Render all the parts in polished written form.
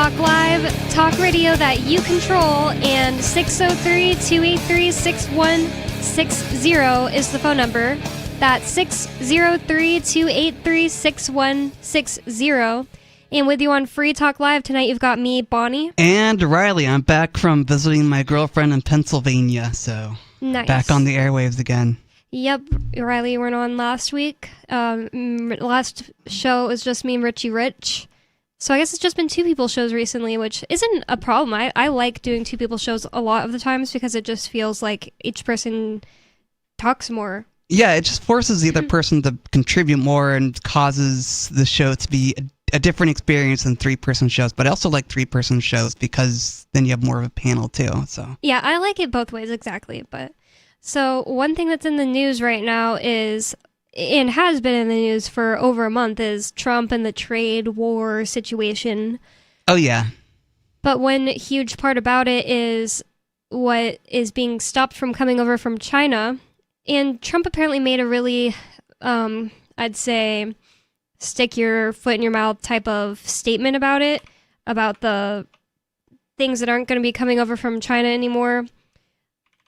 Talk Live, talk radio that you control, and 603-283-6160 is the phone number. That's 603-283-6160. And with you on Free Talk Live tonight, you've got me, Bonnie. And Riley. I'm back from visiting my girlfriend in Pennsylvania, so nice. Back on the airwaves again. Yep, Riley, you weren't on last week. Last show was just me and Richie Rich. So I guess it's just been two people shows recently, which isn't a problem. I like doing two people shows a lot of the times because it just feels like each person talks more. Yeah, it just forces the other person to contribute more and causes the show to be a different experience than three-person shows. But I also like three-person shows because then you have more of a panel too. So yeah, I like it both ways, exactly. But so one thing that's in the news right now is, and has been in the news for over a month, is Trump and the trade war situation. Oh, yeah. But one huge part about it is what is being stopped from coming over from China. And Trump apparently made a really, I'd say, stick your foot in your mouth type of statement about it, about the things that aren't going to be coming over from China anymore.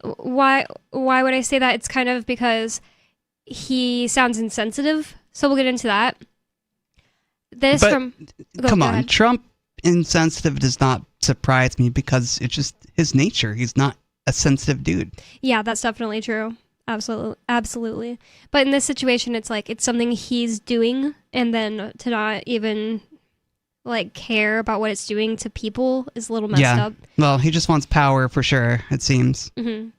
Why would I say that? It's kind of because he sounds insensitive, so we'll get into that. Come on, Trump insensitive does not surprise me because it's just his nature. He's not a sensitive dude. Yeah, that's definitely true. Absolutely. But in this situation, it's like it's something he's doing, and then to not even like care about what it's doing to people is a little messed up. Well, he just wants power for sure, it seems. Mm-hmm.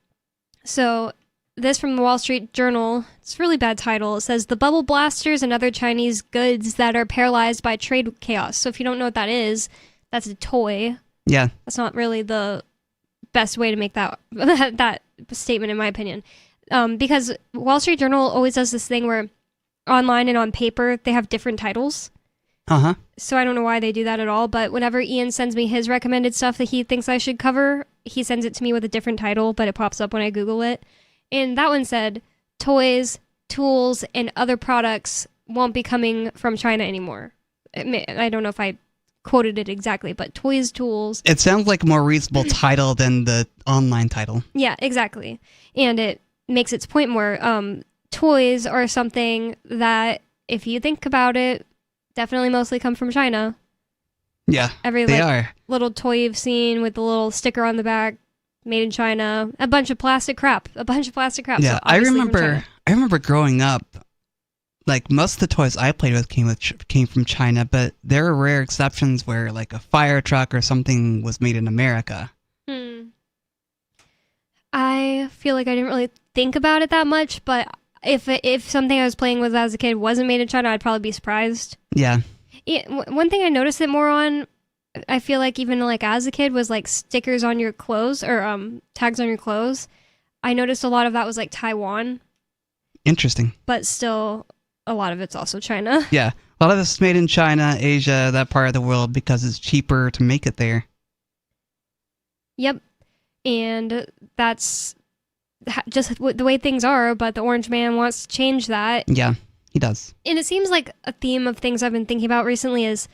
So this from the Wall Street Journal, it's a really bad title. It says, the bubble blasters and other Chinese goods that are paralyzed by trade chaos. So if you don't know what that is, that's a toy. Yeah. That's not really the best way to make that that statement, in my opinion. Because Wall Street Journal always does this thing where online and on paper, they have different titles. Uh-huh. So I don't know why they do that at all, but whenever Ian sends me his recommended stuff that he thinks I should cover, he sends it to me with a different title, but it pops up when I Google it. And that one said, toys, tools, and other products won't be coming from China anymore. I don't know if I quoted it exactly, but toys, tools. It sounds like a more reasonable title than the online title. Yeah, exactly. And it makes its point more. Toys are something that, if you think about it, definitely mostly come from China. Yeah, they are. Little toy you've seen with the little sticker on the back, made in China, a bunch of plastic crap. Yeah, so I remember growing up, like most of the toys I played with came from China, but there are rare exceptions where like a fire truck or something was made in America. I feel like I didn't really think about it that much, but if something I was playing with as a kid wasn't made in China, I'd probably be surprised. Yeah. One thing I noticed it more on, I feel like even like as a kid, was like stickers on your clothes or tags on your clothes. I noticed a lot of that was like Taiwan. Interesting. But still, a lot of it's also China. Yeah. A lot of this is made in China, Asia, that part of the world, because it's cheaper to make it there. Yep. And that's just the way things are, but the Orange Man wants to change that. Yeah, he does. And it seems like a theme of things I've been thinking about recently is,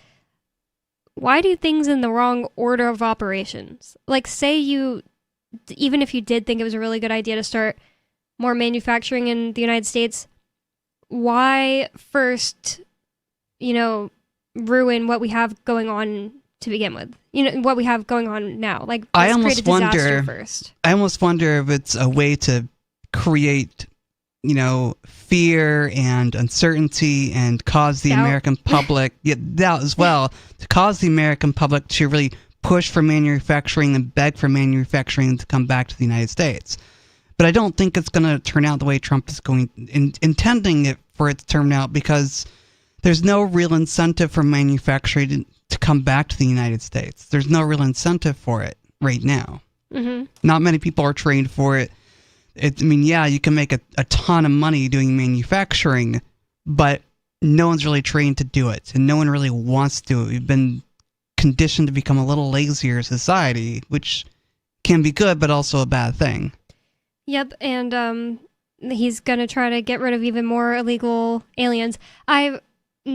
why do things in the wrong order of operations? Like, say even if you did think it was a really good idea to start more manufacturing in the United States, why first, ruin what we have going on to begin with? What we have going on now. Like, I let's almost create a disaster first. I almost wonder if it's a way to create, fear and uncertainty and cause the American public, doubt as well, to cause the American public to really push for manufacturing and beg for manufacturing to come back to the United States. But I don't think it's going to turn out the way Trump is intending it for it to turn out, because there's no real incentive for manufacturing to come back to the United States. There's no real incentive for it right now. Mm-hmm. Not many people are trained for it. You can make a ton of money doing manufacturing, but no one's really trained to do it, and no one really wants to do it. We've been conditioned to become a little lazier society, which can be good, but also a bad thing. Yep, and he's going to try to get rid of even more illegal aliens. I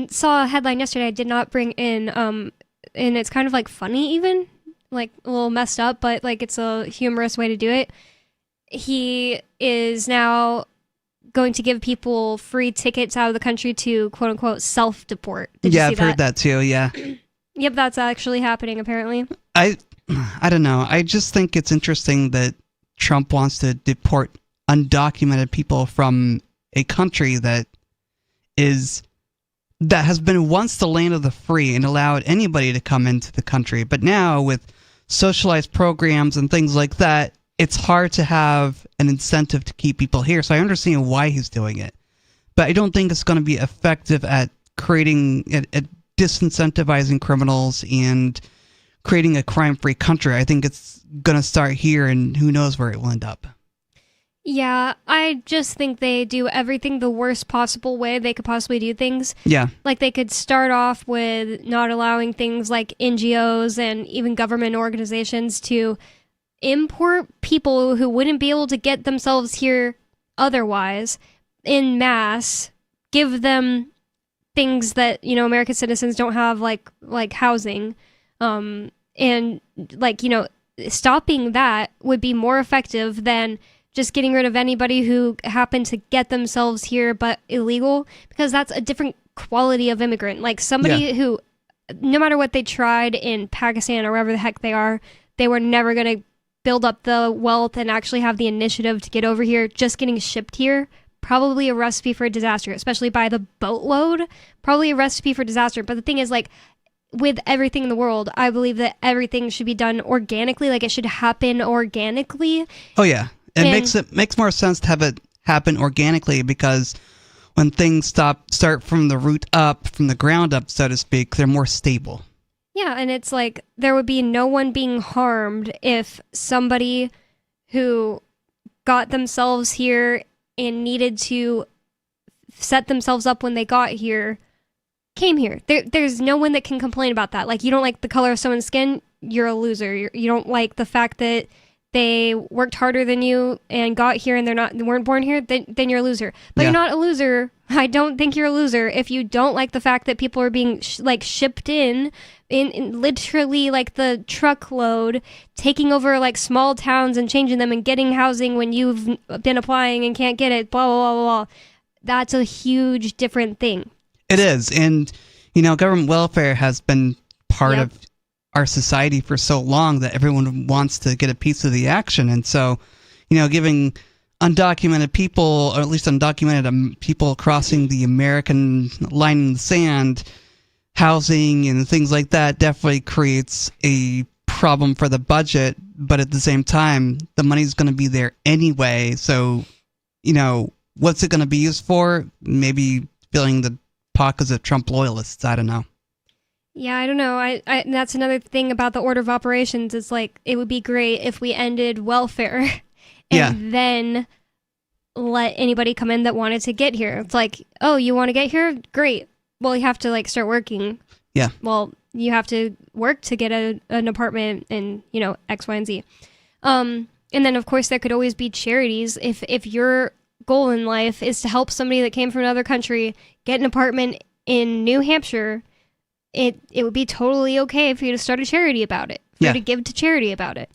saw a headline yesterday. I did not bring in and it's kind of like funny, even like a little messed up, but like it's a humorous way to do it. He is now going to give people free tickets out of the country to quote unquote self-deport. Did you see I've heard that too. Yeah. Yep, that's actually happening apparently. I don't know. I just think it's interesting that Trump wants to deport undocumented people from a country that has been once the land of the free and allowed anybody to come into the country. But now with socialized programs and things like that, it's hard to have an incentive to keep people here. So I understand why he's doing it. But I don't think it's going to be effective at at disincentivizing criminals and creating a crime-free country. I think it's going to start here, and who knows where it will end up. Yeah, I just think they do everything the worst possible way they could possibly do things. Yeah. Like they could start off with not allowing things like NGOs and even government organizations to import people who wouldn't be able to get themselves here otherwise in mass, give them things that, you know, American citizens don't have, like housing, and like, you know, stopping that would be more effective than just getting rid of anybody who happened to get themselves here but illegal, because that's a different quality of immigrant. Like somebody who, no matter what they tried in Pakistan or wherever the heck they are, they were never going to build up the wealth and actually have the initiative to get over here. Just getting shipped here, probably a recipe for a disaster, especially by the boatload, probably a recipe for disaster. But the thing is, like, with everything in the world, I believe that everything should be done organically, like it should happen organically. Oh yeah. It makes more sense to have it happen organically, because when things start from the root up, from the ground up, so to speak, they're more stable. Yeah, and it's like there would be no one being harmed if somebody who got themselves here and needed to set themselves up when they got here came here. There's no one that can complain about that. Like, you don't like the color of someone's skin, you're a loser. You don't like the fact that they worked harder than you and got here and they weren't born here, then you're a loser. But you're not a loser. I don't think you're a loser if you don't like the fact that people are being shipped in literally like the truckload, taking over like small towns and changing them and getting housing when you've been applying and can't get it, blah, blah, blah, blah. That's a huge different thing. It is. And, you know, government welfare has been part of our society for so long that everyone wants to get a piece of the action. And so, you know, giving undocumented people, or at least undocumented people crossing the American line in the sand, housing and things like that definitely creates a problem for the budget. But at the same time, the money's going to be there anyway. So, you know, what's it going to be used for? Maybe filling the pockets of Trump loyalists. I don't know. Yeah, I don't know. I that's another thing about the order of operations. It's like, it would be great if we ended welfare and then let anybody come in that wanted to get here. It's like, oh, you want to get here? Great. Well, you have to like start working. Yeah. Well, you have to work to get an apartment and, you know, X, Y, and Z. And then of course there could always be charities. If your goal in life is to help somebody that came from another country get an apartment in New Hampshire, it would be totally okay for you to start a charity about it, for you to give to charity about it.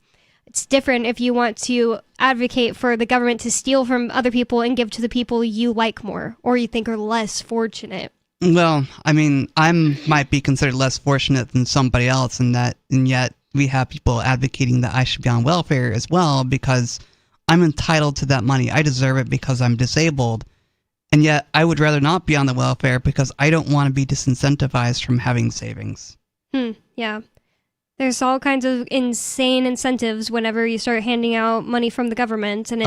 It's different if you want to advocate for the government to steal from other people and give to the people you like more or you think are less fortunate. Well, I mean, I might be considered less fortunate than somebody else in that, and yet we have people advocating that I should be on welfare as well because I'm entitled to that money. I deserve it because I'm disabled. And yet I would rather not be on the welfare because I don't want to be disincentivized from having savings. Yeah. There's all kinds of insane incentives whenever you start handing out money from the government. And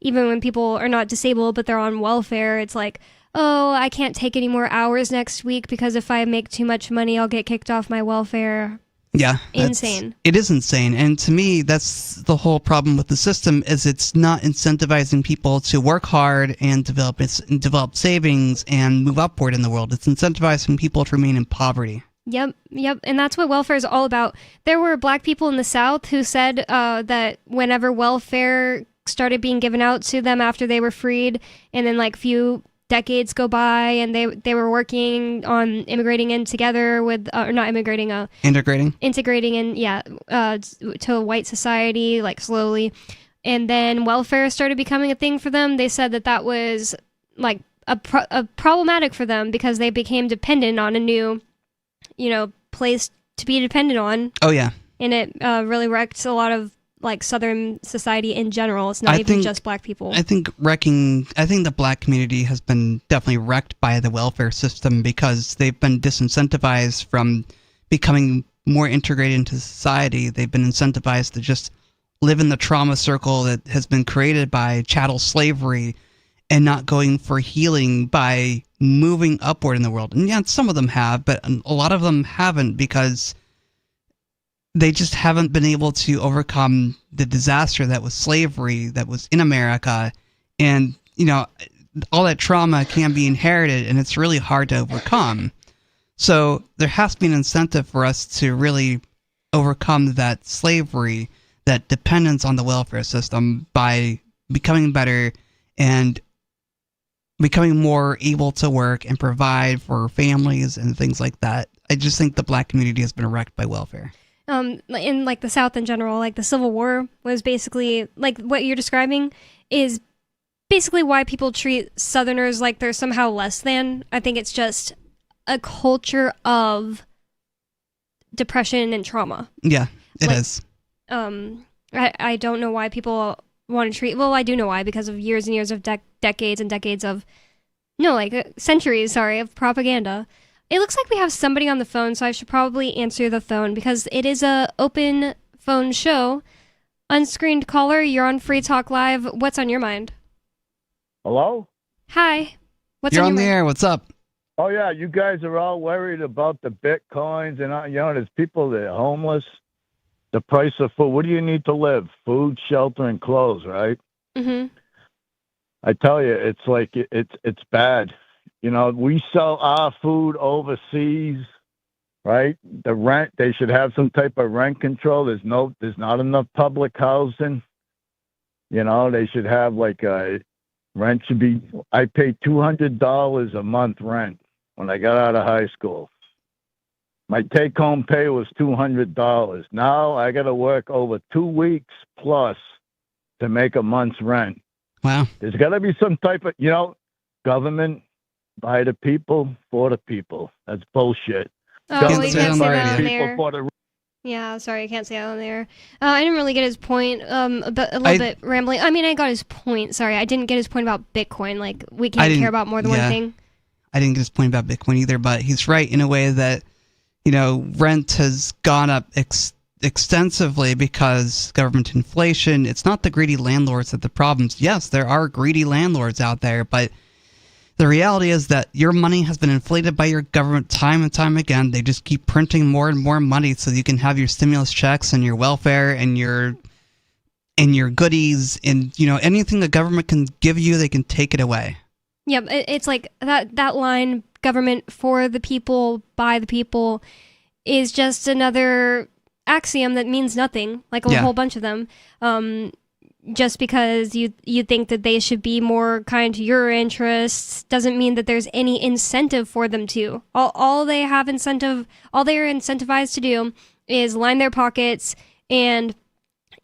even when people are not disabled, but they're on welfare, it's like, oh, I can't take any more hours next week because if I make too much money, I'll get kicked off my welfare. Yeah. Insane. It is insane. And to me, that's the whole problem with the system is it's not incentivizing people to work hard and develop savings and move upward in the world. It's incentivizing people to remain in poverty. Yep. And that's what welfare is all about. There were black people in the South who said that whenever welfare started being given out to them after they were freed, and then like few decades go by, and they were working on immigrating in together with, or not immigrating, integrating in, to white society, like slowly. And then welfare started becoming a thing for them. They said that was like a problematic for them because they became dependent on a new, place to be dependent on. Oh yeah. And it really wrecked a lot of like Southern society in general. It's not just black people. I think the black community has been definitely wrecked by the welfare system because they've been disincentivized from becoming more integrated into society. They've been incentivized to just live in the trauma circle that has been created by chattel slavery and not going for healing by moving upward in the world. And yeah, some of them have, but a lot of them haven't because they just haven't been able to overcome the disaster that was slavery that was in America. And, all that trauma can be inherited and it's really hard to overcome. So there has to be an incentive for us to really overcome that slavery, that dependence on the welfare system by becoming better and becoming more able to work and provide for families and things like that. I just think the black community has been wrecked by welfare. In like the South in general, like the Civil War was basically like what you're describing is basically why people treat Southerners like they're somehow less than. I think it's just a culture of depression and trauma. Yeah, it is. I don't know why people want to treat. Well, I do know why, because of years and years of decades and decades of centuries. Sorry, of propaganda. It looks like we have somebody on the phone, so I should probably answer the phone because it is a open phone show. Unscreened caller, you're on Free Talk Live. What's on your mind? Hello? Hi. What's on the air? What's up? Oh, yeah. You guys are all worried about the Bitcoins and, there's people that are homeless. The price of food. What do you need to live? Food, shelter, and clothes, right? Mm-hmm. I tell you, it's like, it's bad. We sell our food overseas, right? The rent, they should have some type of rent control. There's not enough public housing. They should have rent should be, I paid $200 a month rent when I got out of high school. My take-home pay was $200. Now I got to work over 2 weeks plus to make a month's rent. Wow. There's got to be some type of, government by the people, for the people. That's bullshit. Oh, you can't say that on there. Yeah, sorry, I can't say that on there. I didn't really get his point. A little bit rambling. I mean, I got his point. Sorry, I didn't get his point about Bitcoin. Like, we can't care about more than one thing. I didn't get his point about Bitcoin either, but he's right in a way that, rent has gone up extensively because government inflation. It's not the greedy landlords that the problems. Yes, there are greedy landlords out there, but the reality is that your money has been inflated by your government time and time again. They just keep printing more and more money so you can have your stimulus checks and your welfare and your goodies and, anything the government can give you, they can take it away. Yeah, it's like that line, government for the people, by the people, is just another axiom that means nothing, like a whole bunch of them. Just because you think that they should be more kind to your interests doesn't mean that there's any incentive for them to. All they are incentivized to do is line their pockets and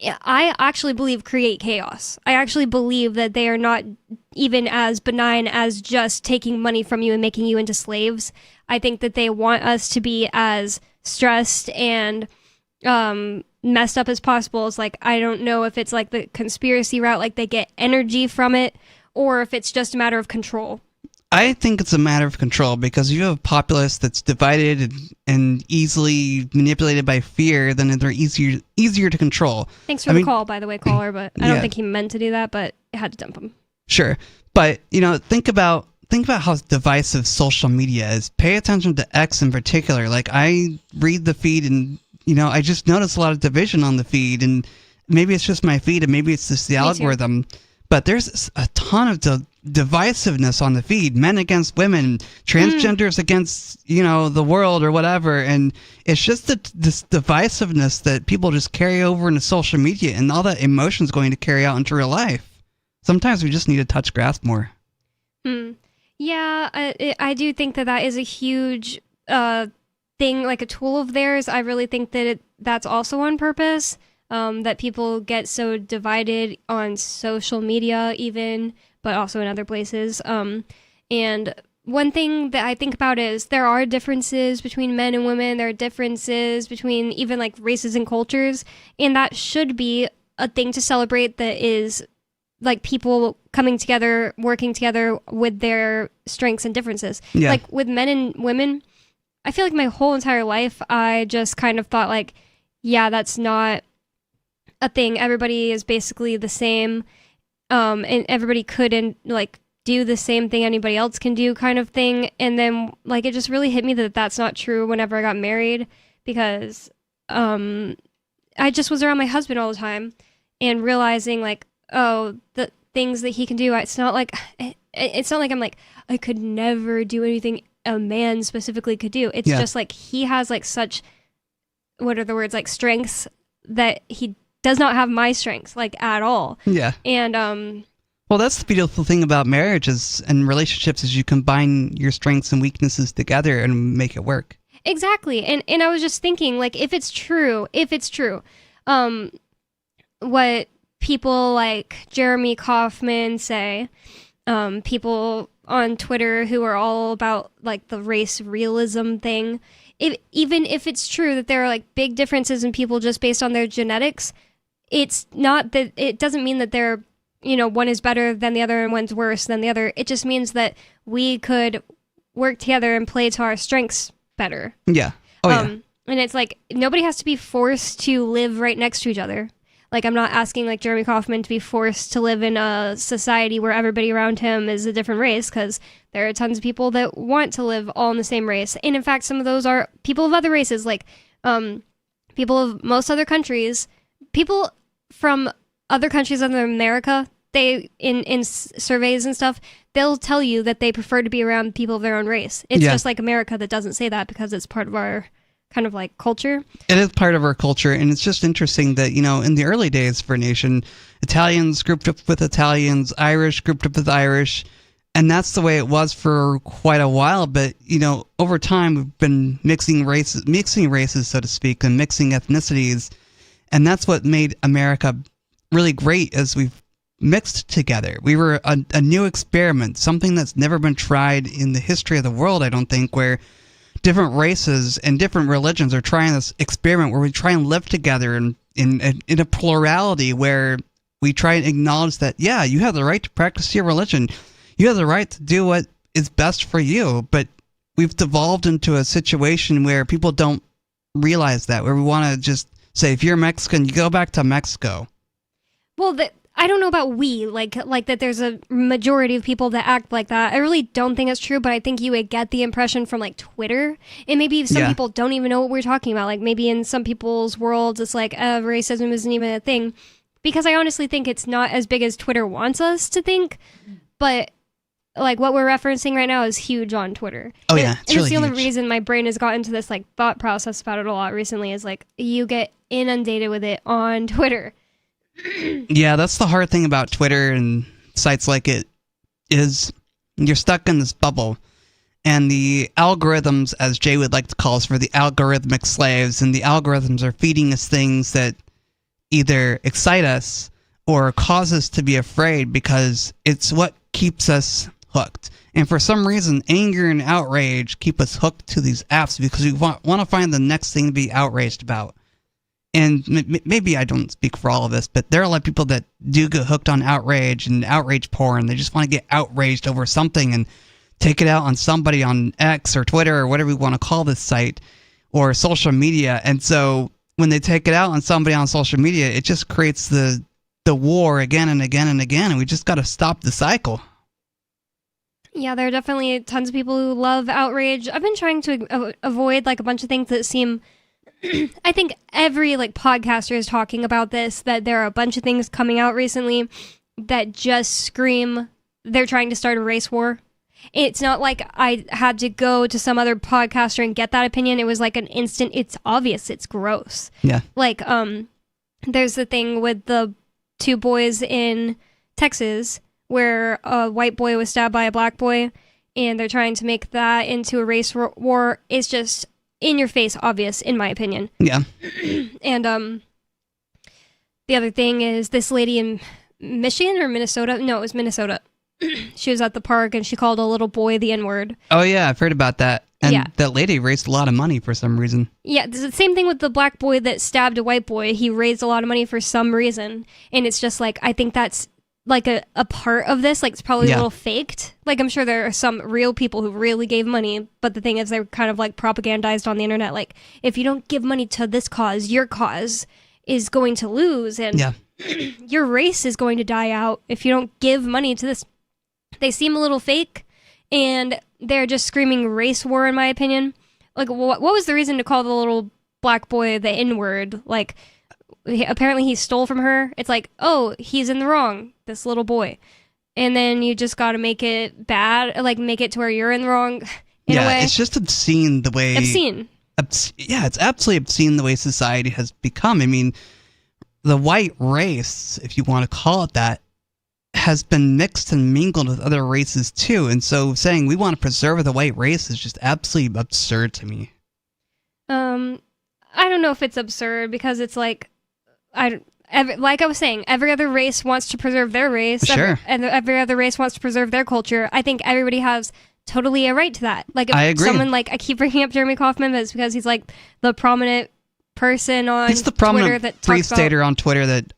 I actually believe create chaos. I actually believe that they are not even as benign as just taking money from you and making you into slaves. I think that they want us to be as stressed and messed up as possible. It's like, I don't know if it's like the conspiracy route, like they get energy from it, or if it's just a matter of control. I think it's a matter of control because you have a populace that's divided and easily manipulated by fear, then they're easier to control. Thanks for the call, by the way, caller, but I don't think he meant to do that, but I had to dump him. Sure. But, think about how divisive social media is. Pay attention to X in particular. Like, I read the feed and I just notice a lot of division on the feed, and maybe it's just my feed, and maybe it's just the algorithm. But there's a ton of divisiveness on the feed. Men against women, transgenders against, the world or whatever. And it's just this divisiveness that people just carry over into social media, and all that emotion's going to carry out into real life. Sometimes we just need to touch grass more. Yeah, I do think that that is a huge thing, like a tool of theirs. I really think that that's also on purpose. That people get so divided on social media, even, but also in other places. And one thing that I think about is there are differences between men and women. There are differences between even like races and cultures, and that should be a thing to celebrate. That is like people coming together, working together with their strengths and differences. Yeah. Like with men and women, I feel like my whole entire life, I just kind of thought like, yeah, that's not a thing. Everybody is basically the same, and everybody could like do the same thing anybody else can do, kind of thing. And then like it just really hit me that that's not true whenever I got married, because I just was around my husband all the time and realizing like, oh, the things that he can do, it's not like I'm like, I could never do anything a man specifically could do. It's just like he has like such, what are the words, like strengths that he does not have my strengths like at all. Yeah. And well, that's the beautiful thing about marriages and relationships is you combine your strengths and weaknesses together and make it work. Exactly. And I was just thinking like if it's true, what people like Jeremy Kaufman say, people on Twitter who are all about like the race realism thing, even if it's true that there are like big differences in people just based on their genetics, it's not that it doesn't mean that they're, one is better than the other and one's worse than the other. It just means that we could work together and play to our strengths better. Yeah. Oh, yeah. And it's like nobody has to be forced to live right next to each other. Like, I'm not asking, like, Jeremy Kaufman to be forced to live in a society where everybody around him is a different race, because there are tons of people that want to live all in the same race. And, in fact, some of those are people of other races, like people of most other countries. People from other countries other than America, they, in surveys and stuff, they'll tell you that they prefer to be around people of their own race. It's just like America that doesn't say that because it's part of our kind of like culture. It is part of our culture, and it's just interesting that, in the early days for a nation, Italians grouped up with Italians, Irish grouped up with Irish, and that's the way it was for quite a while. But, over time, we've been mixing races, so to speak, and mixing ethnicities, and that's what made America really great as we've mixed together. We were a new experiment, something that's never been tried in the history of the world, I don't think, where different races and different religions are trying this experiment where we try and live together in a plurality where we try and acknowledge that, yeah, you have the right to practice your religion. You have the right to do what is best for you. But we've devolved into a situation where people don't realize that, where we want to just say, if you're Mexican, you go back to Mexico. Well, I don't know about like that there's a majority of people that act like that. I really don't think it's true, but I think you would get the impression from like Twitter, and maybe some people don't even know what we're talking about. Like maybe in some people's worlds, it's like racism isn't even a thing, because I honestly think it's not as big as Twitter wants us to think. But like what we're referencing right now is huge on Twitter. Oh yeah, it's really the only reason my brain has gotten to this like thought process about it a lot recently is like you get inundated with it on Twitter. Yeah, that's the hard thing about Twitter and sites like it is you're stuck in this bubble, and the algorithms, as Jay would like to call us, for the algorithmic slaves, and the algorithms are feeding us things that either excite us or cause us to be afraid because it's what keeps us hooked. And for some reason, anger and outrage keep us hooked to these apps because we want to find the next thing to be outraged about. And maybe I don't speak for all of us, but there are a lot of people that do get hooked on outrage and outrage porn. They just want to get outraged over something and take it out on somebody on X or Twitter or whatever we want to call this site or social media. And so when they take it out on somebody on social media, it just creates the war again and again and again. And we just got to stop the cycle. Yeah, there are definitely tons of people who love outrage. I've been trying to avoid like a bunch of things that seem... I think every like podcaster is talking about this, that there are a bunch of things coming out recently that just scream they're trying to start a race war. It's not like I had to go to some other podcaster and get that opinion. It was like an instant, it's obvious, it's gross. Yeah. Like, there's the thing with the 2 boys in Texas where a white boy was stabbed by a black boy. and they're trying to make that into a race war is just in your face obvious, in my opinion. Yeah. And the other thing is this lady in Michigan or Minnesota? No, it was Minnesota. She was at the park and she called a little boy the N-word. Oh, yeah, I've heard about that. And Yeah. that lady raised a lot of money for some reason. Yeah, it's the same thing with the black boy that stabbed a white boy. He raised a lot of money for some reason. And it's just like, I think that's like a part of this. Like, it's probably a Yeah. little faked. Like, I'm sure there are some real people who really gave money. But the thing is, they're kind of like propagandized on the internet. Like, if you don't give money to this cause, your cause is going to lose. And Yeah. your race is going to die out if you don't give money to this. They seem a little fake, and they're just screaming race war, in my opinion. Like, what was the reason to call the little black boy the N-word? Like, apparently he stole from her. It's like, oh, he's in the wrong, this little boy. And then you just got to make it bad, like, make it to where you're in the wrong in a way. It's just obscene the way... Obscene. Yeah, it's absolutely obscene the way society has become. I mean, the white race, if you want to call it that, has been mixed and mingled with other races too. And so saying we want to preserve the white race is just absolutely absurd to me. I don't know if it's absurd because it's like, like I was saying, every other race wants to preserve their race. Sure. And every other race wants to preserve their culture. I think everybody has totally a right to that. Like, if I agree. someone, like, I keep bringing up Jeremy Kauffman, but it's because he's like the prominent person on He's the Twitter prominent that free talks about, stater on Twitter that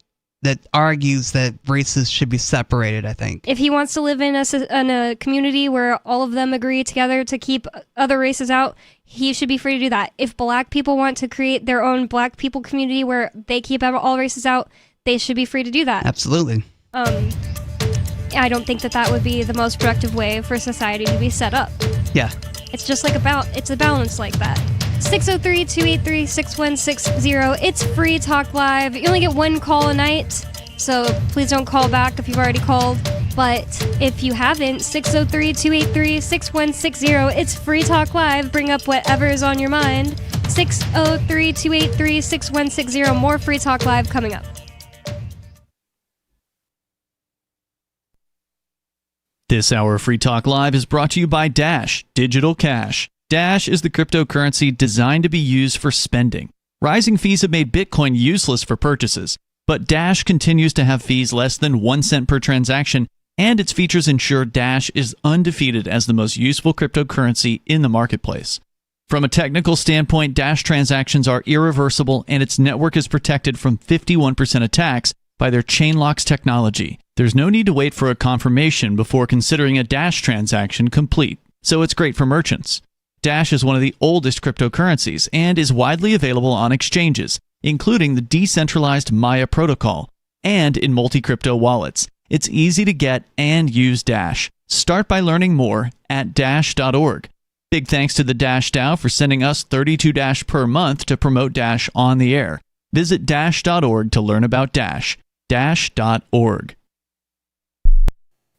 argues that races should be separated, I think. if he wants to live in a community where all of them agree together to keep other races out, he should be free to do that. If black people want to create their own black people community where they keep all races out, they should be free to do that. Absolutely. I don't think that would be the most productive way for society to be set up. Yeah. It's just like it's a balance like that. 603-283-6160. It's Free Talk Live. You only get one call a night, so please don't call back if you've already called. But if you haven't, 603-283-6160. It's Free Talk Live. Bring up whatever is on your mind. 603-283-6160. More Free Talk Live coming up. This hour of Free Talk Live is brought to you by Dash Digital Cash. Dash is the cryptocurrency designed to be used for spending. Rising fees have made Bitcoin useless for purchases, but Dash continues to have fees less than 1 cent per transaction, and its features ensure Dash is undefeated as the most useful cryptocurrency in the marketplace. From a technical standpoint, Dash transactions are irreversible, and its network is protected from 51% attacks by their Chainlocks technology. There's no need to wait for a confirmation before considering a Dash transaction complete, so it's great for merchants. Dash is one of the oldest cryptocurrencies and is widely available on exchanges, including the decentralized Maya protocol, and in multi-crypto wallets. It's easy to get and use Dash. Start by learning more at Dash.org. Big thanks to the Dash DAO for sending us 32 Dash per month to promote Dash on the air. Visit Dash.org to learn about Dash. Dash.org.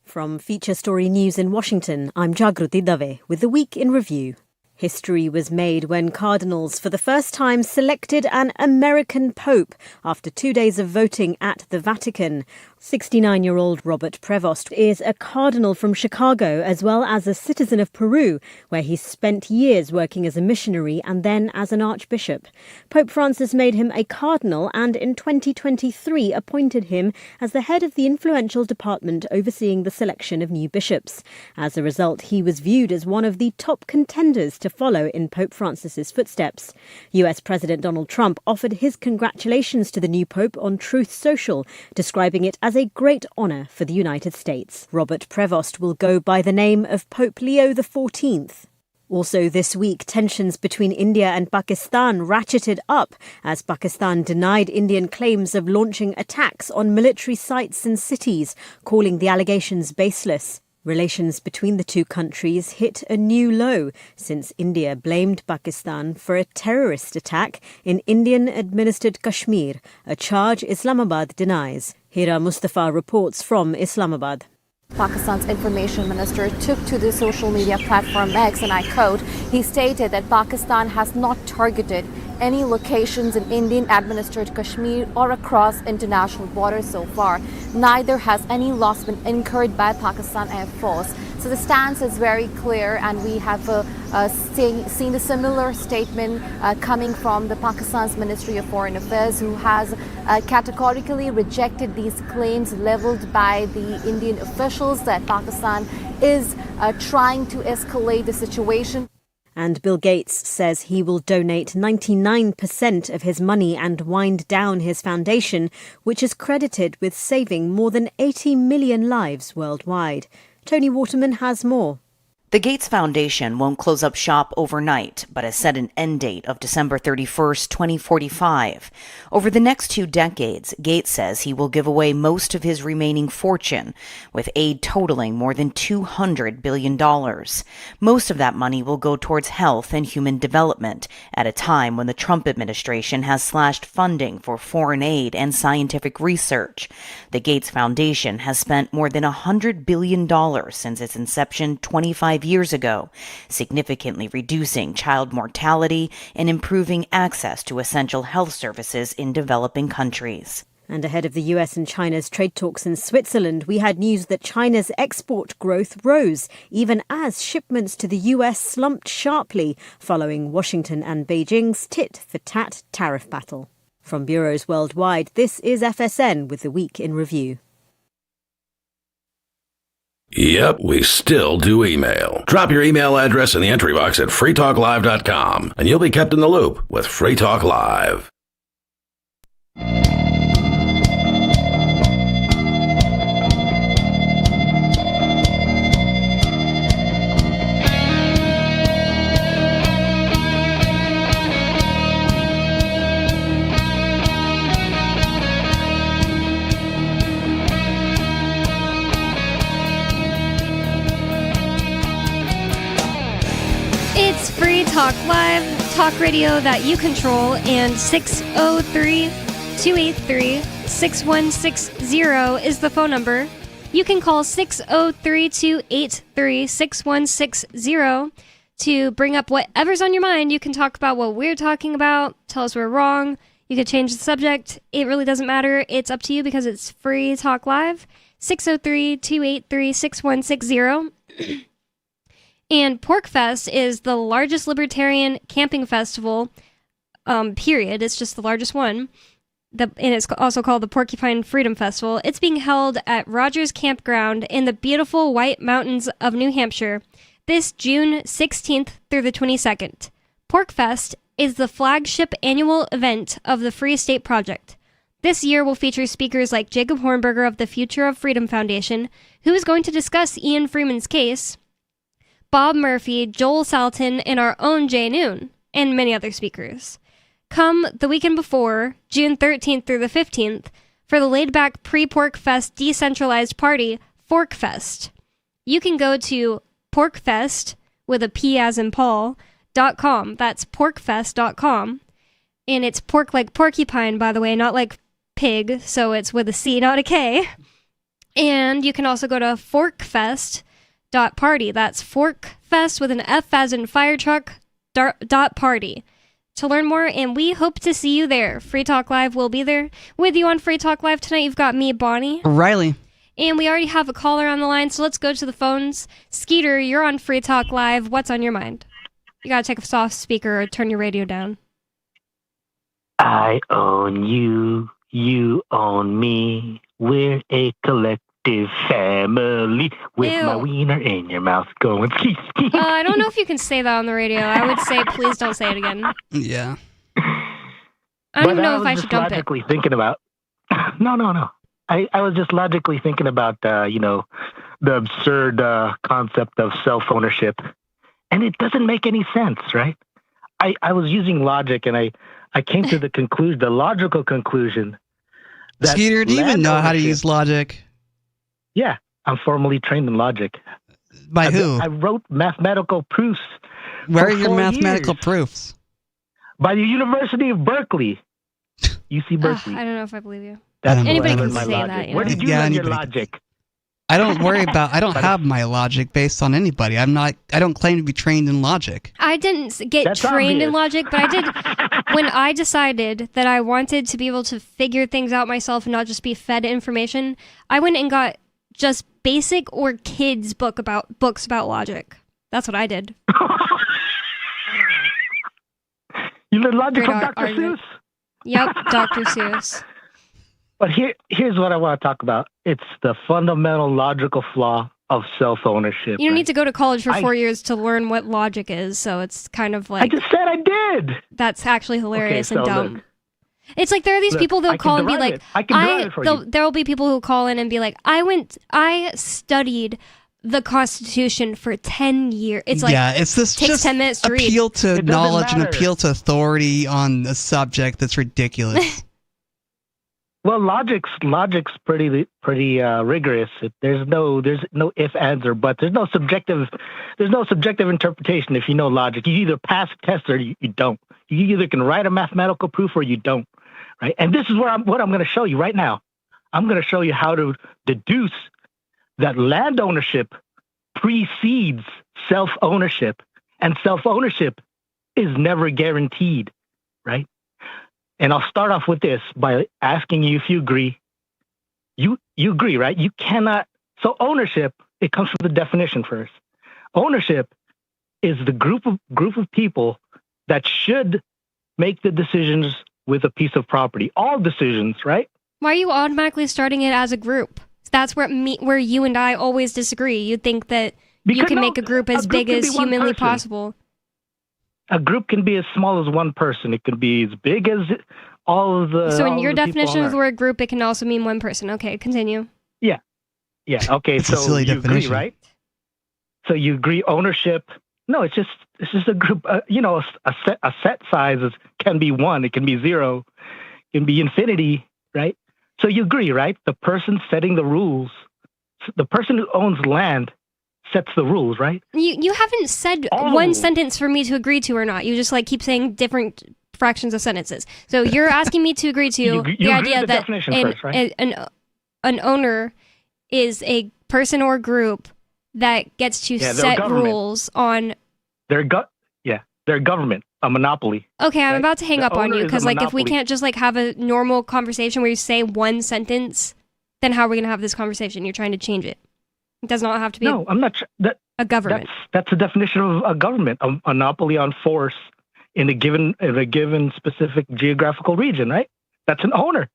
From Feature Story News in Washington, I'm Jagruti Dave with the Week in Review. History was made when cardinals for the first time selected an American pope after 2 days of voting at the Vatican. 69-year-old Robert Prevost is a cardinal from Chicago as well as a citizen of Peru, where he spent years working as a missionary and then as an archbishop. Pope Francis made him a cardinal and in 2023 appointed him as the head of the influential department overseeing the selection of new bishops. As a result, he was viewed as one of the top contenders to follow in Pope Francis's footsteps. US President Donald Trump offered his congratulations to the new pope on Truth Social, describing it as a great honour for the United States. Robert Prevost will go by the name of Pope Leo XIV. Also this week, tensions between India and Pakistan ratcheted up as Pakistan denied Indian claims of launching attacks on military sites and cities, calling the allegations baseless. Relations between the two countries hit a new low since India blamed Pakistan for a terrorist attack in Indian-administered Kashmir, a charge Islamabad denies. Hira Mustafa reports from Islamabad. Pakistan's information minister took to the social media platform X, and I quote, he stated that Pakistan has not targeted any locations in Indian-administered Kashmir or across international borders so far. Neither has any loss been incurred by Pakistan Air Force. So the stance is very clear, and we have seen a similar statement coming from the Pakistan's Ministry of Foreign Affairs, who has categorically rejected these claims leveled by the Indian officials that Pakistan is trying to escalate the situation. And Bill Gates says he will donate 99% of his money and wind down his foundation, which is credited with saving more than 80 million lives worldwide. Tony Waterman has more. The Gates Foundation won't close up shop overnight, but has set an end date of December 31st, 2045. Over the next 2 decades, Gates says he will give away most of his remaining fortune, with aid totaling more than $200 billion. Most of that money will go towards health and human development, at a time when the Trump administration has slashed funding for foreign aid and scientific research. The Gates Foundation has spent more than $100 billion since its inception 25 years ago, significantly reducing child mortality and improving access to essential health services in developing countries. And ahead of the US and China's trade talks in Switzerland, we had news that China's export growth rose, even as shipments to the US slumped sharply following Washington and Beijing's tit-for-tat tariff battle. From bureaus worldwide, this is FSN with the Week in Review. Yep, we still do email. Drop your email address in the entry box at freetalklive.com, and you'll be kept in the loop with Free Talk Live. It's Free Talk Live, talk radio that you control, and 603-283-6160 is the phone number. You can call 603-283-6160 to bring up whatever's on your mind. You can talk about what we're talking about, tell us we're wrong. You could change the subject. It really doesn't matter. It's up to you because it's Free Talk Live, 603-283-6160. And PorcFest is the largest libertarian camping festival, period. It's just the largest one. And it's also called the Porcupine Freedom Festival. It's being held at Rogers Campground in the beautiful White Mountains of New Hampshire this June 16th through the 22nd. PorcFest is the flagship annual event of the Free State Project. This year will feature speakers like Jacob Hornberger of the Future of Freedom Foundation, who is going to discuss Ian Freeman's case, Bob Murphy, Joel Salatin, and our own Jay Noon, and many other speakers. Come the weekend before, June 13th through the 15th, for the laid-back pre-PorcFest decentralized party, ForkFest. You can go to PorcFest, with a P as in Paul, .com. That's PorcFest.com. And it's pork like porcupine, by the way, not like pig, so it's with a C, not a K. And you can also go to ForkFest.party. That's ForkFest with an F as in fire truck, .party. To learn more, and we hope to see you there. Free Talk Live will be there. With you on Free Talk Live tonight, you've got me, Bonnie. Riley. And we already have a caller on the line, so let's go to the phones. Skeeter, you're on Free Talk Live. What's on your mind? You gotta take a soft speaker or turn your radio down. I own you, you own me. We're a collective family with Ew. my wiener in your mouth going ski ski. I don't know if you can say that on the radio. I would say please don't say it again. Yeah. I don't even know if I should dump it. logically thinking about. No. I was just logically thinking about, the absurd concept of self-ownership. And it doesn't make any sense, right? I was using logic, and I came to the logical conclusion that Skeeter, do you even know how to use logic? Yeah, I'm formally trained in logic. By who? I wrote mathematical proofs. Where for are your 4 mathematical years. proofs? By the University of Berkeley. UC Berkeley. I don't know if I believe you. That's Anybody where I can learned my say logic. that, you Where know? did you Yeah, learn your anybody can. logic? I don't have my logic based on anybody. I don't claim to be trained in logic. I didn't get That's trained in obvious. logic, but I did. When I decided that I wanted to be able to figure things out myself and not just be fed information, I went and got just basic or kids books about logic. That's what I did. You learned logic Great from Dr. argument. Seuss? Yep, Dr. Seuss. But here's what I want to talk about. It's the fundamental logical flaw of self-ownership. You don't right? need to go to college for 4 years to learn what logic is, so it's kind of like... I just said I did! That's actually hilarious and dumb. Look, it's like there are these people that'll call and be like, there'll be people who call in and be like, I studied the Constitution for 10 years. It's like, it's this takes just 10 minutes to read. appeal to It doesn't knowledge and matter. appeal to authority on a subject that's ridiculous. Well, logic's pretty rigorous. There's no if, ands, or buts. There's no subjective interpretation. If you know logic, you either pass a test or you don't. You either can write a mathematical proof or you don't, right? And this is what I'm going to show you right now. I'm going to show you how to deduce that land ownership precedes self-ownership, and self-ownership is never guaranteed, right? And I'll start off with this by asking you if you agree. You agree, right? You cannot. So ownership, it comes from the definition first. Ownership is the group of people that should make the decisions with a piece of property. All decisions, right? Why are you automatically starting it as a group? That's where you and I always disagree. You think that you can make a group as big as humanly possible. A group can be as small as one person. It can be as big as all of the... So in your definition of the word group, it can also mean one person. Okay, continue. Yeah. Okay, It's so a silly you definition. agree, right? So you agree ownership... No, it's just a group. A set size can be 1, it can be 0, it can be infinity, right? So you agree, right? The person setting the rules, the person who owns land sets the rules, right? You haven't said one sentence for me to agree to or not. You just like keep saying different fractions of sentences. So you're asking me to agree to the idea that an owner is a person or group that gets to set rules on their government, a monopoly. Okay, I'm right? about to hang The up on owner you is a because like if we monopoly. can't just like have a normal conversation where you say one sentence, then how are we going to have this conversation? You're trying to change it. It does not have to be No, I'm not. a government. That's the definition of a government, a monopoly on force in a given specific geographical region, right? That's an owner.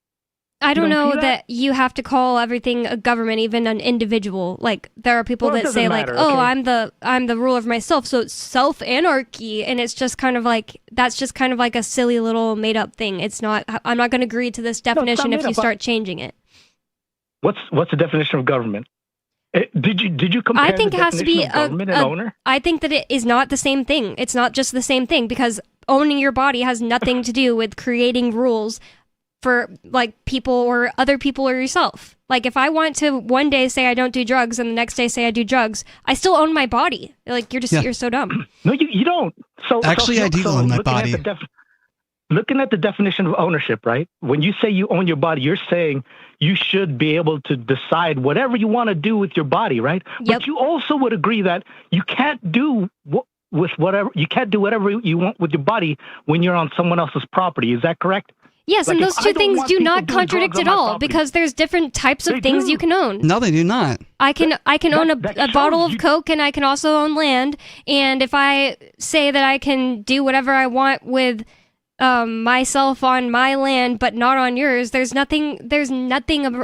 I don't know see that you have to call everything a government, even an individual. Like there are people Well, it that say doesn't like, matter, "Oh, okay. I'm the ruler of myself," so it's self-anarchy, and it's just kind of like that's just kind of like a silly little made-up thing. It's not. I'm not going to agree to this definition if you start changing it. What's the definition of government? Did you compare I think the it has to be definition of government and owner? I think that it is not the same thing. It's not just the same thing because owning your body has nothing to do with creating rules for like people or other people or yourself. Like if I want to one day say I don't do drugs and the next day say I do drugs, I still own my body. Like you're so dumb. No, you don't. So Actually, I do own my body. Looking at the definition of ownership, right? When you say you own your body, you're saying you should be able to decide whatever you want to do with your body, right? Yep. But you also would agree that you can't do whatever you want with your body when you're on someone else's property. Is that correct? Yes, Like, and if those I two don't things want do people not doing contradict drugs at on my all property. because there's different types of They things do. you can own. No, they do not. I can own a that bottle shows of you- Coke and I can also own land. And if I say that I can do whatever I want with myself on my land but not on yours, there's nothing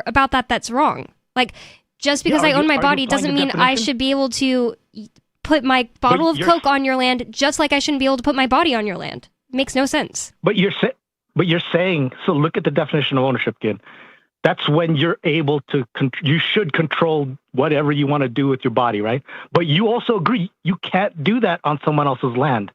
about that that's wrong. Like just because Yeah, I own my are you body applying doesn't the mean I definition? should be able to put my bottle of you're- Coke on your land just like I shouldn't be able to put my body on your land. Makes no sense. But you're saying, so look at the definition of ownership again. That's when you're able to, you should control whatever you want to do with your body, right? But you also agree you can't do that on someone else's land.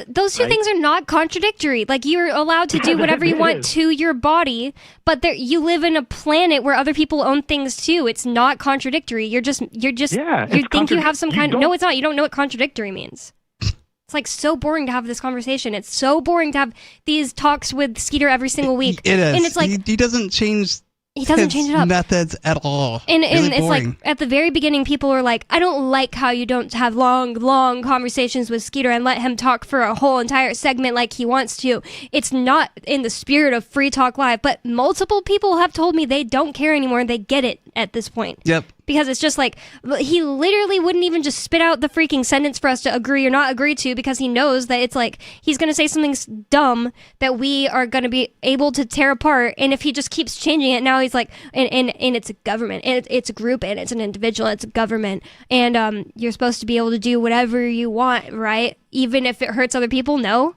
Those two Right? things are not contradictory. Like you're allowed to do whatever you It want is. to your body, but you live in a planet where other people own things too. It's not contradictory. You're just Yeah, you it's think you have some kind. don't- No, it's not. You don't know what contradictory means. It's like so boring to have this conversation. It's so boring to have these talks with Skeeter every single week. It is. and it's like he doesn't change. he doesn't his change it up. methods at all. And Really it's like boring. at the very beginning, people were like, I don't like how you don't have long conversations with Skeeter and let him talk for a whole entire segment like he wants to. It's not in the spirit of Free Talk Live. But multiple people have told me they don't care anymore. They get it. at this point. Yep. Because it's just like, he literally wouldn't even just spit out the freaking sentence for us to agree or not agree to, because he knows that it's like, he's going to say something dumb that we are going to be able to tear apart. And if he just keeps changing it, now he's like, and it's a government, and it's a group, and it's an individual, it's a government. And you're supposed to be able to do whatever you want, right? Even if it hurts other people? No.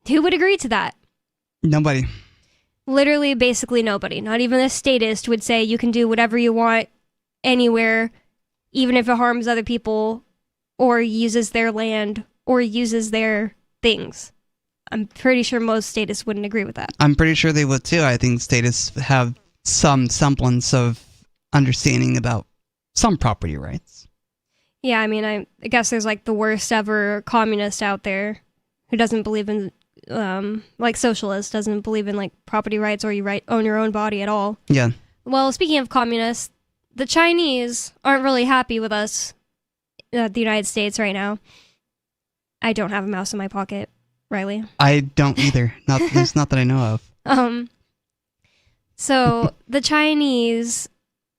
Who would agree to that? Nobody. Literally, basically nobody. Not even a statist would say you can do whatever you want anywhere, even if it harms other people or uses their land or uses their things. I'm pretty sure most statists wouldn't agree with that. I'm pretty sure they would too. I think statists have some semblance of understanding about some property rights. Yeah, I mean, I guess there's like the worst ever communist out there who doesn't believe in like socialist, doesn't believe in like property rights or you own your own body at all. Yeah. Well, speaking of communists, the Chinese aren't really happy with us, the United States right now. I don't have a mouse in my pocket, Riley. I don't either. Not at least not that I know of. So the Chinese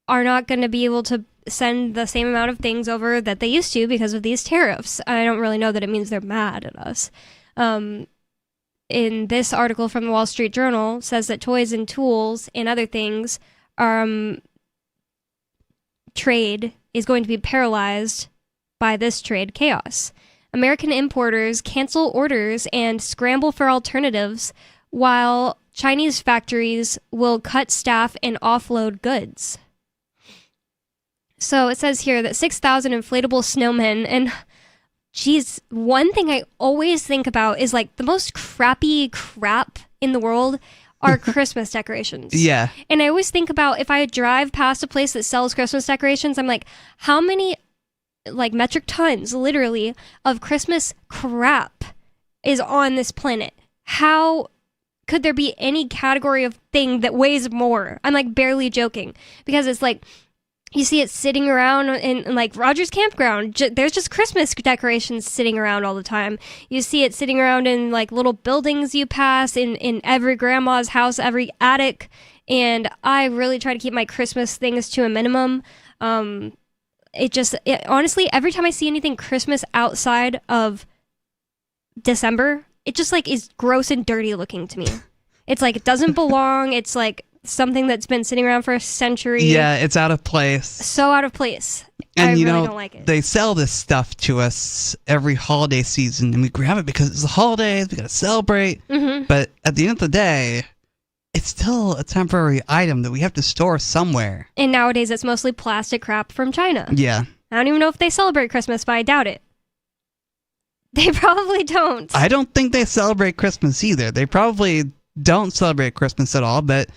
are not going to be able to send the same amount of things over that they used to because of these tariffs. I don't really know that it means they're mad at us. In this article from the Wall Street Journal, says that toys and tools and other things, trade is going to be paralyzed by this trade chaos. American importers cancel orders and scramble for alternatives, while Chinese factories will cut staff and offload goods. So it says here that 6,000 inflatable snowmen and... Geez, one thing I always think about is like the most crappy crap in the world are Christmas decorations. Yeah. And I always think about if I drive past a place that sells Christmas decorations, I'm like, how many like metric tons, literally, of Christmas crap is on this planet? How could there be any category of thing that weighs more? I'm like barely joking, because it's like, you see it sitting around in like Rogers Campground. There's just Christmas decorations sitting around all the time. You see it sitting around in like little buildings you pass, in every grandma's house, every attic. And I really try to keep my Christmas things to a minimum. Honestly, every time I see anything Christmas outside of December, it just like is gross and dirty looking to me. It's like it doesn't belong. It's like something that's been sitting around for a century. Yeah, it's out of place. So out of place. And I you really know, don't like it. they sell this stuff to us every holiday season, and we grab it because it's the holidays, we gotta celebrate. Mm-hmm. But at the end of the day, it's still a temporary item that we have to store somewhere. And nowadays it's mostly plastic crap from China. Yeah. I don't even know if they celebrate Christmas, but I doubt it. They probably don't. I don't think they celebrate Christmas either. They probably don't celebrate Christmas at all, but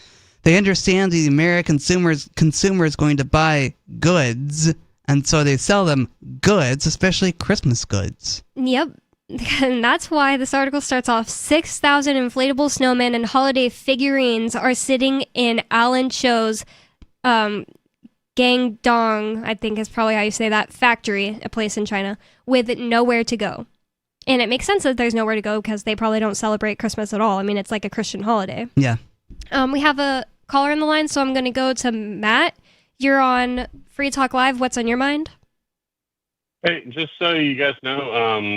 they understand the American consumer is going to buy goods, and so they sell them goods, especially Christmas goods. Yep. And that's why this article starts off, 6,000 inflatable snowmen and holiday figurines are sitting in Alan Chou's Guangdong, I think is probably how you say that, factory, a place in China, with nowhere to go. And it makes sense that there's nowhere to go because they probably don't celebrate Christmas at all. I mean, it's like a Christian holiday. Yeah. We have a caller on the line, so I'm going to go to Matt. You're on Free Talk Live. What's on your mind? Hey, just so you guys know,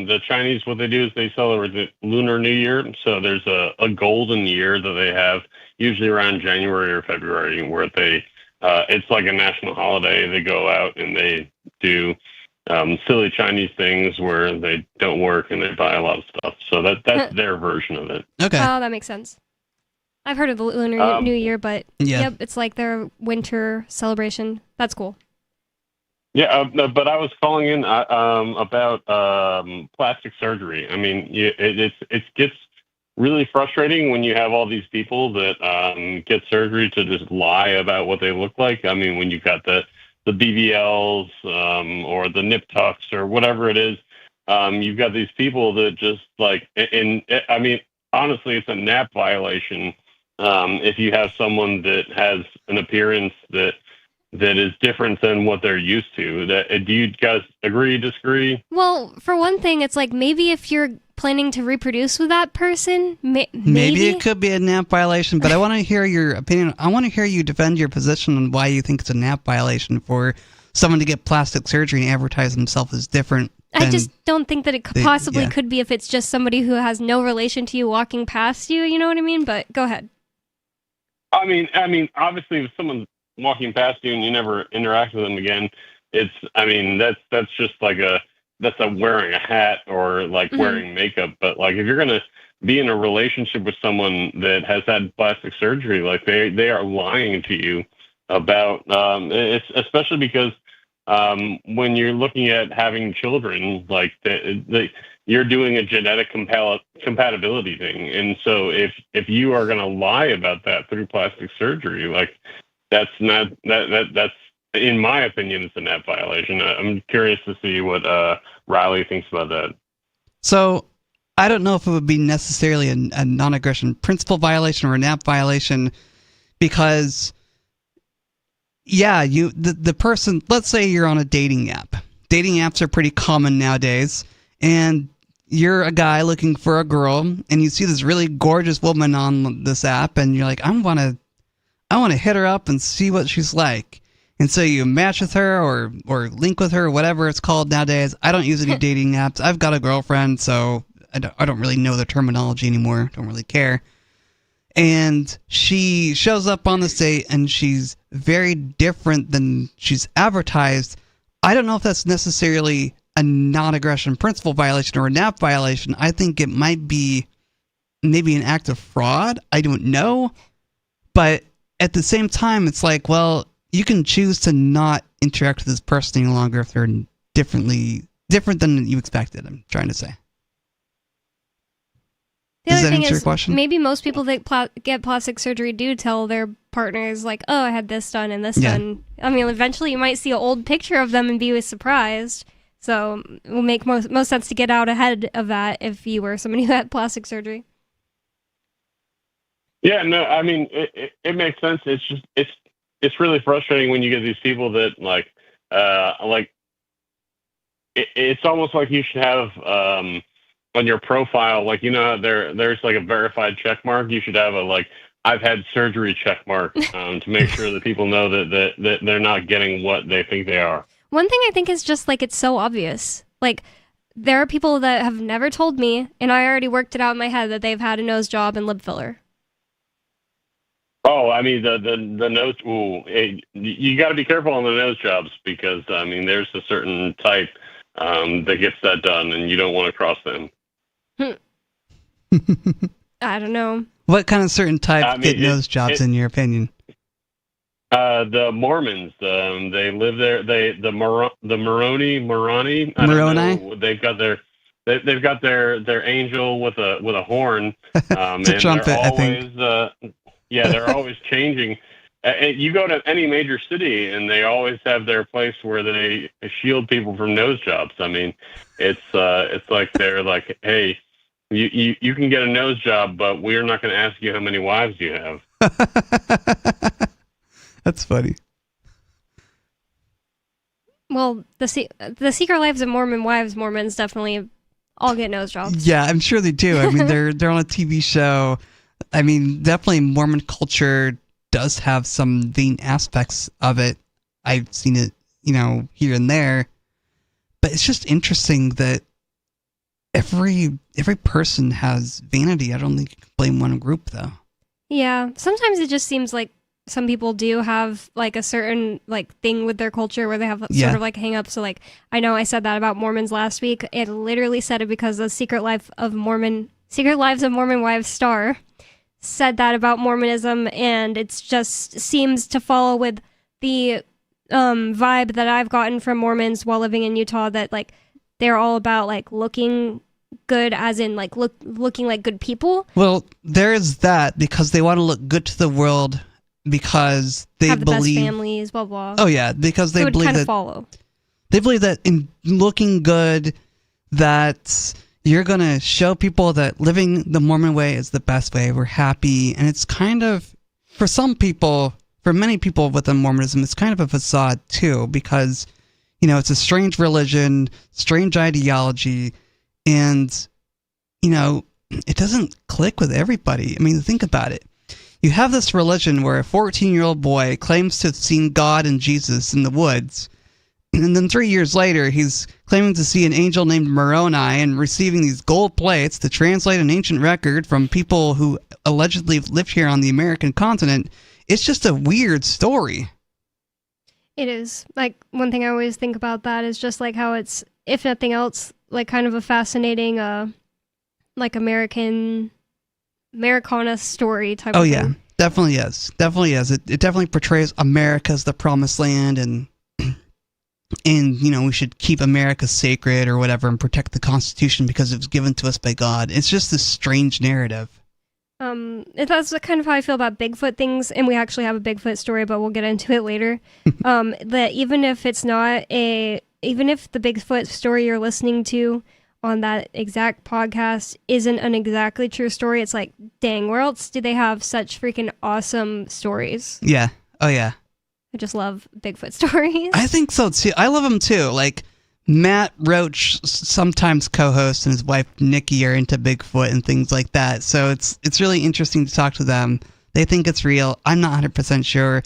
the Chinese, what they do is they celebrate the Lunar New Year. So there's a golden year that they have usually around January or February where they, it's like a national holiday. They go out and they do silly Chinese things where they don't work and they buy a lot of stuff. So that's their version of it. Okay. Oh, that makes sense. I've heard of the Lunar New Year, but yeah. Yep, it's like their winter celebration. That's cool. Yeah, but I was calling in about plastic surgery. I mean, it gets really frustrating when you have all these people that get surgery to just lie about what they look like. I mean, when you've got the BBLs or the nip tucks or whatever it is, you've got these people that just like, and I mean, honestly, it's a NAP violation if you have someone that has an appearance that that is different than what they're used to. Do you guys agree, disagree? Well, for one thing, it's like maybe if you're planning to reproduce with that person, maybe it could be a NAP violation, but I want to hear your opinion. I want to hear you defend your position on why you think it's a NAP violation for someone to get plastic surgery and advertise themselves as different. I just don't think that it possibly could be if it's just somebody who has no relation to you walking past you, you know what I mean? But go ahead. I mean, obviously, if someone's walking past you and you never interact with them again, that's just like that's wearing a hat or like wearing makeup. But like, if you're gonna be in a relationship with someone that has had plastic surgery, like they are lying to you about it's especially because when you're looking at having children, like you're doing a genetic compatibility thing, and so if you are going to lie about that through plastic surgery, like that's in my opinion, it's a NAP violation. I'm curious to see what Riley thinks about that. So I don't know if it would be necessarily a non-aggression principle violation or a NAP violation, because the person, let's say you're on a dating app. Dating apps are pretty common nowadays, and you're a guy looking for a girl, and you see this really gorgeous woman on this app, and you're like, I want to hit her up and see what she's like. And so you match with her or link with her, whatever it's called nowadays. I don't use any dating apps. I've got a girlfriend, so I don't really know the terminology anymore. Don't really care. And she shows up on this date, and she's very different than she's advertised. I don't know if that's necessarily a non-aggression principle violation or a NAP violation. I think it might be maybe an act of fraud. I don't know. But at the same time, it's like, well, you can choose to not interact with this person any longer if they're different than you expected, I'm trying to say. Does that answer your question? Maybe most people that get plastic surgery do tell their partners, like, oh, I had this done and this done. I mean, eventually you might see an old picture of them and be surprised. So it will make most sense to get out ahead of that if you were somebody who had plastic surgery. Yeah, no, I mean, it makes sense. It's just, it's really frustrating when you get these people that it's almost like you should have, on your profile, like, there's like a verified check mark. You should have I've had surgery check mark to make sure that people know that they're not getting what they think they are. One thing I think is just it's so obvious. Like, there are people that have never told me, and I already worked it out in my head that they've had a nose job and lip filler. Oh, I mean, the nose, you got to be careful on the nose jobs because, I mean, there's a certain type that gets that done, and you don't want to cross them. I don't know. What kind of certain type get nose jobs in your opinion? The Mormons, they live there. The Moroni. Moroni. They've got their angel with a horn. It's a trumpet, I think. They're always changing. You go to any major city, and they always have their place where they shield people from nose jobs. I mean, it's like they're like, hey, you can get a nose job, but we're not going to ask you how many wives you have. That's funny. Well, the Secret Lives of Mormon Wives Mormons definitely all get nose jobs. Yeah, I'm sure they do. I mean, they're on a TV show. I mean, definitely Mormon culture does have some vain aspects of it. I've seen it, here and there. But it's just interesting that every person has vanity. I don't think you can blame one group, though. Yeah, sometimes it just seems like some people do have a certain thing with their culture where they have sort of hang up. So I know I said that about Mormons last week. It literally said it because the Secret Lives of Mormon Wives star said that about Mormonism, and it's just seems to follow with the vibe that I've gotten from Mormons while living in Utah, that they're all about looking good, as in looking like good people. Well, there's that, because they want to look good to the world because they have the believe best families, blah blah. Oh yeah, because they believe that follow. They believe that in looking good, that you're going to show people that living the Mormon way is the best way. We're happy. And it's kind of, for some people, for many people within Mormonism, it's kind of a facade too, because, you know, it's a strange religion, strange ideology, and, you know, it doesn't click with everybody. I mean, think about it. You have this religion where a 14-year-old boy claims to have seen God and Jesus in the woods, and then 3 years later, he's claiming to see an angel named Moroni and receiving these gold plates to translate an ancient record from people who allegedly lived here on the American continent. It's just a weird story. It is. Like, one thing I always think about that is just like how it's, if nothing else, like kind of a fascinating, like Americana story type of thing. Oh yeah, definitely is. Definitely is. It definitely portrays America as the promised land, and you know, we should keep America sacred or whatever and protect the Constitution because it was given to us by God. It's just this strange narrative. That's kind of how I feel about Bigfoot things, and we actually have a Bigfoot story, but we'll get into it later. That even if the Bigfoot story you're listening to on that exact podcast isn't an exactly true story, it's like, dang, where else do they have such freaking awesome stories? Yeah. Oh yeah. I just love Bigfoot stories. I think so too. I love them too. Like, Matt Roach sometimes co-hosts, and his wife Nikki are into Bigfoot and things like that. So it's really interesting to talk to them. They think it's real. I'm not 100% sure.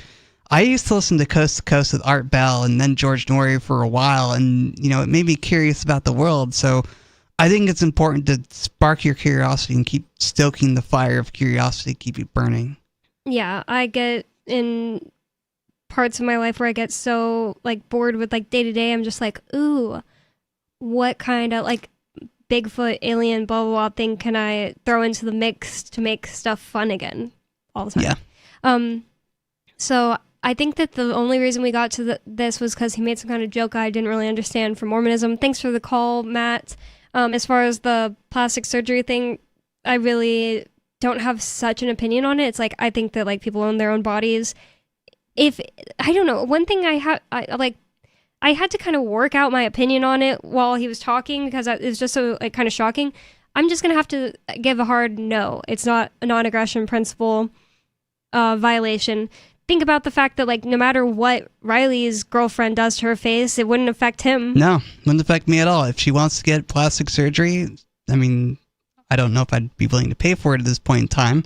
I used to listen to Coast with Art Bell and then George Norrie for a while, and you know, it made me curious about the world. So I think it's important to spark your curiosity and keep stoking the fire of curiosity, keep it burning. Yeah, I get in parts of my life where I get so like bored with like day to day. I'm just like, ooh, what kind of like Bigfoot, alien, blah blah blah thing can I throw into the mix to make stuff fun again all the time? Yeah. So I think that the only reason we got to this was because he made some kind of joke I didn't really understand for Mormonism. Thanks for the call, Matt. As far as the plastic surgery thing, I really don't have such an opinion on it. It's like, I think that like people own their own bodies. If I don't know, one thing I had to kind of work out my opinion on it while he was talking because it was just so like kind of shocking. I'm just gonna have to give a hard no. It's not a non-aggression principle violation. Think about the fact that like no matter what Riley's girlfriend does to her face, it wouldn't affect him. No, wouldn't affect me at all. If she wants to get plastic surgery, I mean, I don't know if I'd be willing to pay for it at this point in time,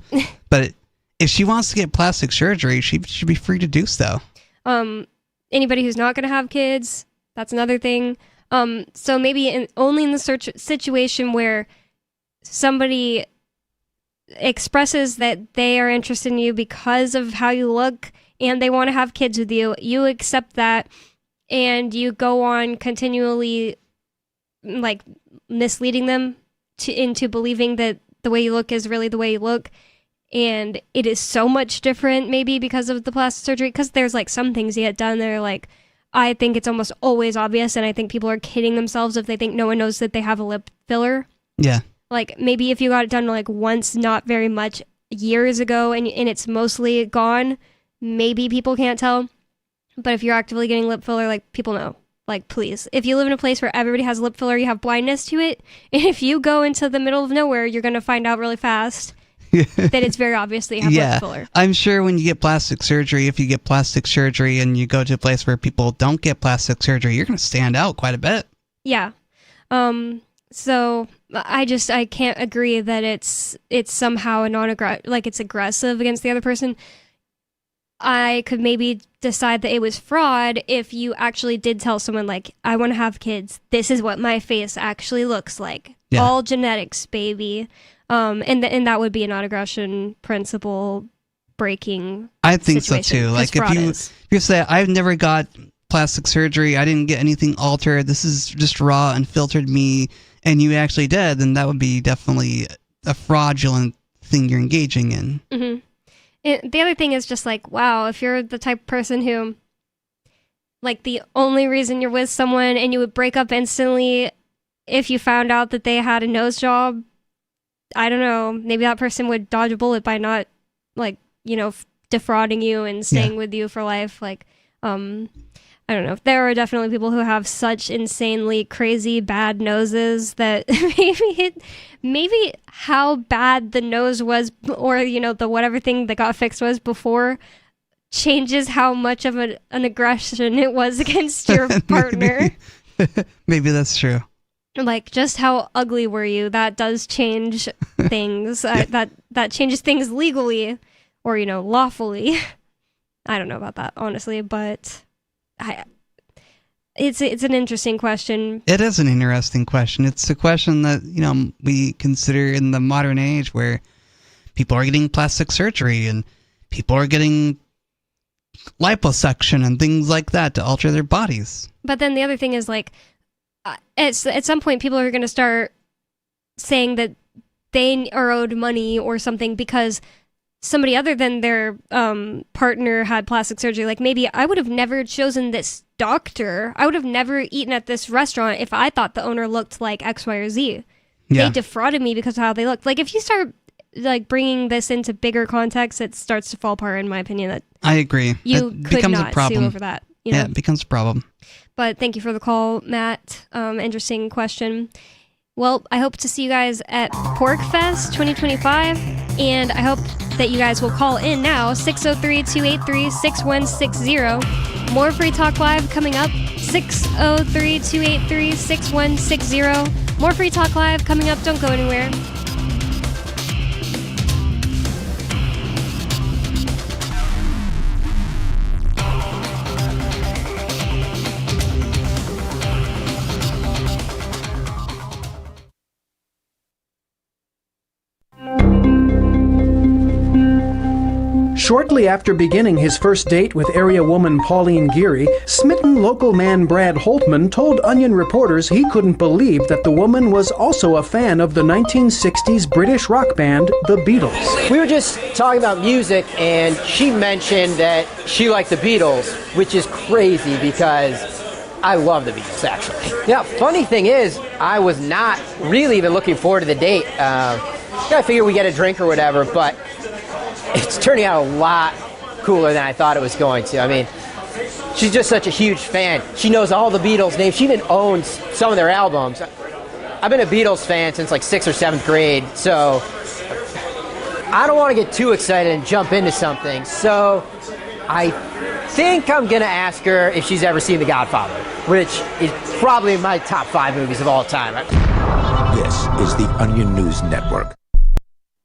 but if she wants to get plastic surgery, she should be free to do so. Anybody who's not going to have kids, that's another thing. So maybe only in the situation where somebody expresses that they are interested in you because of how you look and they want to have kids with you, you accept that and you go on continually like misleading them into believing that the way you look is really the way you look. And it is so much different maybe because of the plastic surgery, because there's like some things you get done that are like, I think it's almost always obvious, and I think people are kidding themselves if they think no one knows that they have a lip filler. Yeah. Like maybe if you got it done like once, not very much, years ago, and it's mostly gone, maybe people can't tell. But if you're actively getting lip filler, like people know. Like please, if you live in a place where everybody has lip filler, you have blindness to it, and if you go into the middle of nowhere, you're going to find out really fast that it's very obvious that you have lip filler. I'm sure when you get plastic surgery, if you get plastic surgery and you go to a place where people don't get plastic surgery, you're going to stand out quite a bit. Yeah. So I can't agree that it's somehow like it's aggressive against the other person. I could maybe decide that it was fraud if you actually did tell someone like, I want to have kids. This is what my face actually looks like. Yeah. All genetics, baby. And that would be a non-aggression principle breaking. I think situation, so too. Like if you say, I've never got plastic surgery, I didn't get anything altered, this is just raw unfiltered me, and you actually did, then that would be definitely a fraudulent thing you're engaging in. Mm-hmm. The other thing is just like, wow, if you're the type of person who, like, the only reason you're with someone and you would break up instantly if you found out that they had a nose job, I don't know, maybe that person would dodge a bullet by not, like, you know, defrauding you and staying with you for life. Like, I don't know. There are definitely people who have such insanely crazy bad noses that maybe how bad the nose was, or, you know, the whatever thing that got fixed was before, changes how much of an aggression it was against your partner. Maybe that's true. Like, just how ugly were you? That does change things. That changes things legally or, lawfully. I don't know about that, honestly, but it's an interesting question. It is an interesting question. It's a question that, we consider in the modern age where people are getting plastic surgery and people are getting liposuction and things like that to alter their bodies. But then the other thing is, like, at some point, people are going to start saying that they are owed money or something because somebody other than their partner had plastic surgery. Like, maybe I would have never chosen this doctor. I would have never eaten at this restaurant if I thought the owner looked like X, Y, or Z. Yeah. They defrauded me because of how they looked. Like, if you start bringing this into bigger context, it starts to fall apart, in my opinion. That I agree. You could not sue over that. Yeah, it becomes a problem. But thank you for the call, Matt. Interesting question. Well, I hope to see you guys at PorcFest 2025, and I hope that you guys will call in now, 603-283-6160. More Free Talk Live coming up, 603-283-6160. More Free Talk Live coming up. Don't go anywhere. Shortly after beginning his first date with area woman Pauline Geary, smitten local man Brad Holtman told Onion reporters he couldn't believe that the woman was also a fan of the 1960s British rock band, The Beatles. We were just talking about music, and she mentioned that she liked the Beatles, which is crazy because I love the Beatles, actually. Yeah, funny thing is, I was not really even looking forward to the date. I figured we'd get a drink or whatever, but it's turning out a lot cooler than I thought it was going to. I mean, she's just such a huge fan. She knows all the Beatles names. She even owns some of their albums. I've been a Beatles fan since like 6th or 7th grade, so I don't want to get too excited and jump into something. So I think I'm going to ask her if she's ever seen The Godfather, which is probably my top 5 movies of all time. This is the Onion News Network.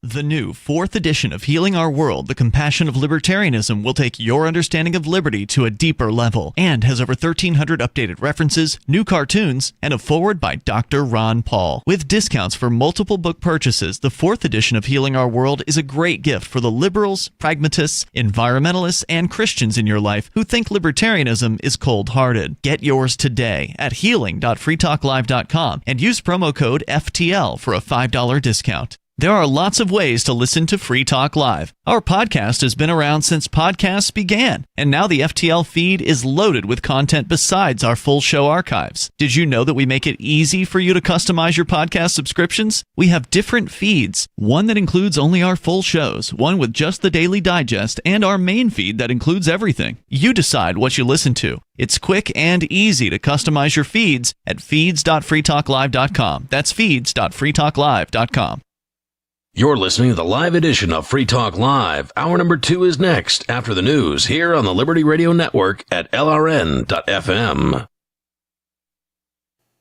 The new 4th edition of Healing Our World, The Compassion of Libertarianism, will take your understanding of liberty to a deeper level and has over 1,300 updated references, new cartoons, and a foreword by Dr. Ron Paul. With discounts for multiple book purchases, the 4th edition of Healing Our World is a great gift for the liberals, pragmatists, environmentalists, and Christians in your life who think libertarianism is cold-hearted. Get yours today at healing.freetalklive.com and use promo code FTL for a $5 discount. There are lots of ways to listen to Free Talk Live. Our podcast has been around since podcasts began, and now the FTL feed is loaded with content besides our full show archives. Did you know that we make it easy for you to customize your podcast subscriptions? We have different feeds, one that includes only our full shows, one with just the Daily Digest, and our main feed that includes everything. You decide what you listen to. It's quick and easy to customize your feeds at feeds.freetalklive.com. That's feeds.freetalklive.com. You're listening to the live edition of Free Talk Live. Hour number 2 is next after the news here on the Liberty Radio Network at LRN.FM.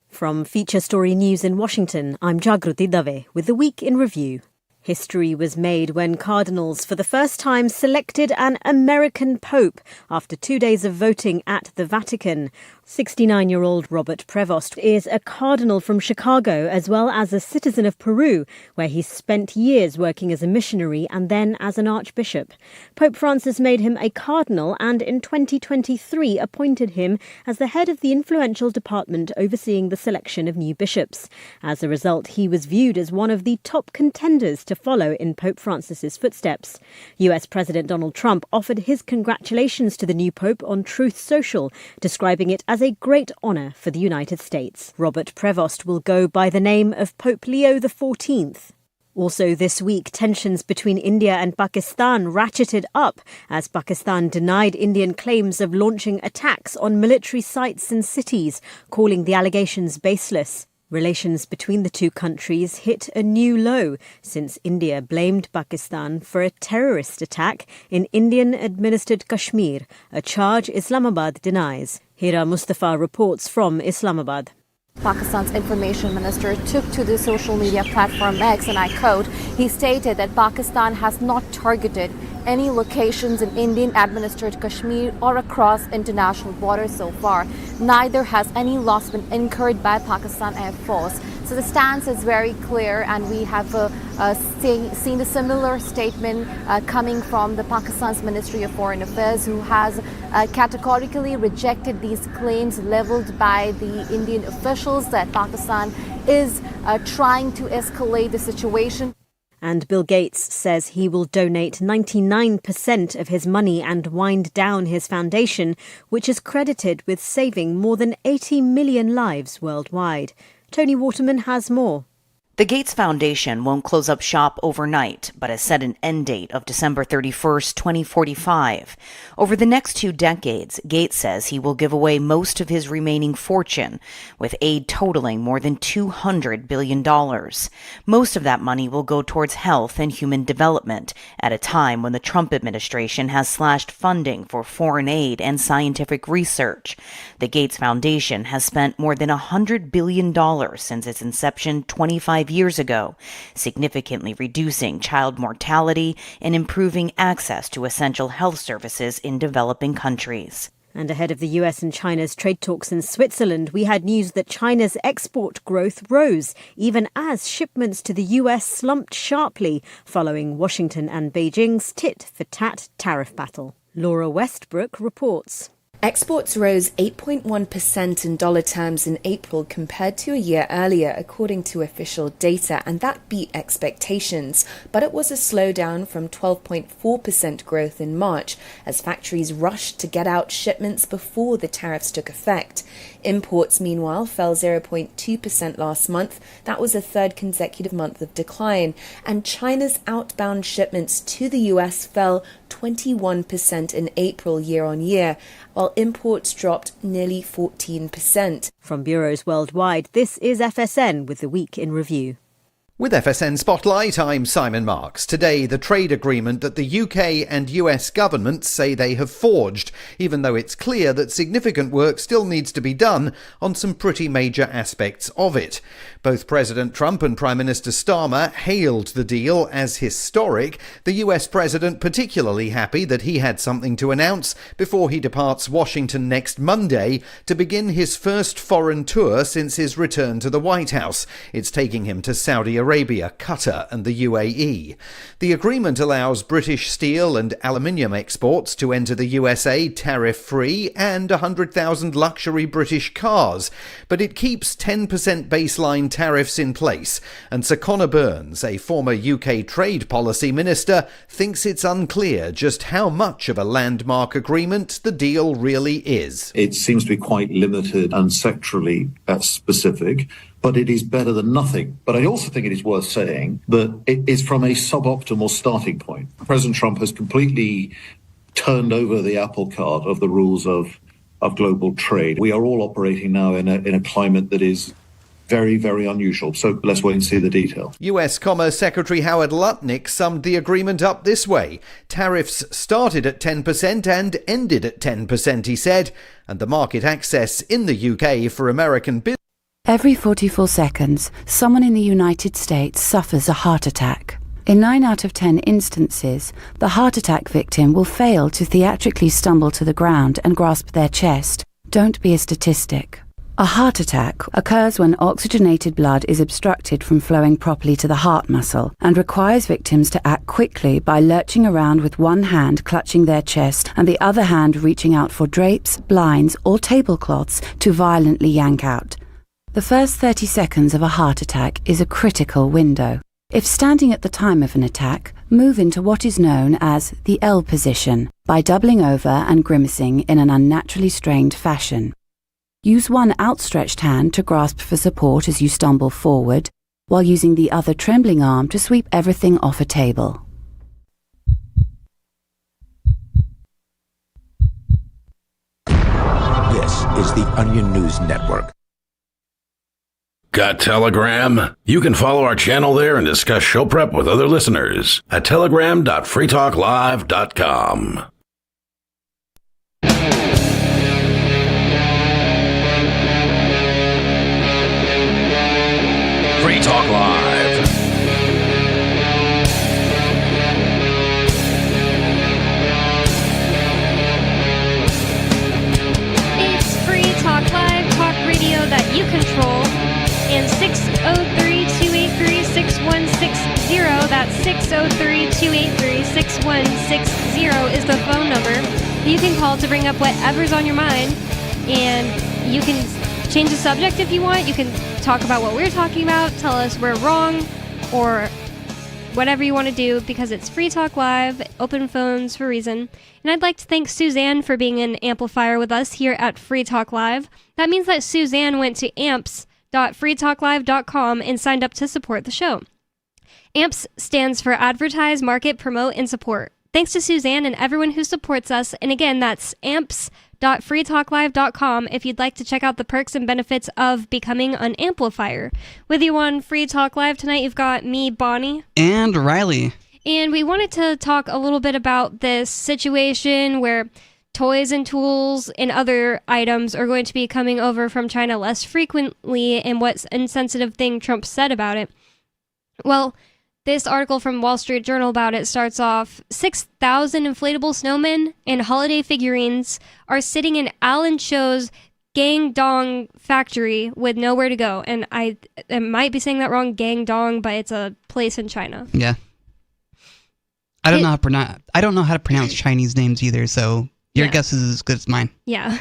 From Feature Story News in Washington, I'm Jagruti Dave with the Week in Review. History was made when cardinals for the first time selected an American pope after 2 days of voting at the Vatican. 69-year-old Robert Prevost is a cardinal from Chicago as well as a citizen of Peru, where he spent years working as a missionary and then as an archbishop. Pope Francis made him a cardinal and in 2023 appointed him as the head of the influential department overseeing the selection of new bishops. As a result, he was viewed as one of the top contenders to follow in Pope Francis's footsteps. US President Donald Trump offered his congratulations to the new pope on Truth Social, describing it as a great honour for the United States. Robert Prevost will go by the name of Pope Leo XIV. Also this week, tensions between India and Pakistan ratcheted up as Pakistan denied Indian claims of launching attacks on military sites and cities, calling the allegations baseless. Relations between the two countries hit a new low since India blamed Pakistan for a terrorist attack in Indian-administered Kashmir, a charge Islamabad denies. Hira Mustafa reports from Islamabad. Pakistan's information minister took to the social media platform X, and I quote, he stated that Pakistan has not targeted any locations in Indian-administered Kashmir or across international borders so far. Neither has any loss been incurred by Pakistan Air Force. So the stance is very clear, and we have seen a similar statement coming from the Pakistan's Ministry of Foreign Affairs, who has categorically rejected these claims leveled by the Indian officials that Pakistan is trying to escalate the situation. And Bill Gates says he will donate 99% of his money and wind down his foundation, which is credited with saving more than 80 million lives worldwide. Tony Waterman has more. The Gates Foundation won't close up shop overnight, but has set an end date of December 31st, 2045. Over the next 2 decades, Gates says he will give away most of his remaining fortune, with aid totaling more than $200 billion. Most of that money will go towards health and human development, at a time when the Trump administration has slashed funding for foreign aid and scientific research. The Gates Foundation has spent more than $100 billion since its inception 25 years ago, significantly reducing child mortality and improving access to essential health services in developing countries. And ahead of the US and China's trade talks in Switzerland, we had news that China's export growth rose, even as shipments to the US slumped sharply following Washington and Beijing's tit-for-tat tariff battle. Laura Westbrook reports. Exports rose 8.1% in dollar terms in April compared to a year earlier, according to official data, and that beat expectations. But it was a slowdown from 12.4% growth in March, as factories rushed to get out shipments before the tariffs took effect. Imports, meanwhile, fell 0.2% last month. That was a third consecutive month of decline. And China's outbound shipments to the US fell 21% in April year on year, while imports dropped nearly 14%. From bureaus worldwide, this is FSN with the Week in Review. With FSN Spotlight, I'm Simon Marks. Today, the trade agreement that the UK and US governments say they have forged, even though it's clear that significant work still needs to be done on some pretty major aspects of it. Both President Trump and Prime Minister Starmer hailed the deal as historic, the US president particularly happy that he had something to announce before he departs Washington next Monday to begin his first foreign tour since his return to the White House. It's taking him to Saudi Arabia, Qatar and the UAE. The agreement allows British steel and aluminium exports to enter the USA tariff-free and 100,000 luxury British cars, but it keeps 10% baseline tariffs in place, and Sir Conor Burns, a former UK trade policy minister, thinks it's unclear just how much of a landmark agreement the deal really is. It seems to be quite limited and sectorally specific, but it is better than nothing. But I also think it is worth saying that it is from a suboptimal starting point. President Trump has completely turned over the apple cart of the rules of global trade. We are all operating now in a climate that is very, very unusual. So let's wait and see the detail. US Commerce Secretary Howard Lutnick summed the agreement up this way. Tariffs started at 10% and ended at 10%, he said, and the market access in the UK for American business. Every 44 seconds, someone in the United States suffers a heart attack. In 9 out of 10 instances, the heart attack victim will fail to theatrically stumble to the ground and grasp their chest. Don't be a statistic. A heart attack occurs when oxygenated blood is obstructed from flowing properly to the heart muscle and requires victims to act quickly by lurching around with one hand clutching their chest and the other hand reaching out for drapes, blinds, or tablecloths to violently yank out. The first 30 seconds of a heart attack is a critical window. If standing at the time of an attack, move into what is known as the L position by doubling over and grimacing in an unnaturally strained fashion. Use one outstretched hand to grasp for support as you stumble forward, while using the other trembling arm to sweep everything off a table. This is the Onion News Network. Got Telegram? You can follow our channel there and discuss show prep with other listeners at telegram.freetalklive.com. Free Talk Live. It's Free Talk Live, talk radio that you control. And 603-283-6160. That's 603-283-6160 is the phone number you can call to bring up whatever's on your mind. And you can change the subject if you want. You can talk about what we're talking about, tell us we're wrong, or whatever you want to do, because it's Free Talk Live, open phones for a reason. And I'd like to thank Suzanne for being an amplifier with us here at Free Talk Live. That means that Suzanne went to amps.freetalklive.com and signed up to support the show. AMPS stands for Advertise, Market, Promote, and Support. Thanks to Suzanne and everyone who supports us. And again, that's amps.freetalklive.com if you'd like to check out the perks and benefits of becoming an amplifier. With you on Free Talk Live tonight, you've got me, Bonnie. And Riley. And we wanted to talk a little bit about this situation where toys and tools and other items are going to be coming over from China less frequently, and what insensitive thing Trump said about it. Well, this article from Wall Street Journal about it starts off, 6,000 inflatable snowmen and holiday figurines are sitting in Alan Cho's Guangdong factory with nowhere to go. And I might be saying that wrong, Guangdong, but it's a place in China. Yeah. I don't know how to pronounce Chinese names either, so your guess is as good as mine. Yeah.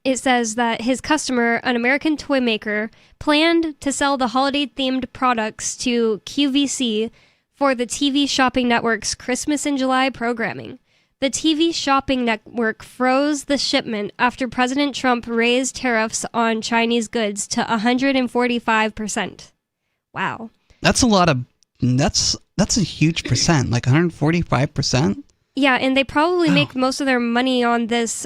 It says that his customer, an American toy maker, planned to sell the holiday-themed products to QVC for the TV shopping network's Christmas in July programming. The TV shopping network froze the shipment after President Trump raised tariffs on Chinese goods to 145%. Wow. That's a lot of... That's a huge percent, like 145%. Yeah, and they probably make most of their money on this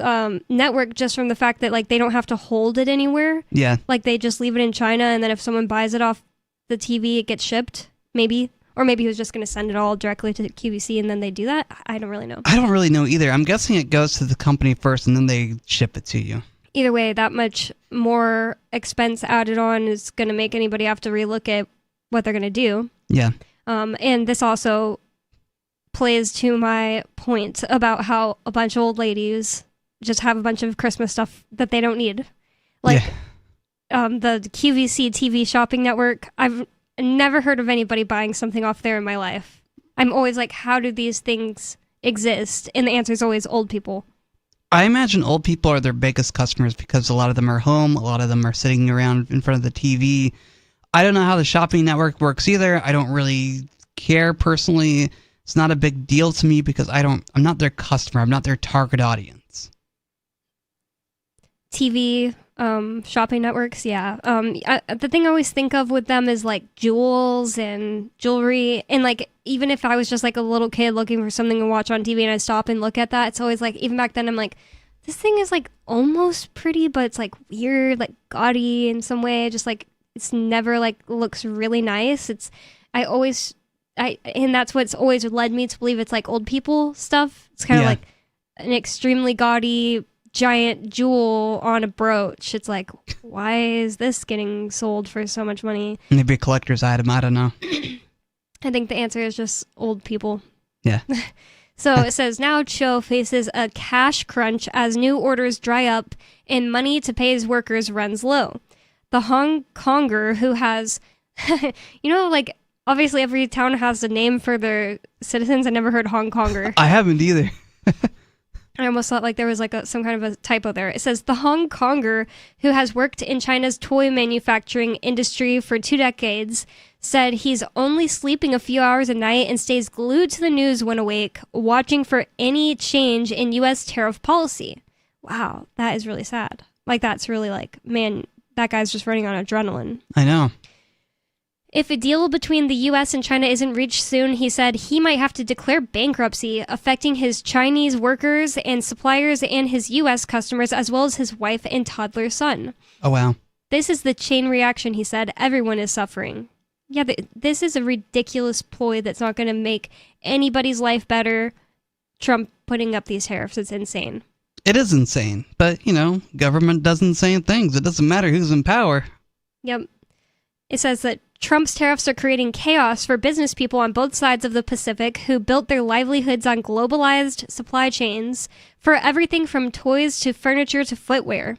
network just from the fact that like they don't have to hold it anywhere. Yeah. Like they just leave it in China, and then if someone buys it off the TV, it gets shipped, maybe. Or maybe he was just going to send it all directly to QVC and then they do that. I don't really know. I don't really know either. I'm guessing it goes to the company first and then they ship it to you. Either way, that much more expense added on is going to make anybody have to relook at what they're going to do. Yeah. And this also plays to my point about how a bunch of old ladies just have a bunch of Christmas stuff that they don't need. Like the QVC TV shopping network, I've never heard of anybody buying something off there in my life. I'm always like, how do these things exist? And the answer is always old people. I imagine old people are their biggest customers because a lot of them are home, a lot of them are sitting around in front of the TV. I don't know how the shopping network works either. I don't really care personally. It's not a big deal to me because I'm not their customer. I'm not their target audience. TV, shopping networks, yeah. The thing I always think of with them is like jewels and jewelry. And like, even if I was just like a little kid looking for something to watch on TV and I stop and look at that, it's always like, even back then, I'm like, this thing is like almost pretty, but it's like weird, like gaudy in some way. Just like, it's never like looks really nice. And that's what's always led me to believe it's like old people stuff. It's kind of like an extremely gaudy giant jewel on a brooch. It's like, why is this getting sold for so much money? Maybe a collector's item. I don't know. I think the answer is just old people. Yeah. So it says, now Cho faces a cash crunch as new orders dry up and money to pay his workers runs low. The Hong Konger, who has, like, obviously every town has a name for their citizens. I never heard Hong Konger. I haven't either. I almost thought like there was like some kind of a typo there. It says, the Hong Konger, who has worked in China's toy manufacturing industry for 2 decades, said he's only sleeping a few hours a night and stays glued to the news when awake, watching for any change in U.S. tariff policy. Wow, that is really sad. Like, that's really like, man, that guy's just running on adrenaline. I know. If a deal between the U.S. and China isn't reached soon, he said he might have to declare bankruptcy, affecting his Chinese workers and suppliers and his U.S. customers, as well as his wife and toddler son. Oh, wow. This is the chain reaction, he said. Everyone is suffering. Yeah, this is a ridiculous ploy that's not going to make anybody's life better. Trump putting up these tariffs, it's insane. It is insane. But, government does insane things. It doesn't matter who's in power. Yep. It says that Trump's tariffs are creating chaos for business people on both sides of the Pacific who built their livelihoods on globalized supply chains for everything from toys to furniture to footwear.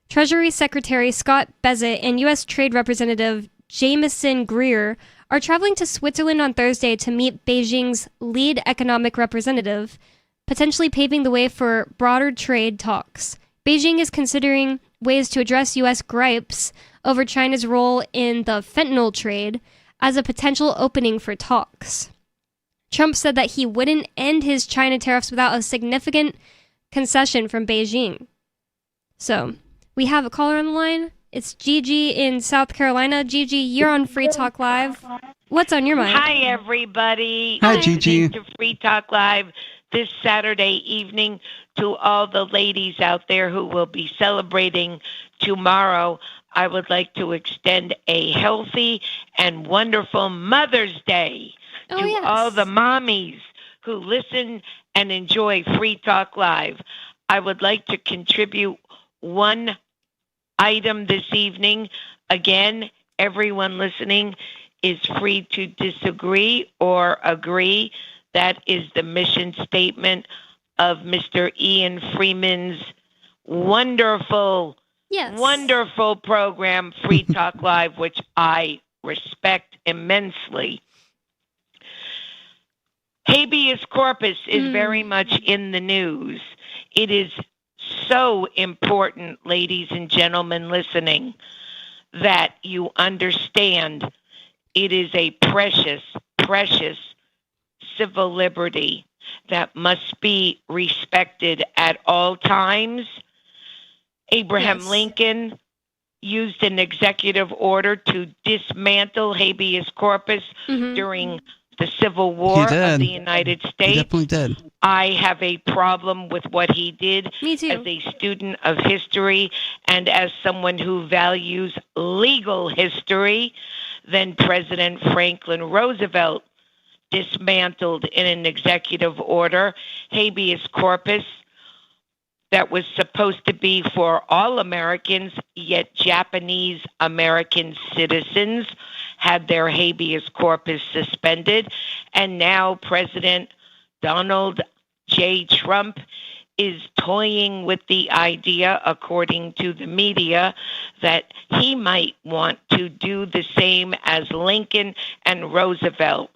Treasury Secretary Scott Bessent and U.S. Trade Representative Jameson Greer are traveling to Switzerland on Thursday to meet Beijing's lead economic representative, potentially paving the way for broader trade talks. Beijing is considering ways to address U.S. gripes over China's role in the fentanyl trade as a potential opening for talks. Trump said that he wouldn't end his China tariffs without a significant concession from Beijing. So, we have a caller on the line. It's Gigi in South Carolina. Gigi, you're on Free Talk Live. What's on your mind? Hi, everybody. Hi, Gigi. To Free Talk Live this Saturday evening. To all the ladies out there who will be celebrating tomorrow, I would like to extend a healthy and wonderful Mother's Day to all the mommies who listen and enjoy Free Talk Live. I would like to contribute one item this evening. Again, everyone listening is free to disagree or agree. That is the mission statement of Mr. Ian Freeman's wonderful program, Free Talk Live, which I respect immensely. Habeas corpus is very much in the news. It is so important, ladies and gentlemen listening, that you understand it is a precious, precious civil liberty that must be respected at all times. Abraham Lincoln used an executive order to dismantle habeas corpus during the Civil War of the United States. He definitely did. I have a problem with what he did. Me too. As a student of history and as someone who values legal history. Then President Franklin Roosevelt dismantled in an executive order habeas corpus that was supposed to be for all Americans, yet Japanese American citizens had their habeas corpus suspended. And now President Donald J. Trump is toying with the idea, according to the media, that he might want to do the same as Lincoln and Roosevelt.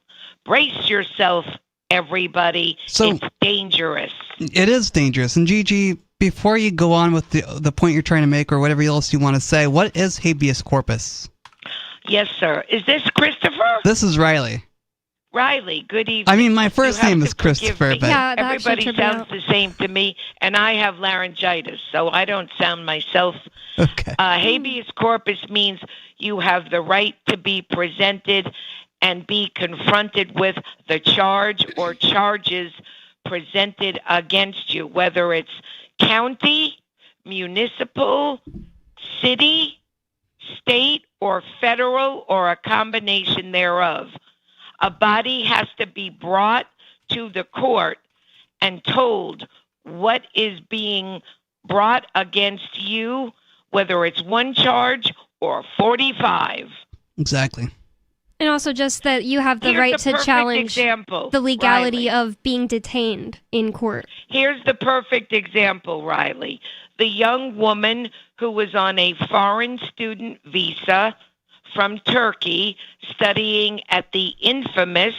Brace yourself, everybody. It's dangerous. It is dangerous. And Gigi, before you go on with the point you're trying to make or whatever else you want to say, what is habeas corpus? Yes, sir. Is this Christopher? This is Riley. Riley, good evening. I mean, my first name is Christopher, but everybody sounds the same to me, and I have laryngitis, so I don't sound myself. Okay. Habeas corpus means you have the right to be presented and be confronted with the charge or charges presented against you, whether it's county, municipal, city, state, or federal, or a combination thereof. A body has to be brought to the court and told what is being brought against you, whether it's one charge or 45. Exactly. And also just that you have the right to challenge the legality of being detained in court. Here's the perfect example, Riley. The young woman who was on a foreign student visa from Turkey studying at the infamous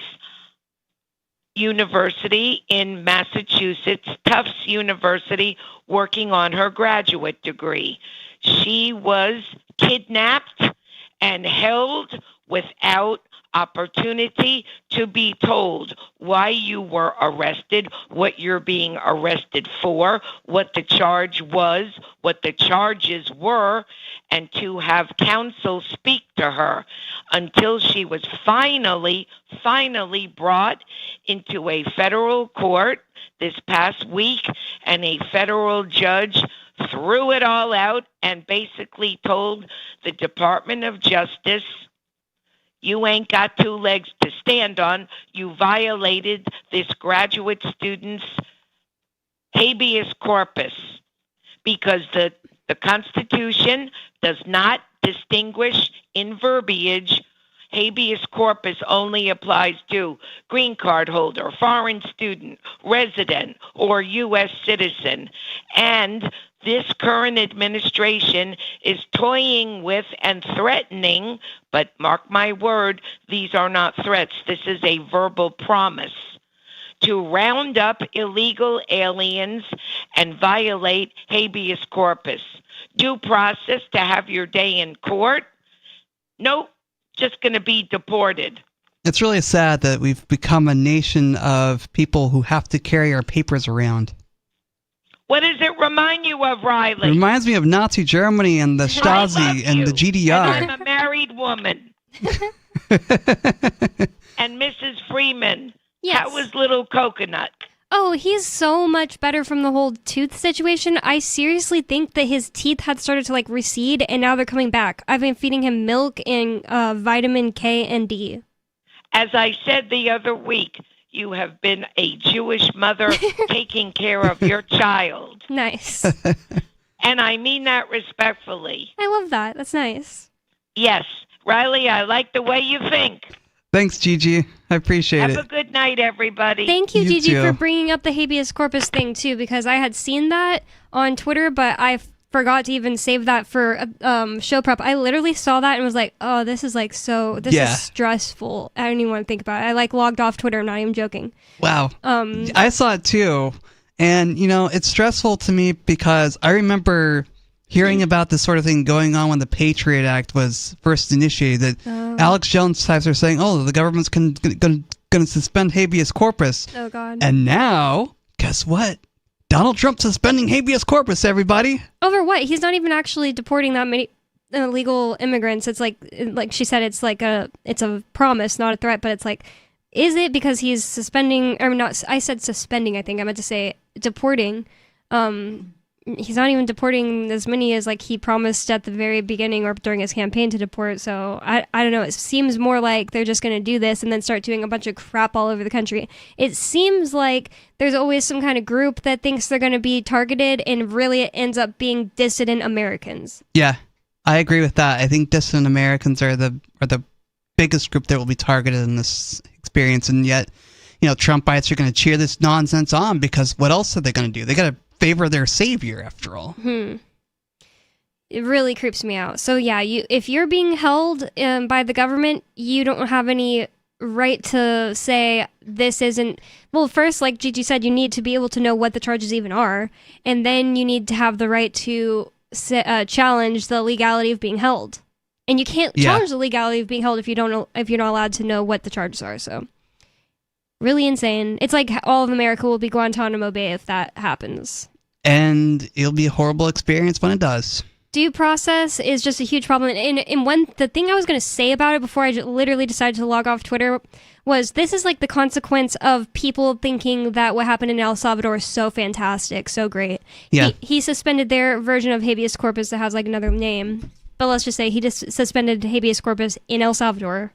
university in Massachusetts, Tufts University, working on her graduate degree. She was kidnapped and held without opportunity to be told why you were arrested, what you're being arrested for, what the charge was, what the charges were, and to have counsel speak to her until she was finally brought into a federal court this past week, and a federal judge threw it all out and basically told the Department of Justice, you ain't got two legs to stand on. You violated this graduate student's habeas corpus because the Constitution does not distinguish in verbiage. Habeas corpus only applies to green card holder, foreign student, resident, or U.S. citizen. And this current administration is toying with and threatening, but mark my word, these are not threats. This is a verbal promise to round up illegal aliens and violate habeas corpus. Due process to have your day in court? Nope. Just going to be deported. It's really sad that we've become a nation of people who have to carry our papers around. What does it remind you of, Riley? It reminds me of Nazi Germany and the Stasi and the GDR. And I'm a married woman. And Mrs. Freeman. Yes. That was Little Coconut. Oh, he's so much better from the whole tooth situation. I seriously think that his teeth had started to recede and now they're coming back. I've been feeding him milk and vitamin K and D. As I said the other week, you have been a Jewish mother taking care of your child. Nice. And I mean that respectfully. I love that. That's nice. Yes. Riley, I like the way you think. Thanks, Gigi. I appreciate it. Have a good night, everybody. Thank you, You Gigi, too. for bringing up the habeas corpus thing, too, because I had seen that on Twitter, but I forgot to even save that for show prep. I literally saw that and was like, oh, this is is stressful. I don't even want to think about it. I logged off Twitter. I'm not even joking. Wow. I saw it too. And, it's stressful to me because I remember hearing about this sort of thing going on when the Patriot Act was first initiated. That Alex Jones types are saying, oh, the government's going to suspend habeas corpus. Oh, God. And now, guess what? Donald Trump suspending habeas corpus, everybody. Over what? He's not even actually deporting that many illegal immigrants. It's like she said, it's a promise, not a threat, but it's is it because he's suspending, or not, I said suspending, I think I meant to say deporting. He's not even deporting as many as he promised at the very beginning or during his campaign to deport. So I don't know. It seems more like they're just going to do this and then start doing a bunch of crap all over the country. It seems like there's always some kind of group that thinks they're going to be targeted, and really it ends up being dissident Americans. Yeah, I agree with that. I think dissident Americans are the biggest group that will be targeted in this experience, and yet, Trumpites are going to cheer this nonsense on because what else are they going to do? They got to favor their savior, after all. It really creeps me out. So yeah, if you're being held by the government, you don't have any right to say this isn't. Well, first, like Gigi said, you need to be able to know what the charges even are, and then you need to have the right to challenge the legality of being held. And you can't challenge the legality of being held if you're not allowed to know what the charges are. So really insane. It's like all of America will be Guantanamo Bay if that happens. And it'll be a horrible experience when it does. Due process is just a huge problem. And the thing I was going to say about it before I literally decided to log off Twitter was this is like the consequence of people thinking that what happened in El Salvador is so fantastic, so great. Yeah. He suspended their version of habeas corpus that has another name. But let's just say he just suspended habeas corpus in El Salvador.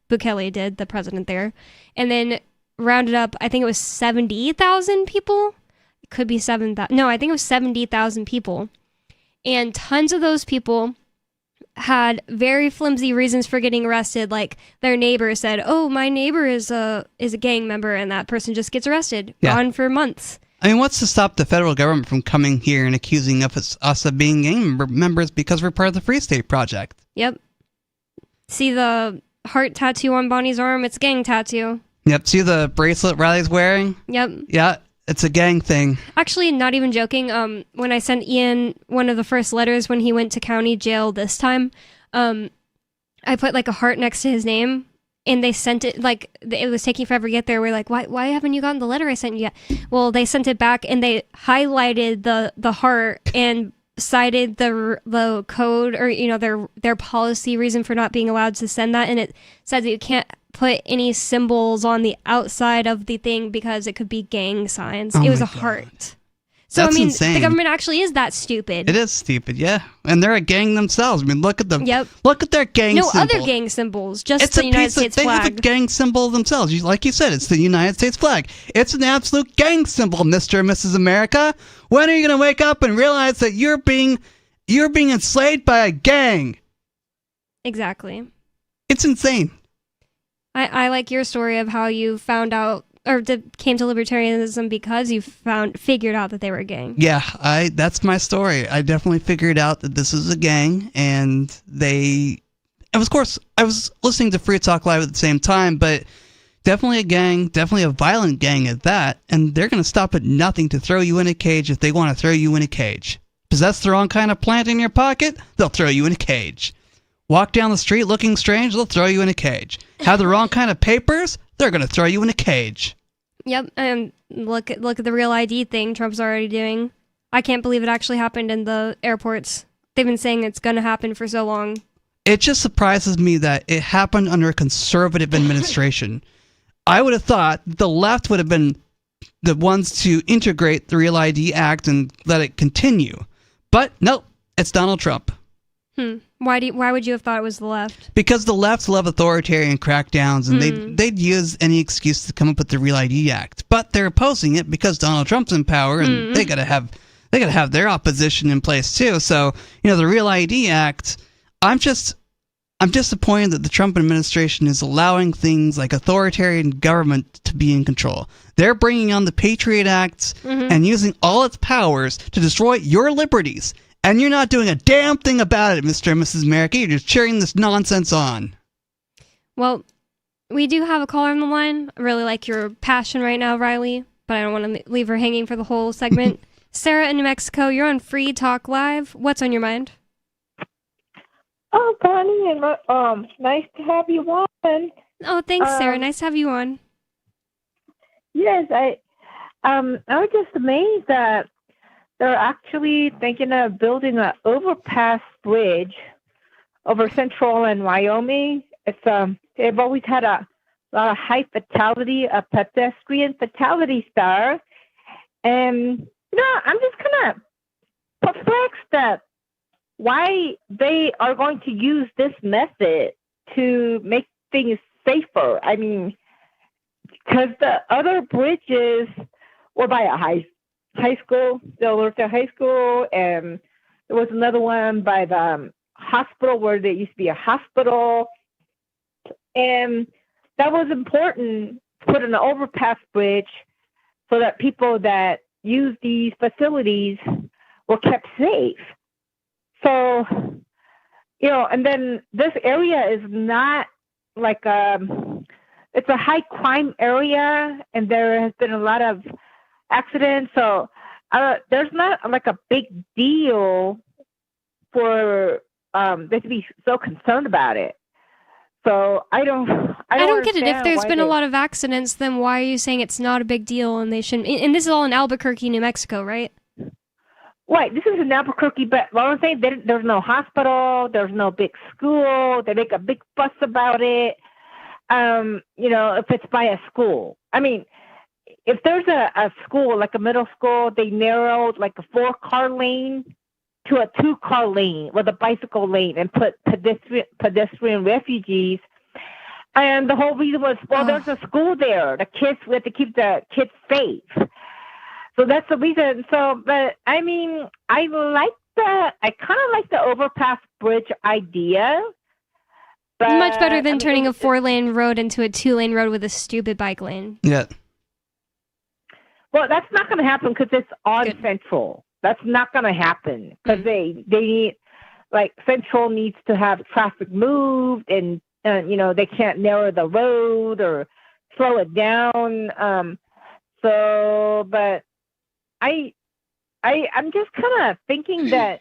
Bukele did, the president there. And then rounded up, I think it was 70,000 people. It could be 7,000. No, I think it was 70,000 people. And tons of those people had very flimsy reasons for getting arrested. Like their neighbor said, oh, my neighbor is a gang member, and that person just gets arrested. Gone for months. I mean, what's to stop the federal government from coming here and accusing us of being gang members because we're part of the Free State Project? Yep. See the heart tattoo on Bonnie's arm? It's a gang tattoo. Yep. See the bracelet Riley's wearing? Yep. Yeah, it's a gang thing. Actually, not even joking. When I sent Ian one of the first letters when he went to county jail this time, I put a heart next to his name, and they sent it, it was taking forever to get there. We're like, why haven't you gotten the letter I sent you yet? Well, they sent it back, and they highlighted the heart and cited the code, or their policy reason for not being allowed to send that, and it says that you can't put any symbols on the outside of the thing because it could be gang signs. It was a heart. So, That's I mean, insane. the government actually is that stupid. It is stupid, yeah. And they're a gang themselves. I mean, look at them. Yep. Look at their gang symbol. No other gang symbols, just It's the a United piece of, States they flag. have a gang symbol themselves. Like you said, it's the United States flag. It's an absolute gang symbol, Mr. and Mrs. America. When are you going to wake up and realize that you're being enslaved by a gang? Exactly. It's insane. I like your story of how you found out or came to libertarianism because you figured out that they were a gang. Yeah, that's my story. I definitely figured out that this is a gang, and of course, I was listening to Free Talk Live at the same time, but definitely a gang, definitely a violent gang at that, and they're going to stop at nothing to throw you in a cage if they want to throw you in a cage. Possess the wrong kind of plant in your pocket, they'll throw you in a cage. Walk down the street looking strange, they'll throw you in a cage. Have the wrong kind of papers, they're going to throw you in a cage. Yep, and look at the Real ID thing Trump's already doing. I can't believe it actually happened in the airports. They've been saying it's going to happen for so long. It just surprises me that it happened under a conservative administration. I would have thought the left would have been the ones to integrate the Real ID Act and let it continue. But nope, it's Donald Trump. Why would you have thought it was the left? Because the left love authoritarian crackdowns, and they'd use any excuse to come up with the Real ID Act. But they're opposing it because Donald Trump's in power, and they gotta have their opposition in place too. So the Real ID Act. I'm disappointed that the Trump administration is allowing things like authoritarian government to be in control. They're bringing on the Patriot Act and using all its powers to destroy your liberties. And you're not doing a damn thing about it, Mr. and Mrs. America. You're just cheering this nonsense on. Well, we do have a caller on the line. I really like your passion right now, Riley, but I don't want to leave her hanging for the whole segment. Sarah in New Mexico, you're on Free Talk Live. What's on your mind? Oh, Connie, and nice to have you on. Oh, thanks, Sarah. Nice to have you on. Yes, I was just amazed that they're actually thinking of building an overpass bridge over Central and Wyoming. It's they've always had a lot of high fatality, a pedestrian fatality star, and I'm just kind of perplexed that why they are going to use this method to make things safer. I mean, because the other bridges were by a high school, Delaware High School, and there was another one by the hospital where there used to be a hospital. And that was important to put in an overpass bridge so that people that use these facilities were kept safe. So, and then this area is not like it's a high crime area, and there has been a lot of accidents. So there's not like a big deal for they to be so concerned about it. So I don't get it. If there's been a lot of accidents, then why are you saying it's not a big deal and they shouldn't? And this is all in Albuquerque, New Mexico, right? Right. This is in Albuquerque, but what I'm saying, there's no hospital, there's no big school. They make a big fuss about it. If it's by a school. I mean, if there's a school, like a middle school, they narrowed like a 4-car lane to a 2-car lane with a bicycle lane and put pedestrian refugees. And the whole reason was, there's a school there. We have to keep the kids safe. So that's the reason. So, but I mean, I kind of like the overpass bridge idea. But, much better than turning a 4-lane road into a 2-lane road with a stupid bike lane. Yeah. Well, that's not going to happen because it's on Central. That's not going to happen because they need, like, Central needs to have traffic moved, and they can't narrow the road or slow it down. But I'm just kind of thinking that,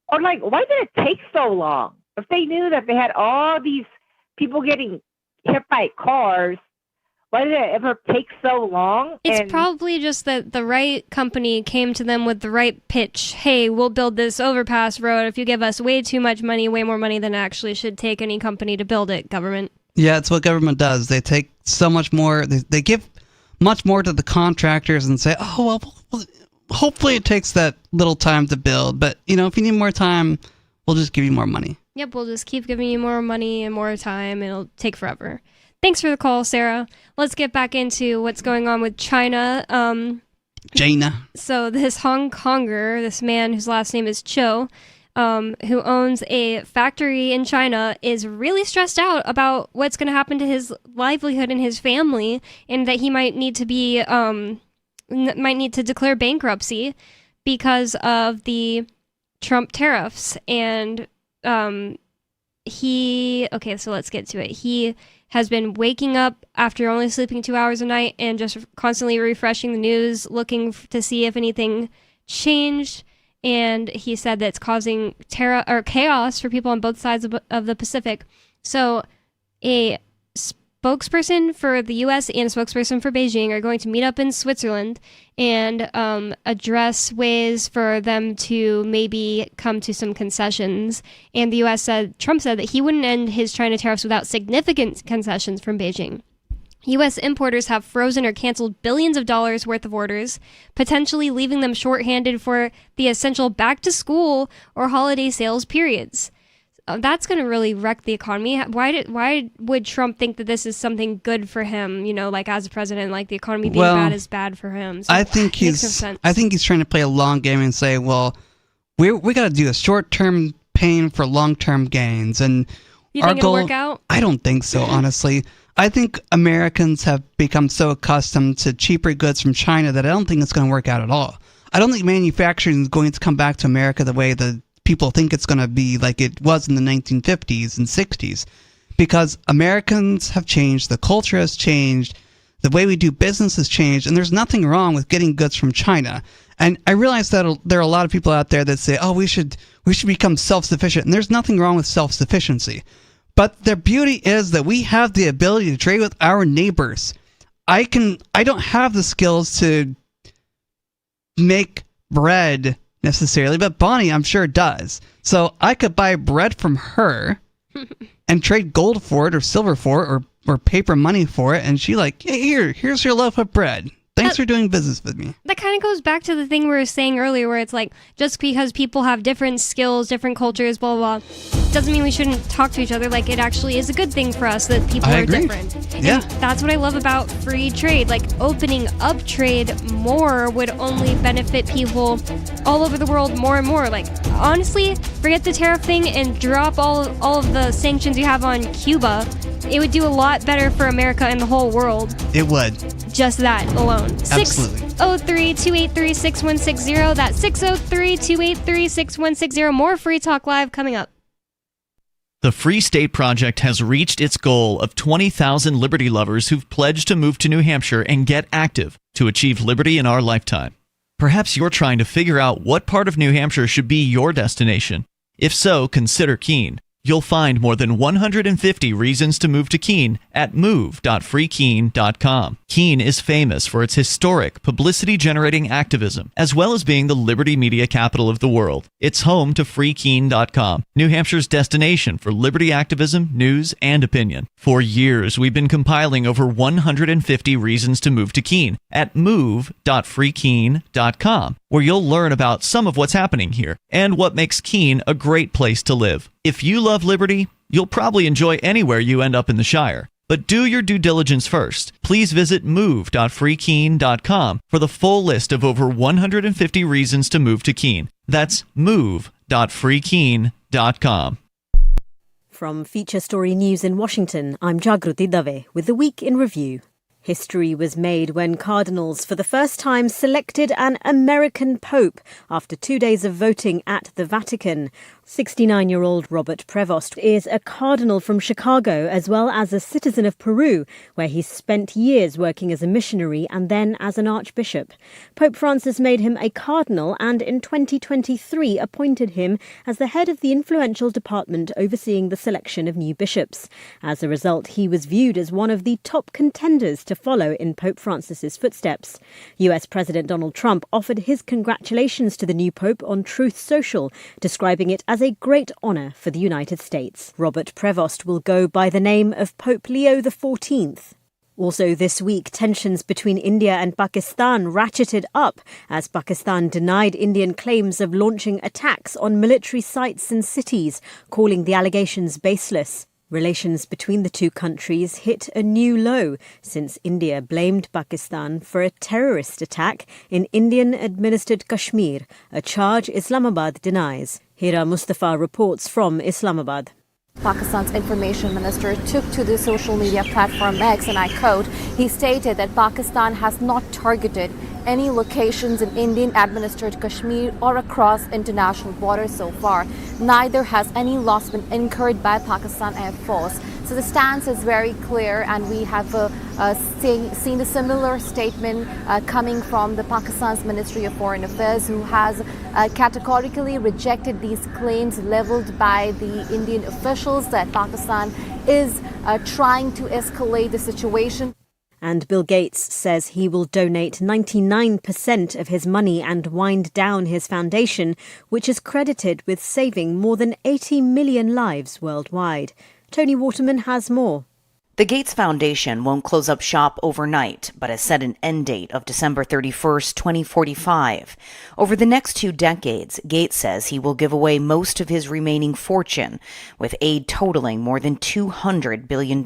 or like, why did it take so long? If they knew that they had all these people getting hit by cars, why did it ever take so long? It's probably just that the right company came to them with the right pitch. Hey, we'll build this overpass road if you give us way too much money, way more money than it actually should take any company to build it, government. Yeah, it's what government does. They take so much more. They give much more to the contractors and say, oh, well, hopefully it takes that little time to build. But, if you need more time, we'll just give you more money. Yep, we'll just keep giving you more money and more time. It'll take forever. Thanks for the call, Sarah. Let's get back into what's going on with China. China. So this Hong Konger, this man whose last name is Cho, who owns a factory in China, is really stressed out about what's going to happen to his livelihood and his family, and that he might need to declare bankruptcy because of the Trump tariffs. And so let's get to it. He has been waking up after only sleeping 2 hours a night and just constantly refreshing the news, looking to see if anything changed. And he said that it's causing chaos for people on both sides of the Pacific. So a spokesperson for the U.S. and a spokesperson for Beijing are going to meet up in Switzerland and address ways for them to maybe come to some concessions. And the U.S. Trump said that he wouldn't end his China tariffs without significant concessions from Beijing. U.S. importers have frozen or canceled billions of dollars worth of orders, potentially leaving them shorthanded for the essential back-to-school or holiday sales periods. That's going to really wreck the economy. Why would Trump think that this is something good for him? As a president, the economy being bad is bad for him. So I think he's trying to play a long game and say, well, we got to do a short-term pain for long-term gains. And you think it'll work out? I don't think so, honestly. I think Americans have become so accustomed to cheaper goods from China that I don't think it's going to work out at all. I don't think manufacturing is going to come back to America the way that people think it's going to be like it was in the 1950s and 60s, because Americans have changed, the culture has changed, the way we do business has changed, and there's nothing wrong with getting goods from China. And I realize that there are a lot of people out there that say, oh, we should become self-sufficient, and there's nothing wrong with self-sufficiency. But the beauty is that we have the ability to trade with our neighbors. I don't have the skills to make bread necessarily, but Bonnie, I'm sure, does. So I could buy bread from her and trade gold for it or silver for it or paper money for it. And she hey, here's your loaf of bread. Thanks for doing business with me. That kind of goes back to the thing we were saying earlier, where it's just because people have different skills, different cultures, blah, blah, blah, doesn't mean we shouldn't talk to each other. It actually is a good thing for us that people are different. Yeah. And that's what I love about free trade. Opening up trade more would only benefit people all over the world more and more. Honestly, forget the tariff thing and drop all of the sanctions you have on Cuba. It would do a lot better for America and the whole world. It would. Just that alone. Absolutely. 603-283-6160. That's 603-283-6160. More Free Talk Live coming up. The Free State Project has reached its goal of 20,000 liberty lovers who've pledged to move to New Hampshire and get active to achieve liberty in our lifetime. Perhaps you're trying to figure out what part of New Hampshire should be your destination. If so, consider Keene. You'll find more than 150 reasons to move to Keene at move.freekeene.com. Keene is famous for its historic, publicity-generating activism, as well as being the liberty media capital of the world. It's home to freekeene.com, New Hampshire's destination for liberty activism, news, and opinion. For years, we've been compiling over 150 reasons to move to Keene at move.freekeene.com, where you'll learn about some of what's happening here and what makes Keene a great place to live. If you love liberty, you'll probably enjoy anywhere you end up in the Shire. But do your due diligence first. Please visit move.freekeene.com for the full list of over 150 reasons to move to Keene. That's move.freekeene.com. From Feature Story News in Washington, I'm Jagruti Dave with the Week in Review. History was made when cardinals for the first time selected an American pope after 2 days of voting at the Vatican. 69-year-old Robert Prevost is a cardinal from Chicago as well as a citizen of Peru, where he spent years working as a missionary and then as an archbishop. Pope Francis made him a cardinal and in 2023 appointed him as the head of the influential department overseeing the selection of new bishops. As a result, he was viewed as one of the top contenders to follow in Pope Francis's footsteps. US President Donald Trump offered his congratulations to the new pope on Truth Social, describing it as a great honour for the United States. Robert Prevost will go by the name of Pope Leo XIV. Also this week, tensions between India and Pakistan ratcheted up as Pakistan denied Indian claims of launching attacks on military sites and cities, calling the allegations baseless. Relations between the two countries hit a new low since India blamed Pakistan for a terrorist attack in Indian-administered Kashmir, a charge Islamabad denies. Hira Mustafa reports from Islamabad. Pakistan's information minister took to the social media platform X, and I quote, he stated that Pakistan has not targeted any locations in Indian-administered Kashmir or across international borders so far. Neither has any loss been incurred by Pakistan Air Force. So the stance is very clear, and we have seen a similar statement coming from the Pakistan's Ministry of Foreign Affairs, who has categorically rejected these claims leveled by the Indian officials that Pakistan is trying to escalate the situation. And Bill Gates says he will donate 99% of his money and wind down his foundation, which is credited with saving more than 80 million lives worldwide. Tony Waterman has more. The Gates Foundation won't close up shop overnight, but has set an end date of December 31st, 2045. Over the next 2 decades, Gates says he will give away most of his remaining fortune, with aid totaling more than $200 billion.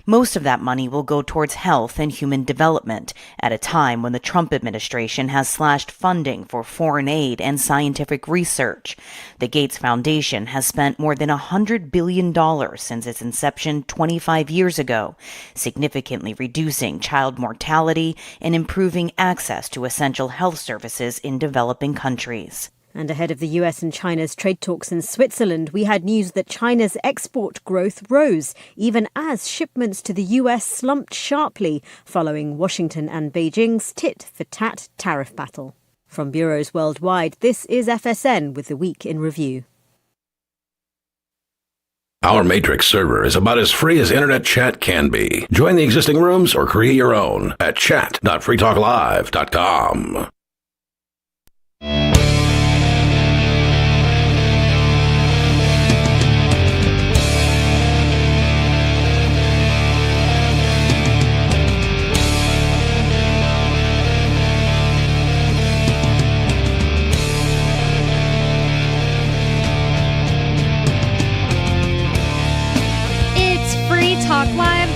Most of that money will go towards health and human development, at a time when the Trump administration has slashed funding for foreign aid and scientific research. The Gates Foundation has spent more than $100 billion since its inception 25 years ago, significantly reducing child mortality and improving access to essential health services in developing countries. And ahead of the US and China's trade talks in Switzerland, we had news that China's export growth rose, even as shipments to the US slumped sharply, following Washington and Beijing's tit-for-tat tariff battle. From bureaus worldwide, this is FSN with the Week in Review. Our Matrix server is about as free as internet chat can be. Join the existing rooms or create your own at chat.freetalklive.com.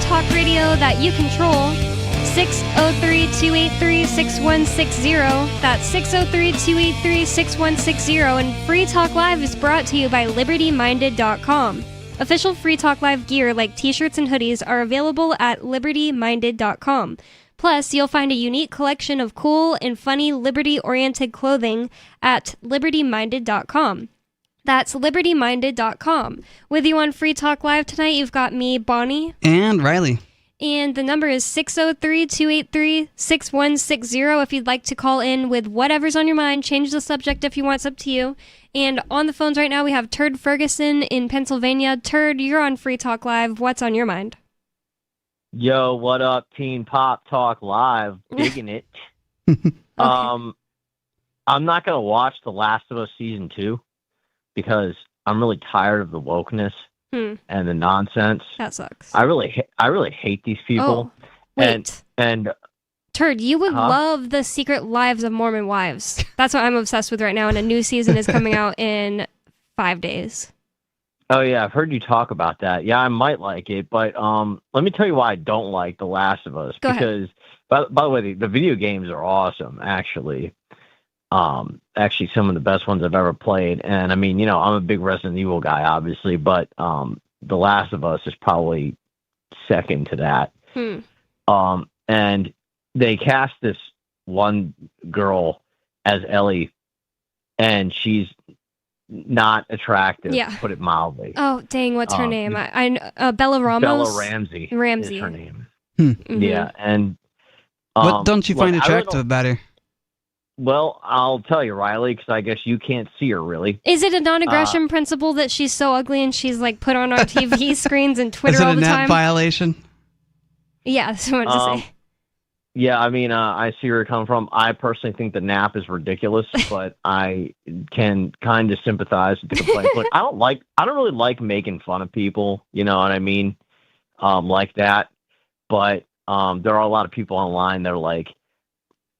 Talk radio that you control. 603-283-6160. That's 603-283-6160. And Free Talk Live is brought to you by LibertyMinded.com. Official Free Talk Live gear like t-shirts and hoodies are available at LibertyMinded.com. Plus, you'll find a unique collection of cool and funny liberty-oriented clothing at LibertyMinded.com. That's LibertyMinded.com. With you on Free Talk Live tonight, you've got me, Bonnie. And Riley. And the number is 603-283-6160 if you'd like to call in with whatever's on your mind. Change the subject if you want, it's up to you. And on the phones right now, we have Turd Ferguson in Pennsylvania. Turd, you're on Free Talk Live. What's on your mind? Yo, what up, Teen Pop Talk Live? Digging it. Okay. I'm not going to watch The Last of Us Season 2. Because I'm really tired of the wokeness and the nonsense. That sucks. I really hate these people. Oh, wait. And Turd, you would love The Secret Lives of Mormon Wives. That's what I'm obsessed with right now, and a new season is coming out in 5 days. Oh yeah, I've heard you talk about that. Yeah, I might like it, but let me tell you why I don't like The Last of Us. Go because ahead. By the way, the video games are awesome, actually. Actually some of the best ones I've ever played. And I mean, I'm a big Resident Evil guy, obviously, but The Last of Us is probably second to that. And they cast this one girl as Ellie, and she's not attractive, put it mildly. Oh, dang, what's her name? I Bella Ramos? Bella Ramsey. Ramsey. Is her name. Mm-hmm. Yeah, and... what don't you find attractive about her? Well, I'll tell you, Riley, because I guess you can't see her, really. Is it a non-aggression principle that she's so ugly and she's, like, put on our TV screens and Twitter all the time? Is it a net violation? Yeah, that's what I wanted to say. Yeah, I mean, I see where you're coming from. I personally think the nap is ridiculous, but I can kind of sympathize with the complaint. But I don't really like making fun of people, you know what I mean? Like that. But there are a lot of people online that are like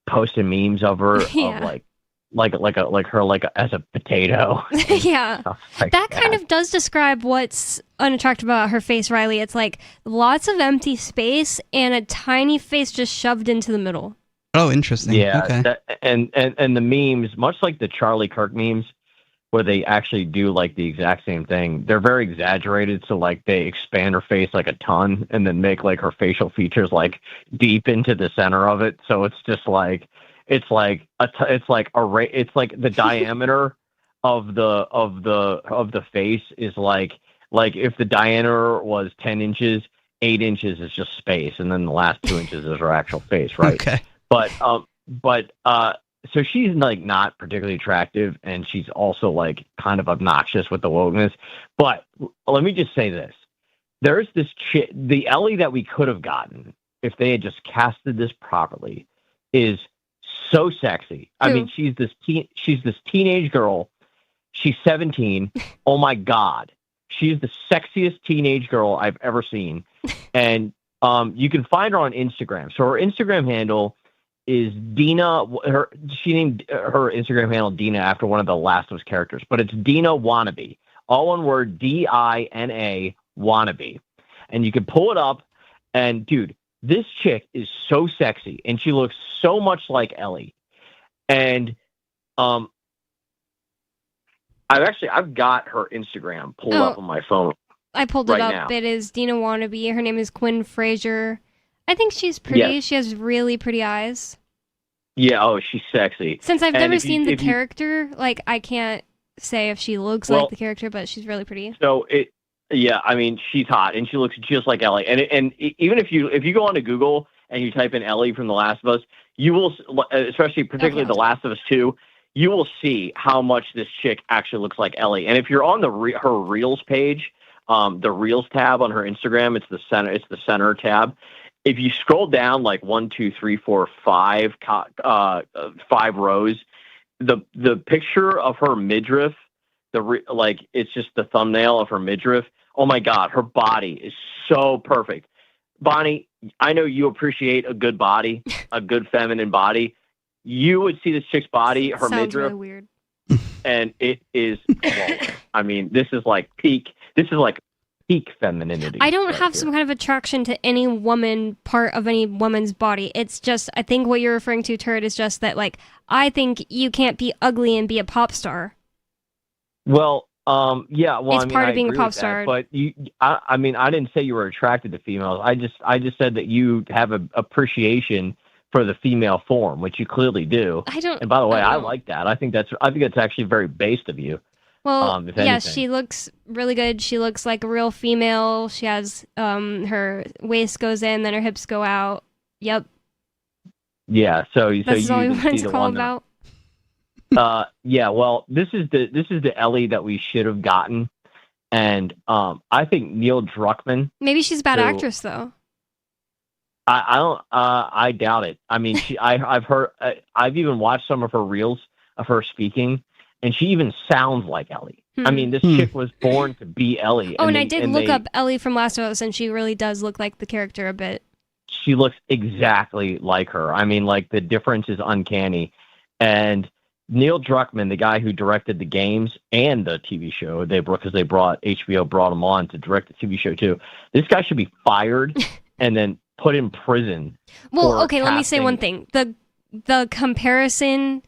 posting memes of her Yeah. of like her as a potato. Yeah. Like That kind of does describe what's unattractive about her face, Riley. It's like lots of empty space and a tiny face just shoved into the middle. Oh, interesting. Yeah, Okay. and the memes, much like the Charlie Kirk memes, where they actually do like the exact same thing. They're very exaggerated, so like they expand her face like a ton, and then make like her facial features like deep into the center of it. So it's just like it's like the diameter of the face is like if the diameter was 10 inches, 8 inches is just space, and then the last 2 inches is her actual face, right? Okay. But so she's like not particularly attractive, and she's also like kind of obnoxious with the wokeness. But let me just say this: there's this chick, the Ellie that we could have gotten if they had just casted this properly, is so sexy. I mean, she's this teenage girl. She's 17. Oh my God, she's the sexiest teenage girl I've ever seen, and you can find her on Instagram. So her Instagram handle is Dina. She named her Instagram handle Dina after one of the Last of Us characters, but it's Dina Wannabe, all one word, Dina Wannabe, and you can pull it up. And dude, this chick is so sexy, and she looks so much like Ellie. And I've got her Instagram pulled up on my phone. I pulled it right up. now. It is Dina Wannabe. Her name is Quinn Fraser. I think she's pretty. Yes. She has really pretty eyes. Yeah, oh, she's sexy. Since I've And never if you- seen the if you- character, like I can't say if she looks Well- like the character, but she's really pretty. So yeah, I mean, she's hot, and she looks just like Ellie. And even if you go onto Google and you type in Ellie from The Last of Us, you will, particularly The Last of Us 2, you will see how much this chick actually looks like Ellie. And if you're on her Reels page, the Reels tab on her Instagram, it's the center tab. If you scroll down like 1, 2, 3, 4, 5, 5 rows, the picture of her midriff, it's just the thumbnail of her midriff. Oh my God, her body is so perfect. Bonnie, I know you appreciate a good body, a good feminine body. You would see this chick's body, her Sounds midriff, really weird. and it is flawless. I mean, this is like peak femininity. I don't right have here. some kind of attraction to any woman part of any woman's body. It's just, I think what you're referring to, Turd, is just that, like, I think you can't be ugly and be a pop star. Well, yeah. Well, It's part of being a agree pop with that, star. But I mean, I didn't say you were attracted to females. I just said that you have an appreciation for the female form, which you clearly do. I don't. And by the way, I I don't. like that. I think that's actually very based of you. Well, if yeah, anything. she looks really good. She looks like a real female. She has her waist goes in, then her hips go out. Yep, Yeah. So that's all we you can wanted see to the call one about. yeah. Well, this is the Ellie that we should have gotten, and I think Neil Druckmann. Maybe she's a bad So- actress though. I don't. I doubt it. I mean, I've heard. I've even watched some of her reels of her speaking, and she even sounds like Ellie. I mean, this chick was born to be Ellie. Oh, and they- I did look up Ellie from Last of Us, and she really does look like the character a bit. She looks exactly like her. I mean, like the difference is uncanny. And Neil Druckmann, the guy who directed the games and the TV show, HBO brought him on to direct the TV show too. This guy should be fired and then put in prison. Well, for okay, let me say casting- one thing. The comparison,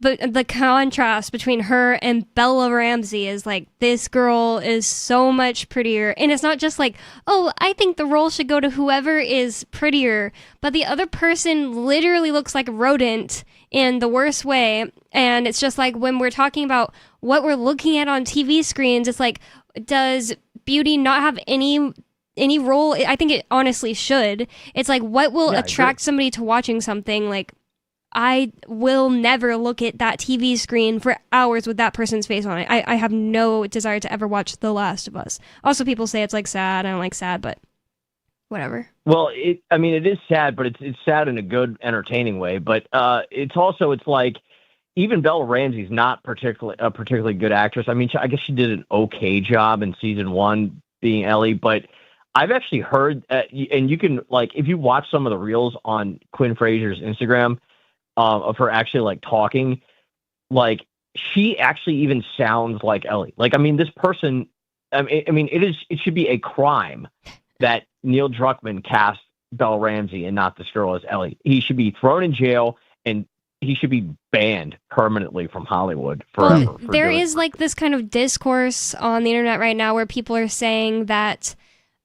the contrast between her and Bella Ramsey is like, this girl is so much prettier. And it's not just like, oh, I think the role should go to whoever is prettier, but the other person literally looks like a rodent in the worst way. And it's just like, when we're talking about what we're looking at on TV screens, it's like, does beauty not have any role? I think it honestly should. It's like, what will Yeah, I attract somebody to watching something? Like, I will never look at that TV screen for hours with that person's face on it. I have no desire to ever watch The Last of Us. Also, people say it's like sad. I don't like sad, but whatever. Well, it is sad, but it's sad in a good, entertaining way. But it's like even Bella Ramsey's not a particularly good actress. I mean, I guess she did an okay job in season 1 being Ellie, but I've actually heard, and you can, like, if you watch some of the reels on Quinn Fraser's Instagram of her actually, like, talking, like, she actually even sounds like Ellie. Like, I mean, this person, it should be a crime that Neil Druckmann cast Belle Ramsey and not this girl as Ellie. He should be thrown in jail, and he should be banned permanently from Hollywood forever. There is like this kind of discourse on the internet right now where people are saying that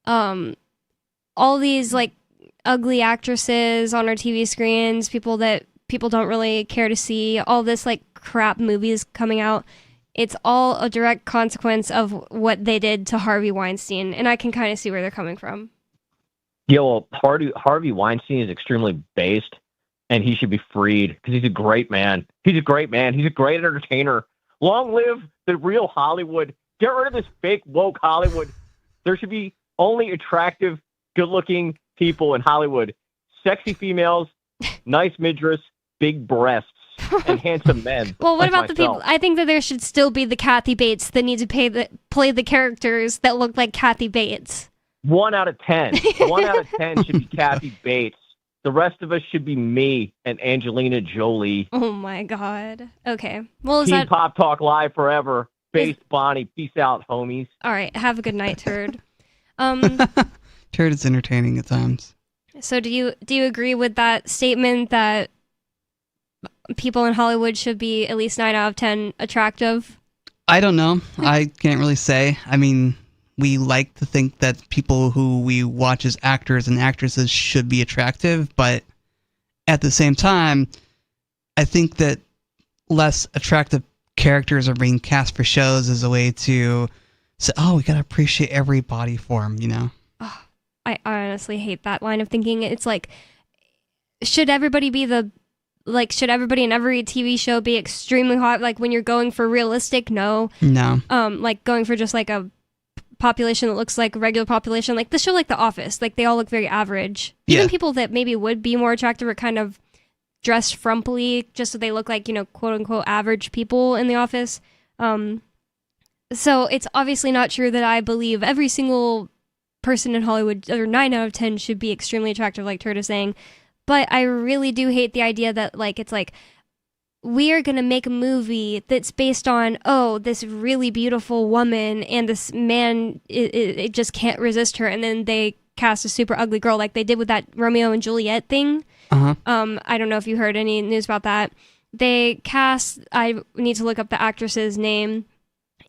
all these like ugly actresses on our TV screens, people that people don't really care to see, all this like crap movies coming out, it's all a direct consequence of what they did to Harvey Weinstein, and I can kind of see where they're coming from. Yeah, well, Harvey Weinstein is extremely based, and he should be freed because he's a great man. He's a great man. He's a great entertainer. Long live the real Hollywood. Get rid of this fake woke Hollywood. There should be only attractive, good-looking people in Hollywood. Sexy females, nice midriffs, big breasts, and handsome men. Well, what like about the myself. people? I think that there should still be the Kathy Bates that need to play the characters that look like Kathy Bates. 1 out of 10. 1 out of 10 should be Kathy Bates. The rest of us should be me and Angelina Jolie. Oh my God. Okay. Well, is Team that Pop Talk Live forever. Based Bonnie. Peace out, homies. all right? Have a good night, Turd. Turd is entertaining at times. So do you agree with that statement that people in Hollywood should be at least 9 out of 10 attractive? I don't know. I can't really say. I mean, we like to think that people who we watch as actors and actresses should be attractive, but at the same time, I think that less attractive characters are being cast for shows as a way to say, oh, we gotta appreciate every body form, you know? Oh, I honestly hate that line of thinking. It's like, should everybody in every TV show be extremely hot? Like when you're going for realistic? No. No. Like going for just like a population that looks like a regular population, like the show like The Office, like they all look very average. Yeah. Even people that maybe would be more attractive are kind of dressed frumpily just so they look like, you know, quote unquote average people in The Office. So it's obviously not true that I believe every single person in Hollywood, or 9 out of 10, should be extremely attractive, like Turd is saying. But I really do hate the idea that, like, it's like, we are going to make a movie that's based on, oh, this really beautiful woman and this man, it just can't resist her. And then they cast a super ugly girl like they did with that Romeo and Juliet thing. Uh-huh. I don't know if you heard any news about that. They cast, I need to look up the actress's name.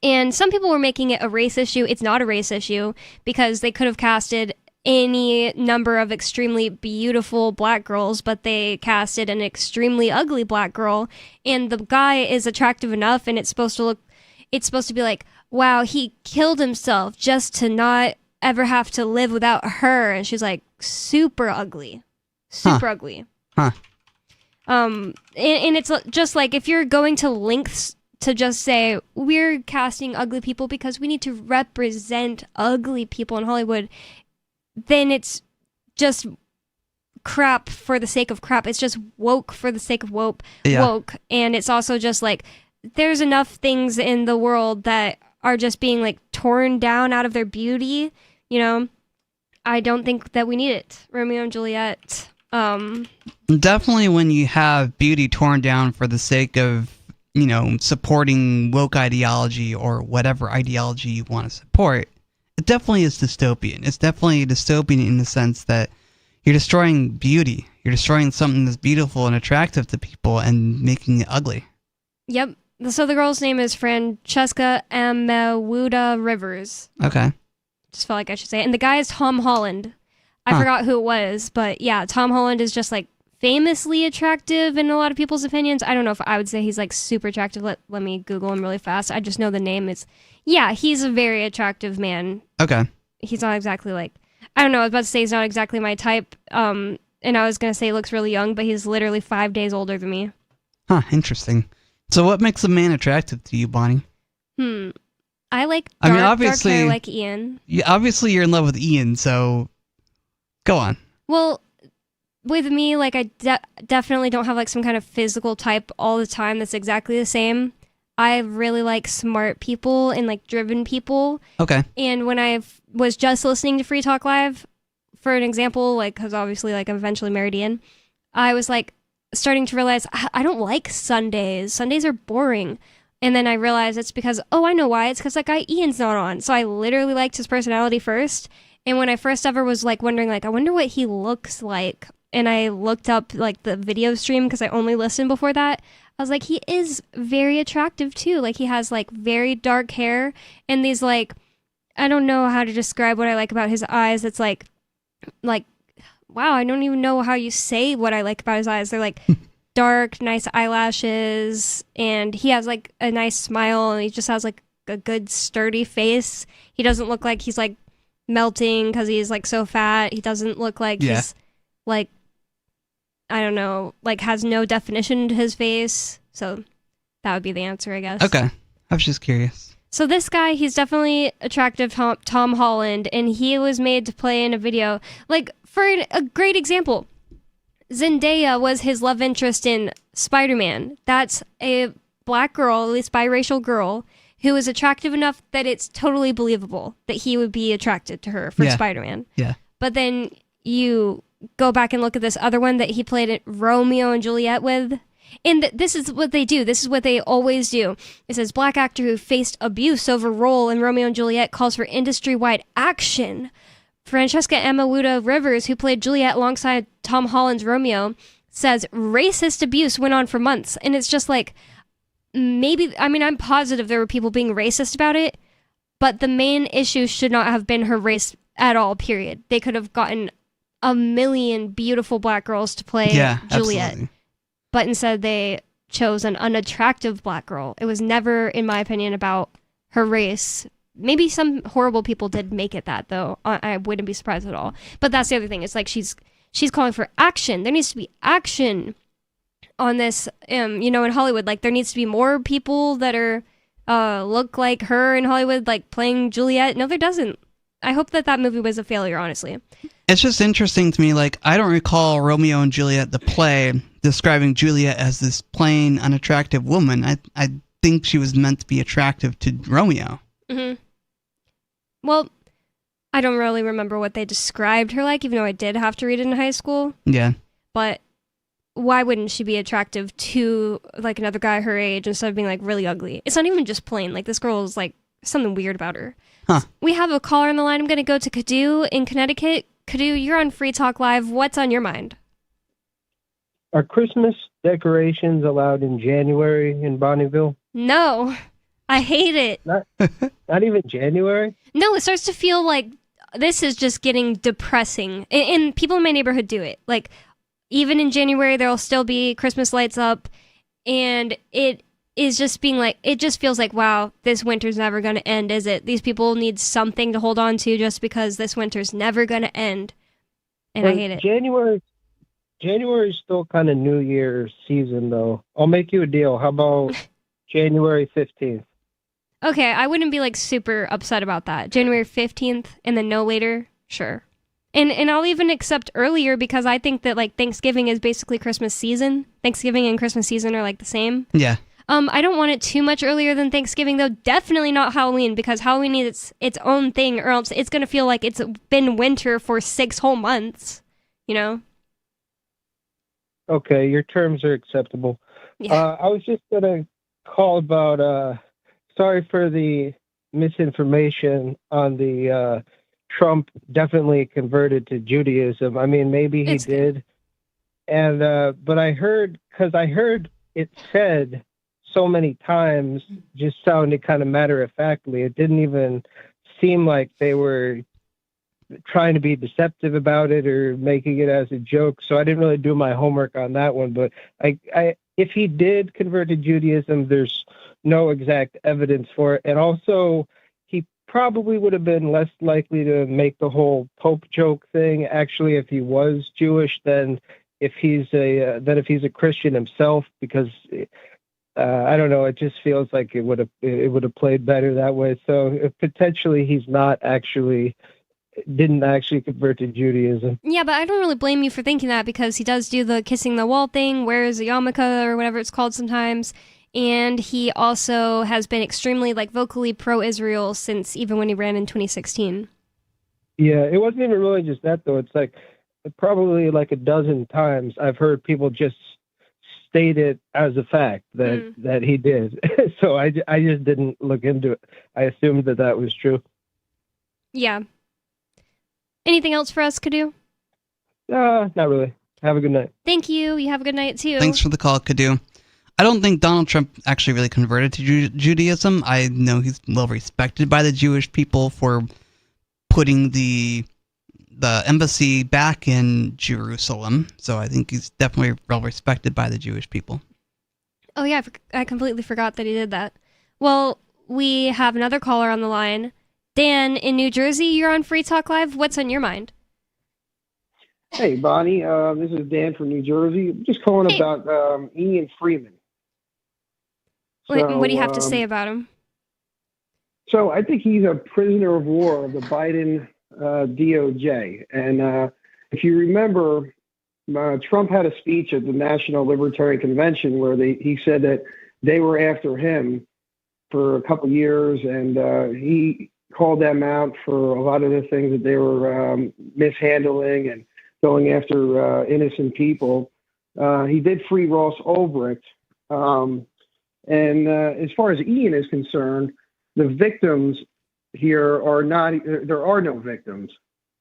And some people were making it a race issue. It's not a race issue because they could have casted any number of extremely beautiful black girls, but they casted an extremely ugly black girl, and the guy is attractive enough, and it's supposed to be like, wow, he killed himself just to not ever have to live without her, and she's like super ugly. Ugly. Huh. And it's just like, if you're going to lengths to just say we're casting ugly people because we need to represent ugly people in Hollywood, then it's just crap for the sake of crap. It's just woke for the sake of woke. And it's also just like, there's enough things in the world that are just being like torn down out of their beauty, you know? I don't think that we need it. Romeo and Juliet. Definitely when you have beauty torn down for the sake of, you know, supporting woke ideology or whatever ideology you want to support, it definitely is dystopian. It's definitely dystopian in the sense that you're destroying beauty. You're destroying something that's beautiful and attractive to people and making it ugly. Yep. So the girl's name is Francesca Amewuda Rivers. Okay. Just felt like I should say it. And the guy is Tom Holland. I forgot who it was, but yeah, Tom Holland is just like famously attractive in a lot of people's opinions. I don't know if I would say he's like super attractive. Let me Google him really fast. I just know the name is, yeah, he's a very attractive man. Okay. He's not exactly like, I don't know, I was about to say he's not exactly my type. And I was going to say he looks really young, but he's literally 5 days older than me. Huh, interesting. So what makes a man attractive to you, Bonnie? I like dark hair like Ian. Obviously you're in love with Ian, so go on. Well, with me, like I definitely don't have like some kind of physical type all the time that's exactly the same. I really like smart people and like driven people. Okay. And when I was just listening to Free Talk Live, for an example, like, because obviously, like, I'm eventually married Ian, I was like starting to realize I don't like Sundays. Sundays are boring. And then I realized it's because, I know why. It's because that guy Ian's not on. So I literally liked his personality first. And when I first ever was like wondering, like, I wonder what he looks like. And I looked up like the video stream because I only listened before that. I was like, he is very attractive too. Like, he has like very dark hair and these like, I don't know how to describe what I like about his eyes. It's like, wow, I don't even know how you say what I like about his eyes. They're like dark, nice eyelashes, and he has like a nice smile, and he just has like a good sturdy face. He doesn't look like he's like melting because he's like so fat. He doesn't look like he's like, I don't know, like has no definition to his face. So that would be the answer, I guess. Okay. I was just curious. So this guy, he's definitely attractive, Tom Holland, and he was made to play in a video. Like, for a great example, Zendaya was his love interest in Spider-Man. That's a black girl, at least biracial girl, who is attractive enough that it's totally believable that he would be attracted to her for Spider-Man. Yeah. But then you go back and look at this other one that he played at Romeo and Juliet with. And this is what they do. This is what they always do. It says, black actor who faced abuse over role in Romeo and Juliet calls for industry-wide action. Francesca Amawuda Rivers, who played Juliet alongside Tom Holland's Romeo, says racist abuse went on for months. And it's just like, maybe, I mean, I'm positive there were people being racist about it, but the main issue should not have been her race at all, period. They could have gotten a million beautiful black girls to play Juliet. Absolutely. But instead they chose an unattractive black girl. It was never, in my opinion, about her race. Maybe some horrible people did make it that, though. I wouldn't be surprised at all. But that's the other thing. It's like she's calling for action. There needs to be action on this, in Hollywood. Like, there needs to be more people that are look like her in Hollywood, like playing Juliet. No, there doesn't. I hope that movie was a failure, honestly. It's just interesting to me, like, I don't recall Romeo and Juliet, the play, describing Juliet as this plain, unattractive woman. I think she was meant to be attractive to Romeo. Mm-hmm. Well, I don't really remember what they described her like, even though I did have to read it in high school. Yeah. But why wouldn't she be attractive to, like, another guy her age instead of being, like, really ugly? It's not even just plain. Like, this girl is, like, something weird about her. Huh. We have a caller on the line. I'm going to go to Kadu in Connecticut. Kadu, you're on Free Talk Live. What's on your mind? Are Christmas decorations allowed in January in Bonneville? No. I hate it. Not even January? No, it starts to feel like this is just getting depressing. And people in my neighborhood do it. Like, even in January, there'll still be Christmas lights up. And it is just being like, it just feels like, wow, this winter's never going to end, is it? These people need something to hold on to just because this winter's never going to end. And I hate it. January is still kind of New Year's season, though. I'll make you a deal. How about January 15th? Okay, I wouldn't be like super upset about that. January 15th and then no later, sure. And I'll even accept earlier because I think that like Thanksgiving is basically Christmas season. Thanksgiving and Christmas season are like the same. Yeah. I don't want it too much earlier than Thanksgiving, though. Definitely not Halloween, because Halloween needs its own thing, or else it's going to feel like it's been winter for 6 whole months, you know? Okay, your terms are acceptable. Yeah. I was just going to call about, sorry for the misinformation on the Trump definitely converted to Judaism. I mean, maybe he did. And, but I heard it said so many times, just sounded kind of matter-of-factly. It didn't even seem like they were trying to be deceptive about it or making it as a joke. So I didn't really do my homework on that one. But if he did convert to Judaism, there's no exact evidence for it. And also, he probably would have been less likely to make the whole Pope joke thing, actually, if he was Jewish than if he's a Christian himself, because I don't know, it just feels like it would have played better that way. So potentially he's didn't actually convert to Judaism. Yeah, but I don't really blame you for thinking that, because he does do the kissing the wall thing, wears a yarmulke or whatever it's called sometimes, And he also has been extremely vocally pro-Israel since even when he ran in 2016. Yeah, it wasn't even really just that though. It's probably a dozen times I've heard people just state it as a fact that he did. So I just didn't look into it. I assumed that was true. Yeah. Anything else for us, Kadu? Not really. Have a good night. Thank you. You have a good night too. Thanks for the call, Kadu. I don't think Donald Trump actually really converted to Judaism. I know he's well respected by the Jewish people for putting the embassy back in Jerusalem. So I think he's definitely well respected by the Jewish people. Oh yeah, I completely forgot that he did that. Well, we have another caller on the line. Dan in New Jersey, you're on Free Talk Live. What's on your mind? Hey, Bonnie. This is Dan from New Jersey. I'm just calling about Ian Freeman. What do you have to say about him? So I think he's a prisoner of war of the Biden DOJ. And if you remember, Trump had a speech at the National Libertarian Convention where he said that they were after him for a couple years, and he called them out for a lot of the things that they were mishandling and going after innocent people. He did free Ross Ulbricht. And as far as Ian is concerned, the victims here there are no victims.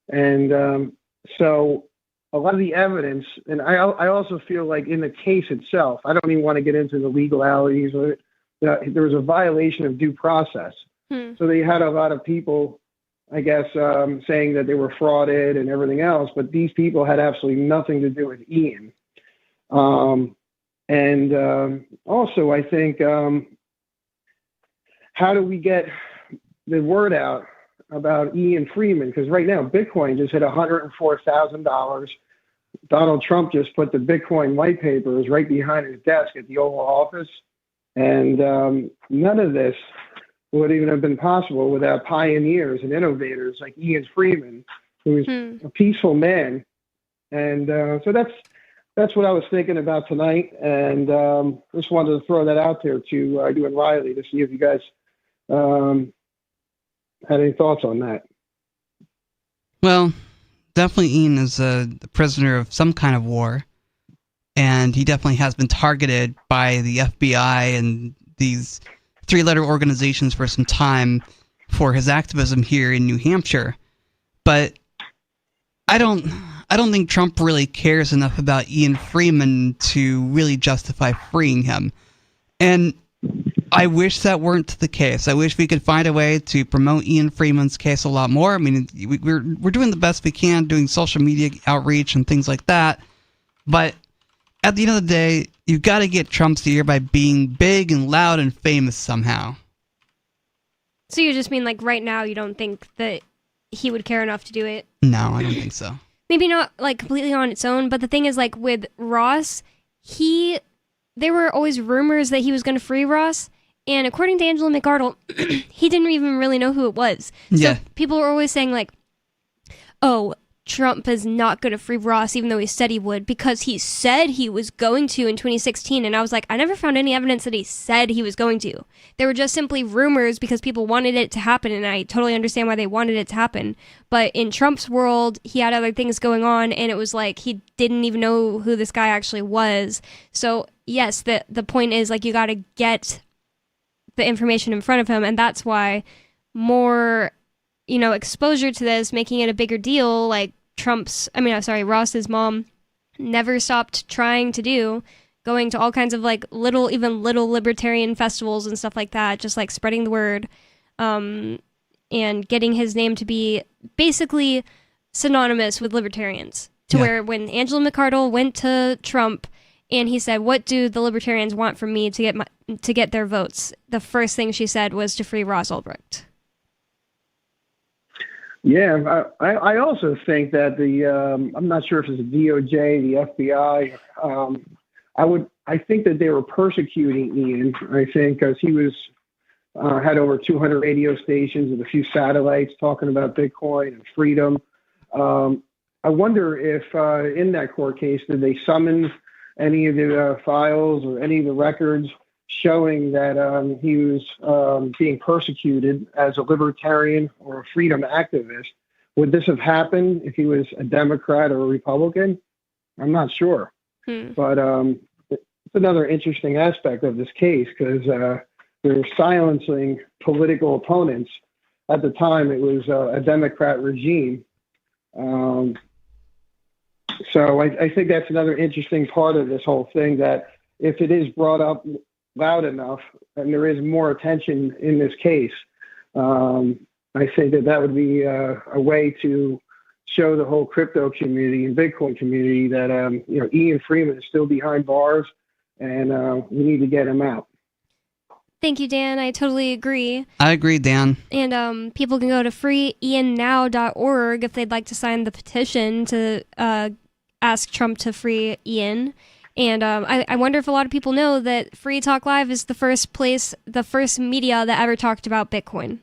And so a lot of the evidence, and I also feel like in the case itself, I don't even want to get into the legalities of it. There was a violation of due process. So they had a lot of people, I guess, saying that they were frauded and everything else, but these people had absolutely nothing to do with Ian. And also, I think, how do we get the word out about Ian Freeman? Because right now, Bitcoin just hit $104,000. Donald Trump just put the Bitcoin white papers right behind his desk at the Oval Office. And none of this would even have been possible without pioneers and innovators like Ian Freeman, who's a peaceful man. And so that's what I was thinking about tonight, and just wanted to throw that out there to you and Riley to see if you guys had any thoughts on that. Well, definitely Ian is a prisoner of some kind of war, and he definitely has been targeted by the FBI and these three-letter organizations for some time for his activism here in New Hampshire. But I don't think Trump really cares enough about Ian Freeman to really justify freeing him. And I wish that weren't the case. I wish we could find a way to promote Ian Freeman's case a lot more. I mean, we're doing the best we can, doing social media outreach and things like that. But at the end of the day, you've got to get Trump's ear by being big and loud and famous somehow. So you just mean right now you don't think that he would care enough to do it? No, I don't think so. Maybe not completely on its own, but the thing is with Ross, there were always rumors that he was going to free Ross, and according to Angela McArdle, he didn't even really know who it was. Yeah. So people were always saying oh, Trump is not going to free Ross even though he said he would, because he said he was going to in 2016, and I was I never found any evidence that he said he was going to. There were just simply rumors because people wanted it to happen, and I totally understand why they wanted it to happen. But in Trump's world, he had other things going on, and it was he didn't even know who this guy actually was. So yes, the point is you got to get the information in front of him, and that's why more exposure to this, making it a bigger deal, Ross's mom never stopped trying to do, going to all kinds of little libertarian festivals and stuff like that, just spreading the word, and getting his name to be basically synonymous with libertarians, to where when Angela McArdle went to Trump and he said, "What do the libertarians want from me to get their votes?" the first thing she said was to free Ross Ulbricht. Yeah, I also think that I'm not sure if it's the DOJ, the FBI. I think that they were persecuting Ian. I think because he had over 200 radio stations and a few satellites talking about Bitcoin and freedom. I wonder if in that court case, did they summon any of the files or any of the records showing that he was being persecuted as a libertarian or a freedom activist. Would this have happened if he was a Democrat or a Republican? I'm not sure. But it's another interesting aspect of this case because they're silencing political opponents. At the time, it was a Democrat regime. So I think that's another interesting part of this whole thing, that if it is brought up loud enough and there is more attention in this case, I think that would be a way to show the whole crypto community and Bitcoin community that, Ian Freeman is still behind bars and we need to get him out. Thank you, Dan. I totally agree. I agree, Dan. And people can go to freeiannow.org if they'd like to sign the petition to ask Trump to free Ian. And I wonder if a lot of people know that Free Talk Live is the first media that ever talked about Bitcoin.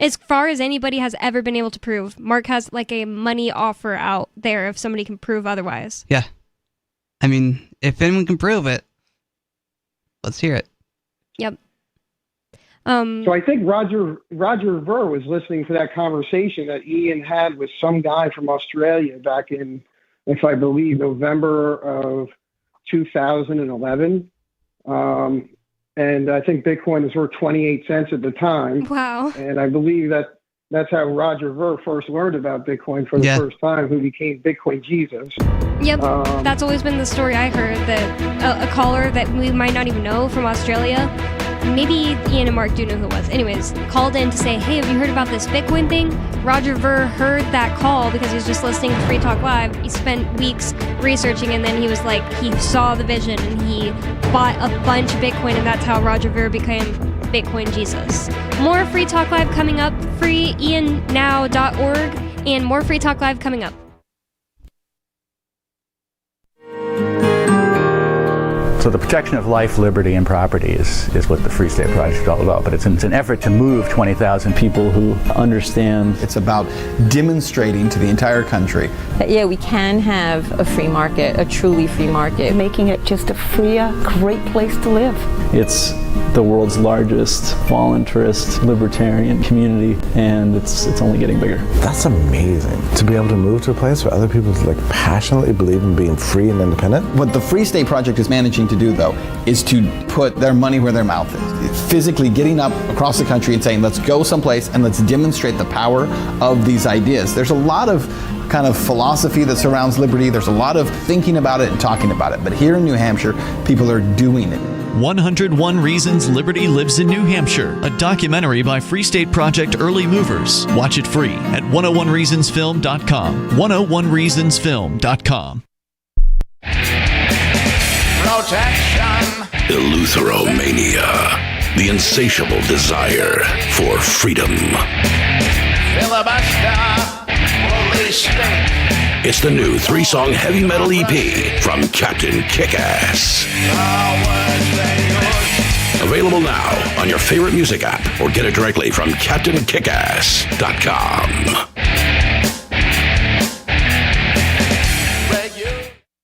As far as anybody has ever been able to prove, Mark has like a money offer out there if somebody can prove otherwise. Yeah. I mean, if anyone can prove it, let's hear it. Yep. So I think Roger Ver was listening to that conversation that Ian had with some guy from Australia back in, if I believe, November of 2011. And I think Bitcoin was worth 28 cents at the time. Wow. And I believe that's how Roger Ver first learned about Bitcoin for the first time, who became Bitcoin Jesus. Yep, that's always been the story I heard, that a caller that we might not even know from Australia, maybe Ian and Mark do know who it was, anyways, called in to say, hey, have you heard about this Bitcoin thing? Roger Ver heard that call because he was just listening to Free Talk Live. He spent weeks researching, and then he was like, he saw the vision, and he bought a bunch of Bitcoin, and that's how Roger Ver became Bitcoin Jesus. More Free Talk Live coming up, freeiannow.org, and more Free Talk Live coming up. So the protection of life, liberty, and property is what the Free State Project is all about. But it's an effort to move 20,000 people who understand. It's about demonstrating to the entire country that, yeah, we can have a free market, a truly free market. Making it just a freer, great place to live. It's the world's largest voluntarist libertarian community, and it's only getting bigger. That's amazing, to be able to move to a place where other people passionately believe in being free and independent. What the Free State Project is managing to do, though, is to put their money where their mouth is. Physically getting up across the country and saying, let's go someplace and let's demonstrate the power of these ideas. There's a lot of kind of philosophy that surrounds liberty. There's a lot of thinking about it and talking about it. But here in New Hampshire, people are doing it. 101 Reasons Liberty Lives in New Hampshire, a documentary by Free State Project Early Movers. Watch it free at 101reasonsfilm.com. 101reasonsfilm.com. Protection. Eleutheromania. The insatiable desire for freedom. Filibuster. Police state. It's the new 3-song heavy metal EP from Captain Kickass. Available now on your favorite music app or get it directly from CaptainKickass.com.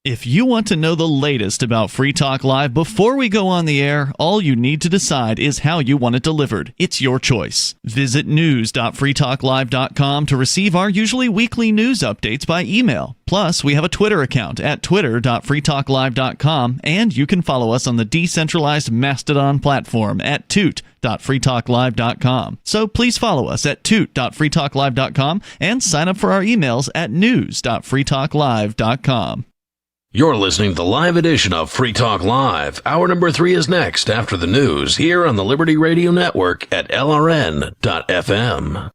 If you want to know the latest about Free Talk Live before we go on the air, all you need to decide is how you want it delivered. It's your choice. Visit news.freetalklive.com to receive our usually weekly news updates by email. Plus, we have a Twitter account at twitter.freetalklive.com, and you can follow us on the decentralized Mastodon platform at toot.freetalklive.com. So please follow us at toot.freetalklive.com and sign up for our emails at news.freetalklive.com. You're listening to the live edition of Free Talk Live. Hour number 3 is next after the news here on the Liberty Radio Network at LRN.FM.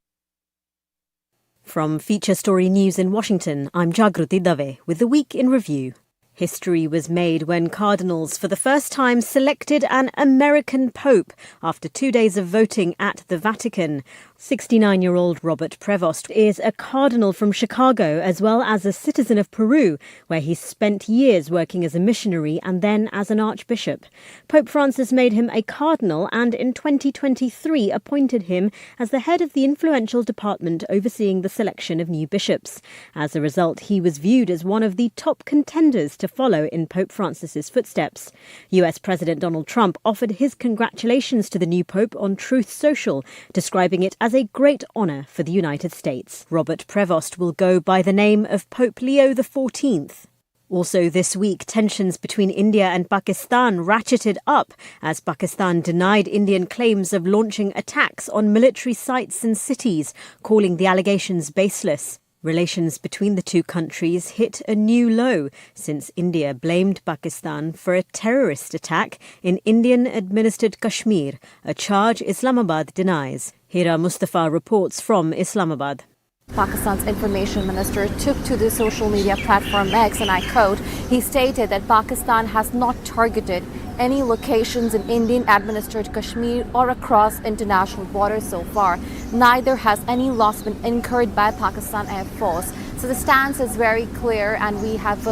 From Feature Story News in Washington, I'm Jagruti Dave with the Week in Review. History was made when cardinals for the first time selected an American pope after 2 days of voting at the Vatican. 69-year-old Robert Prevost is a cardinal from Chicago as well as a citizen of Peru, where he spent years working as a missionary and then as an archbishop. Pope Francis made him a cardinal and in 2023 appointed him as the head of the influential department overseeing the selection of new bishops. As a result, he was viewed as one of the top contenders to follow in Pope Francis's footsteps. US President Donald Trump offered his congratulations to the new Pope on Truth Social, describing it as a great honour for the United States. Robert Prevost will go by the name of Pope Leo XIV. Also this week, tensions between India and Pakistan ratcheted up as Pakistan denied Indian claims of launching attacks on military sites and cities, calling the allegations baseless. Relations between the two countries hit a new low since India blamed Pakistan for a terrorist attack in Indian-administered Kashmir, a charge Islamabad denies. Hira Mustafa reports from Islamabad. Pakistan's information minister took to the social media platform X, and I quote, he stated that Pakistan has not targeted any locations in Indian-administered Kashmir or across international borders so far. Neither has any loss been incurred by Pakistan Air Force. So the stance is very clear, and we have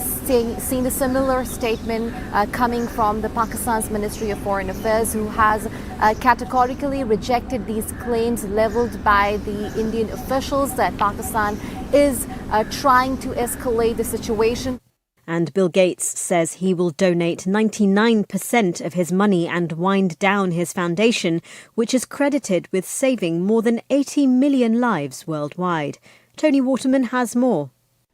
seen a similar statement coming from the Pakistan's Ministry of Foreign Affairs, who has categorically rejected these claims leveled by the Indian officials that Pakistan is trying to escalate the situation. And Bill Gates says he will donate 99% of his money and wind down his foundation, which is credited with saving more than 80 million lives worldwide. Tony Waterman has more.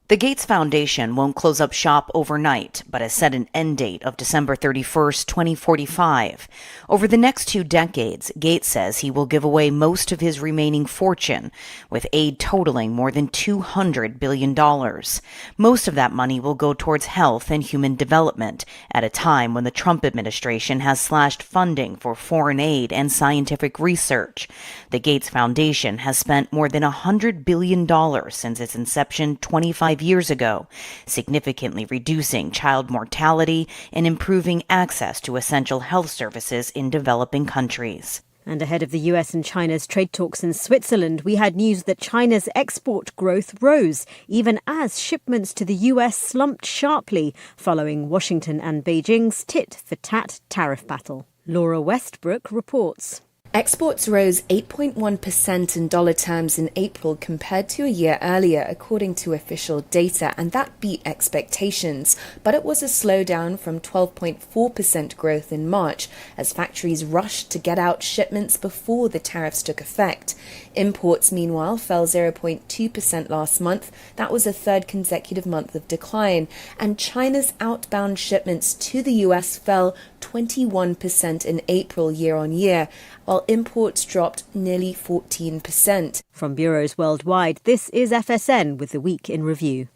The Gates Foundation won't close up shop overnight, but has set an end date of December 31st, 2045. Over the next 2 decades, Gates says he will give away most of his remaining fortune, with aid totaling more than $200 billion. Most of that money will go towards health and human development, at a time when the Trump administration has slashed funding for foreign aid and scientific research. The Gates Foundation has spent more than $100 billion since its inception 25 years ago, significantly reducing child mortality and improving access to essential health services in developing countries. And ahead of the US and China's trade talks in Switzerland, we had news that China's export growth rose, even as shipments to the US slumped sharply, following Washington and Beijing's tit-for-tat tariff battle. Laura Westbrook reports. Exports rose 8.1% in dollar terms in April compared to a year earlier, according to official data, and that beat expectations. But it was a slowdown from 12.4% growth in March, as factories rushed to get out shipments before the tariffs took effect. Imports, meanwhile, fell 0.2% last month. That was a third consecutive month of decline. And China's outbound shipments to the US fell 21% in April year-on-year, while imports dropped nearly 14%. From bureaus worldwide, this is FSN with the Week in Review.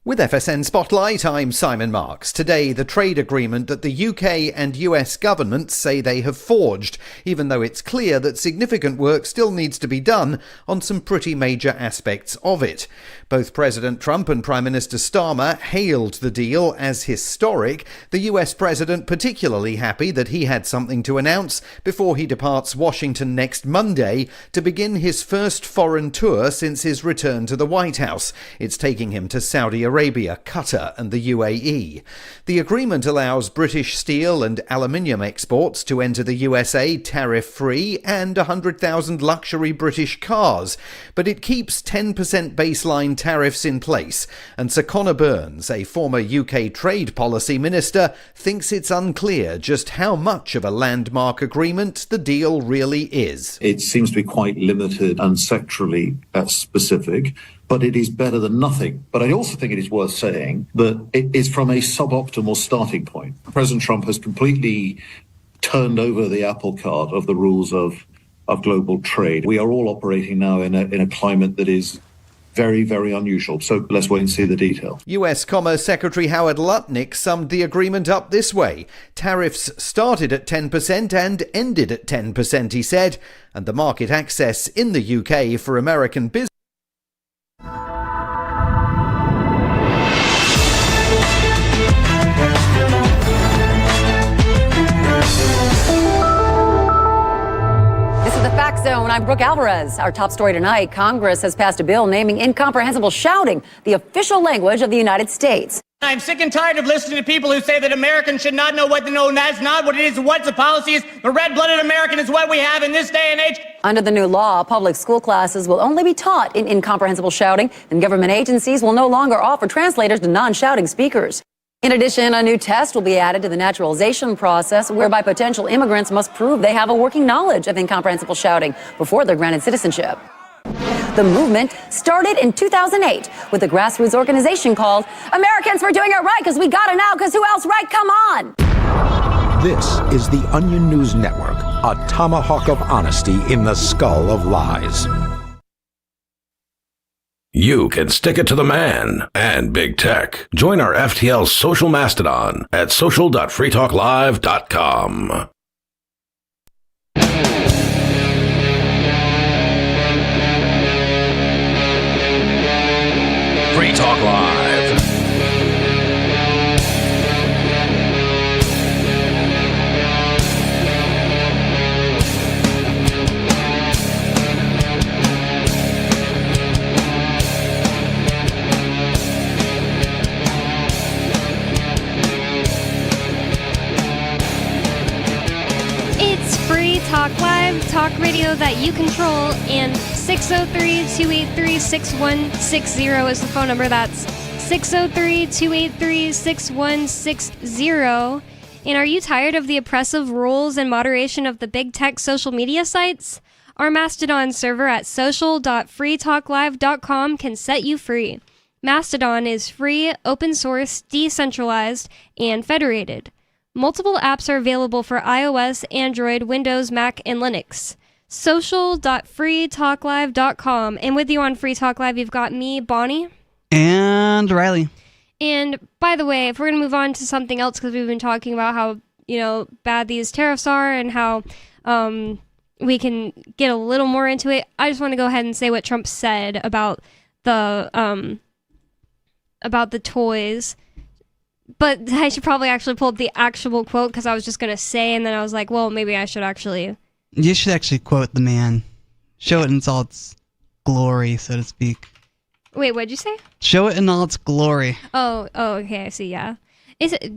With FSN Spotlight, I'm Simon Marks. Today, the trade agreement that the UK and US governments say they have forged, even though it's clear that significant work still needs to be done on some pretty major aspects of it. Both President Trump and Prime Minister Starmer hailed the deal as historic, the US President particularly happy that he had something to announce before he departs Washington next Monday to begin his first foreign tour since his return to the White House. It's taking him to Saudi Arabia, Qatar and the UAE. The agreement allows British steel and aluminium exports to enter the USA tariff-free and 100,000 luxury British cars, but it keeps 10% baseline tariffs in place, and Sir Conor Burns, a former UK trade policy minister, thinks it's unclear just how much of a landmark agreement the deal really is. It seems to be quite limited and sectorally specific, but it is better than nothing. But I also think it is worth saying that it is from a suboptimal starting point. President Trump has completely turned over the apple cart of the rules of global trade. We are all operating now in a climate that is very, very unusual. So let's wait and see the detail. US Commerce Secretary Howard Lutnick summed the agreement up this way. Tariffs started at 10% and ended at 10%, he said, and the market access in the UK for American business. Zone. I'm Brooke Alvarez. Our top story tonight, Congress has passed a bill naming incomprehensible shouting the official language of the United States. I'm sick and tired of listening to people who say that Americans should not know what to know, and that's not what it is, what the policy is. The red-blooded American is what we have in this day and age. Under the new law, public school classes will only be taught in incomprehensible shouting, and government agencies will no longer offer translators to non-shouting speakers. In addition, a new test will be added to the naturalization process whereby potential immigrants must prove they have a working knowledge of incomprehensible shouting before they're granted citizenship. The movement started in 2008 with a grassroots organization called Americans for Doing It Right because we gotta now because who else right? Come on! This is the Onion News Network, a tomahawk of honesty in the skull of lies. You can stick it to the man and big tech. Join our FTL social mastodon at social.freetalklive.com. Free Talk Live. Talk Live, talk radio that you control, and 603-283-6160 is the phone number. That's 603-283-6160. And are you tired of the oppressive rules and moderation of the big tech social media sites? Our Mastodon server at social.freetalklive.com can set you free. Mastodon is free, open source, decentralized, and federated. Multiple apps are available for iOS, Android, Windows, Mac, and Linux. Social.freetalklive.com. And with you on Free Talk Live, you've got me, Bonnie. And Riley. And by the way, if we're going to move on to something else, because we've been talking about how, bad these tariffs are and how we can get a little more into it, I just want to go ahead and say what Trump said about the toys. But I should probably actually pull up the actual quote because I was just going to say, and then I was like, well, maybe I should actually. You should actually quote the man. Show it in all its glory, so to speak. Wait, what'd you say? Show it in all its glory. Oh, okay, I see, yeah.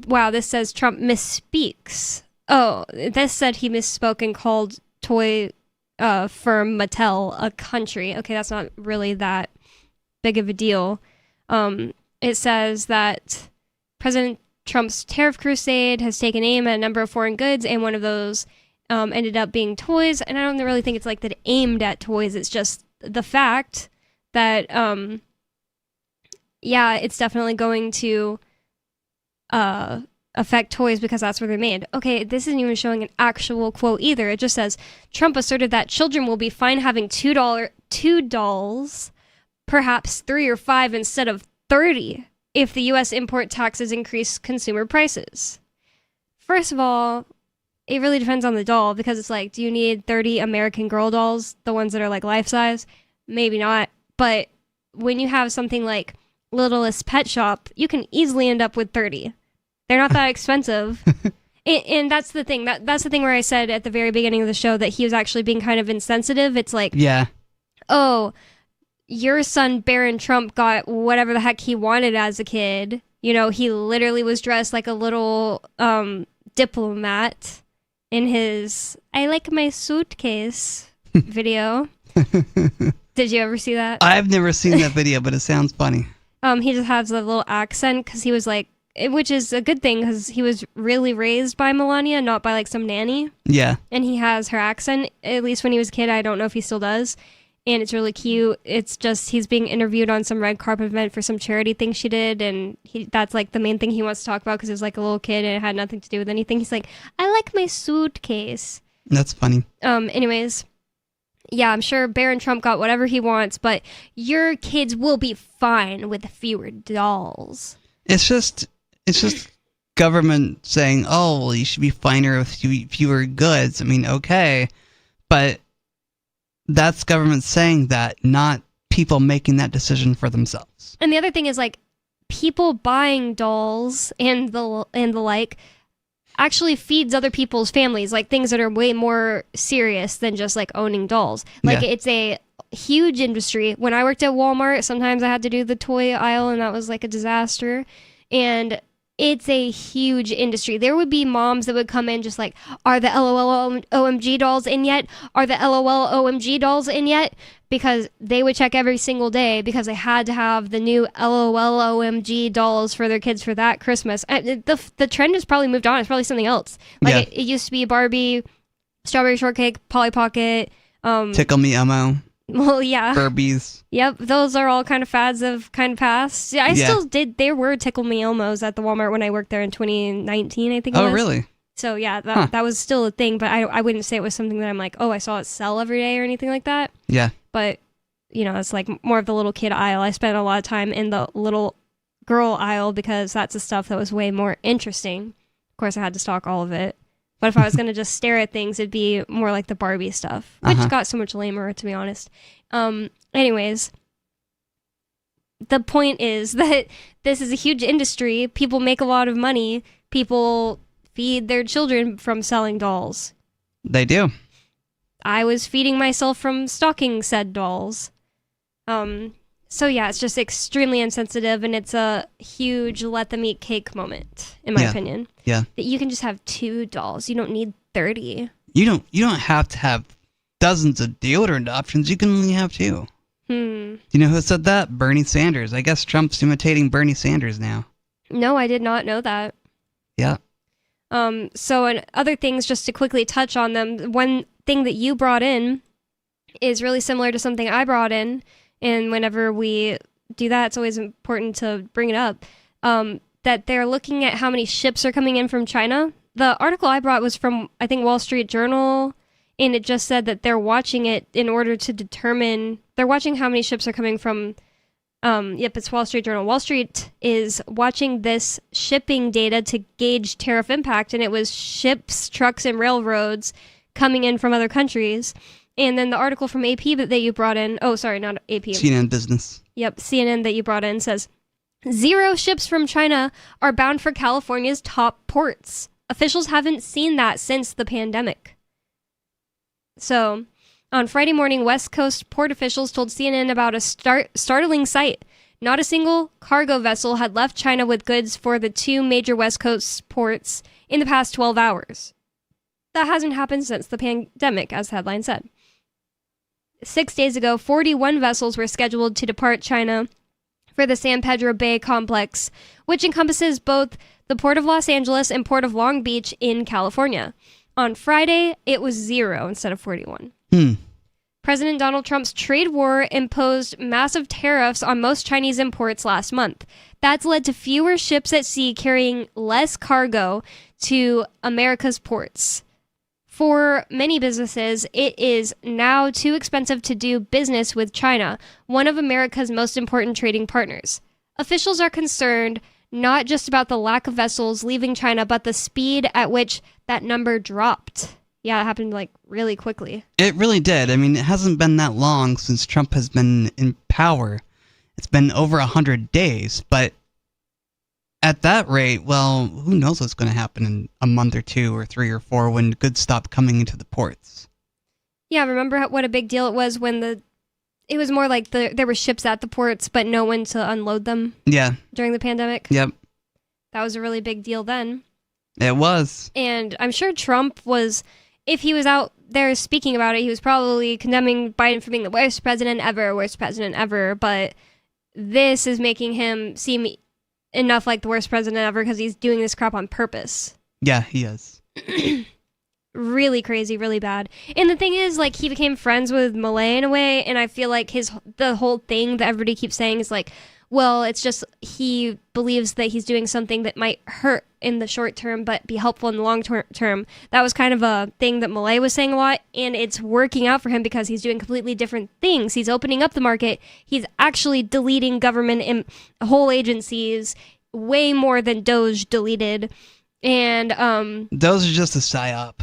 Wow, this says Trump misspeaks. Oh, this said he misspoke and called toy firm Mattel a country. Okay, that's not really that big of a deal. It says that President Trump's tariff crusade has taken aim at a number of foreign goods, and one of those ended up being toys. And I don't really think it's like that aimed at toys. It's just the fact that, it's definitely going to affect toys because that's where they're made. Okay, this isn't even showing an actual quote either. It just says, Trump asserted that children will be fine having two dolls, perhaps 3 or 5 instead of 30. If the U.S. import taxes increase consumer prices. First of all, it really depends on the doll because it's like, do you need 30 American Girl dolls, the ones that are like life size? Maybe not. But when you have something like Littlest Pet Shop, you can easily end up with 30. They're not that expensive. And that's the thing. That's the thing where I said at the very beginning of the show that he was actually being kind of insensitive. It's like, yeah. Oh, your son, Barron Trump, got whatever the heck he wanted as a kid. He literally was dressed like a little diplomat in his I like my suitcase video. Did you ever see that? I've never seen that video, but it sounds funny. He just has a little accent because he was like, which is a good thing because he was really raised by Melania, not by like some nanny. Yeah. And he has her accent, at least when he was a kid. I don't know if he still does. And it's really cute. It's just he's being interviewed on some red carpet event for some charity thing she did, and that's like the main thing he wants to talk about because he was like a little kid and it had nothing to do with anything. He's like, I like my suitcase. That's funny. Anyways, yeah, I'm sure Barron Trump got whatever he wants, but your kids will be fine with fewer dolls. It's just government saying, oh, well, you should be finer with fewer goods. I mean, okay, but that's government saying that, not people making that decision for themselves. And the other thing is like people buying dolls and the like actually feeds other people's families, like things that are way more serious than just like owning dolls. Like It's a huge industry. When I worked at Walmart, sometimes I had to do the toy aisle and that was like a disaster. And it's a huge industry. There would be moms that would come in just like, are the LOL OMG dolls in yet? Are the LOL OMG dolls in yet? Because they would check every single day because they had to have the new LOL OMG dolls for their kids for that Christmas. The trend has probably moved on. It's probably something else. Like it used to be Barbie, Strawberry Shortcake, Polly Pocket. Tickle Me Elmo. Well, yeah. Furbies. Yep, those are all kind of fads that have kind of passed. Yeah, still did. There were Tickle Me Elmos at the Walmart when I worked there in 2019, I think it was. Oh, really? So, yeah, that was still a thing, but I wouldn't say it was something that I'm like, oh, I saw it sell every day or anything like that. Yeah. But, it's like more of the little kid aisle. I spent a lot of time in the little girl aisle because that's the stuff that was way more interesting. Of course, I had to stock all of it. But if I was going to just stare at things, it'd be more like the Barbie stuff, which got so much lamer, to be honest. Anyways, the point is that this is a huge industry. People make a lot of money. People feed their children from selling dolls. They do. I was feeding myself from stocking said dolls. So yeah, it's just extremely insensitive, and it's a huge let them eat cake moment, in my opinion. Yeah. That you can just have 2 dolls. You don't need 30. You don't have to have dozens of deodorant options. You can only have 2. Do you know who said that? Bernie Sanders. I guess Trump's imitating Bernie Sanders now. No, I did not know that. Yeah. So, and other things, just to quickly touch on them, one thing that you brought in is really similar to something I brought in, and whenever we do that, it's always important to bring it up, that they're looking at how many ships are coming in from China. The article I brought was from, I think, Wall Street Journal, and it just said that they're watching it in order to determine, they're watching how many ships are coming from, it's Wall Street Journal. Wall Street is watching this shipping data to gauge tariff impact, and it was ships, trucks, and railroads coming in from other countries. And then the article from AP that you brought in, not AP. CNN Business. Yep, CNN that you brought in says, 0 ships from China are bound for California's top ports. Officials haven't seen that since the pandemic. So, on Friday morning, West Coast port officials told CNN about a startling sight. Not a single cargo vessel had left China with goods for the 2 major West Coast ports in the past 12 hours. That hasn't happened since the pandemic, as the headline said. 6 days ago, 41 vessels were scheduled to depart China for the San Pedro Bay complex, which encompasses both the Port of Los Angeles and Port of Long Beach in California. On Friday, it was 0 instead of 41. President Donald Trump's trade war imposed massive tariffs on most Chinese imports last month. That's led to fewer ships at sea carrying less cargo to America's ports. For many businesses, it is now too expensive to do business with China, one of America's most important trading partners. Officials are concerned not just about the lack of vessels leaving China, but the speed at which that number dropped. Yeah, it happened really quickly. It really did. I mean, it hasn't been that long since Trump has been in power. It's been over 100 days, but at that rate, well, who knows what's going to happen in a month or 2 or 3 or 4 when goods stop coming into the ports. Yeah, remember what a big deal it was when it was more like there were ships at the ports, but no one to unload them. Yeah. During the pandemic. Yep. That was a really big deal then. It was. And I'm sure Trump was, if he was out there speaking about it, he was probably condemning Biden for being the worst president ever, but this is making him seem enough like the worst president ever because he's doing this crap on purpose. Yeah, he is. Really crazy, really bad. And the thing is, he became friends with Milei in a way, and I feel like the whole thing that everybody keeps saying is well, it's just he believes that he's doing something that might hurt in the short term but be helpful in the long term. That was kind of a thing that Milei was saying a lot, and it's working out for him because he's doing completely different things. He's opening up the market. He's actually deleting government and whole agencies way more than Doge deleted. And those are just a psyop.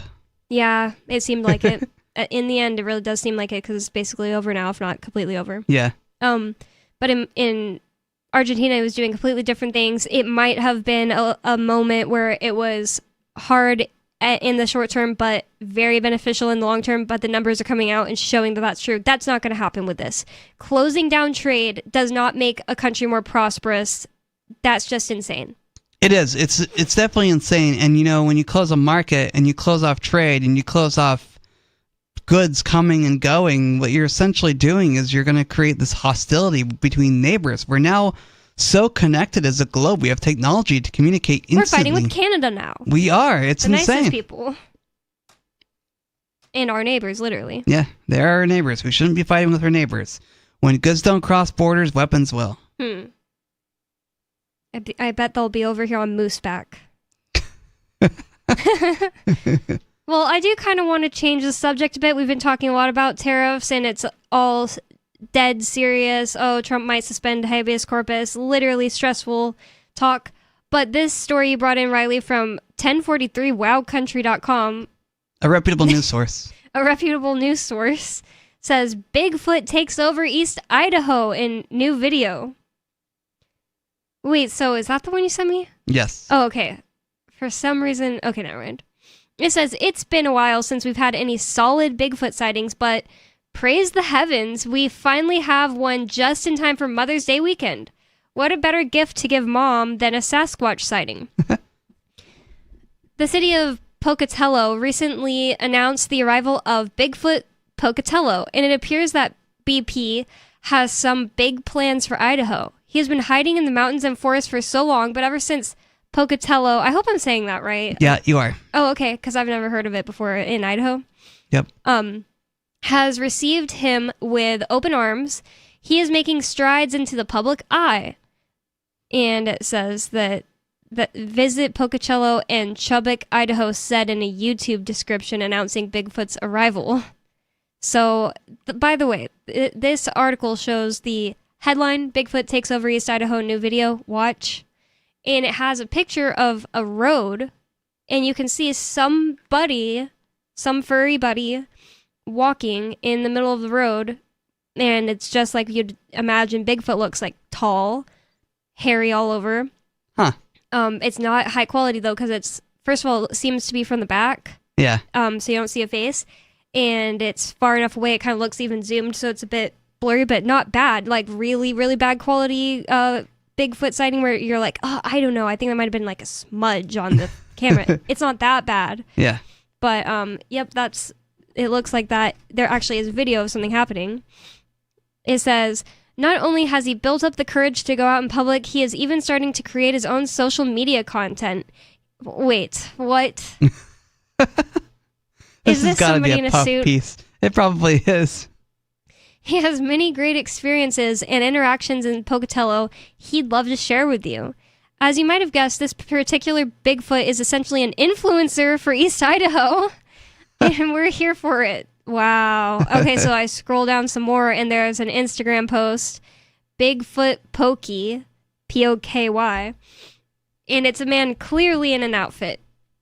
Yeah, it seemed like it. In the end, it really does seem like it because it's basically over now, if not completely over. Yeah. But in Argentina, it was doing completely different things. It might have been a moment where it was hard in the short term, but very beneficial in the long term. But the numbers are coming out and showing that that's true. That's not going to happen with this. Closing down trade does not make a country more prosperous. That's just insane. It is. It's definitely insane. And, when you close a market and you close off trade and you close off goods coming and going, what you're essentially doing is you're going to create this hostility between neighbors. We're now so connected as a globe. We have technology to communicate instantly. We're fighting with Canada now. We are. It's the insane. Nicest people. And our neighbors, literally. Yeah, they're our neighbors. We shouldn't be fighting with our neighbors. When goods don't cross borders, weapons will. I bet they'll be over here on Mooseback. Well, I do kind of want to change the subject a bit. We've been talking a lot about tariffs, and it's all dead serious. Oh, Trump might suspend habeas corpus. Literally stressful talk. But this story you brought in, Riley, from 1043wowcountry.com. A reputable news source. A reputable news source says Bigfoot takes over East Idaho in new video. Wait, so is that the one you sent me? Yes. Oh, okay. For some reason, okay, never mind. It says, it's been a while since we've had any solid Bigfoot sightings, but praise the heavens, we finally have one just in time for Mother's Day weekend. What a better gift to give mom than a Sasquatch sighting. The city of Pocatello recently announced the arrival of Bigfoot Pocatello, and it appears that BP has some big plans for Idaho. He has been hiding in the mountains and forests for so long, but ever since Pocatello, I hope I'm saying that right. Yeah, you are. Oh, okay, because I've never heard of it before in Idaho. Yep. Has received him with open arms. He is making strides into the public eye. And it says that Visit Pocatello and Chubbuck, Idaho said in a YouTube description announcing Bigfoot's arrival. So, by the way, this article shows the headline, Bigfoot takes over East Idaho, new video, watch. And it has a picture of a road, and you can see some furry buddy, walking in the middle of the road, and it's just like you'd imagine Bigfoot looks, like tall, hairy all over. Huh. It's not high quality, though, because it's, first of all, it seems to be from the back. Yeah. So you don't see a face, and it's far enough away, it kind of looks even zoomed, so it's a bit blurry, but not bad, like really, really bad quality, Bigfoot sighting where you're like, oh, I don't know. I think that might have been like a smudge on the camera. It's not that bad. Yeah. But, yep, it looks like that. There actually is video of something happening. It says, not only has he built up the courage to go out in public, he is even starting to create his own social media content. Wait, what? This has got to be a puff suit? piece. It probably is. He has many great experiences and interactions in Pocatello he'd love to share with you. As you might have guessed, this particular Bigfoot is essentially an influencer for East Idaho, and we're here for it. Wow. Okay, so I scroll down some more, and there's an Instagram post, Bigfoot Pokey, P-O-K-Y, and it's a man clearly in an outfit.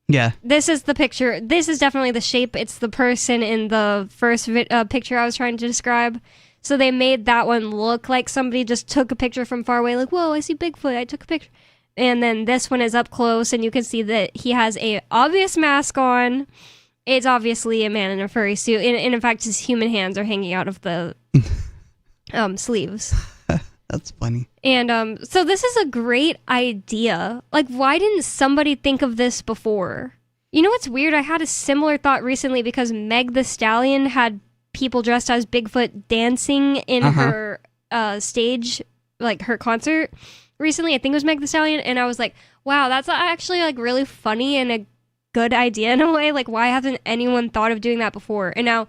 Yeah. This is the picture. This is definitely the shape. It's the person in the first picture I was trying to describe. So they made that one look like somebody just took a picture from far away, like, whoa, I see Bigfoot, I took a picture. And then this one is up close, and you can see that he has a obvious mask on. It's obviously a man in a furry suit. And in fact, his human hands are hanging out of the sleeves. That's funny. And so this is a great idea. Like, why didn't somebody think of this before? You know what's weird? I had a similar thought recently because Meg the Stallion had people dressed as Bigfoot dancing in her stage, like her concert recently. I think it was Meg the Stallion. And I was like, wow, that's actually like really funny and a good idea in a way. Like, why hasn't anyone thought of doing that before? And now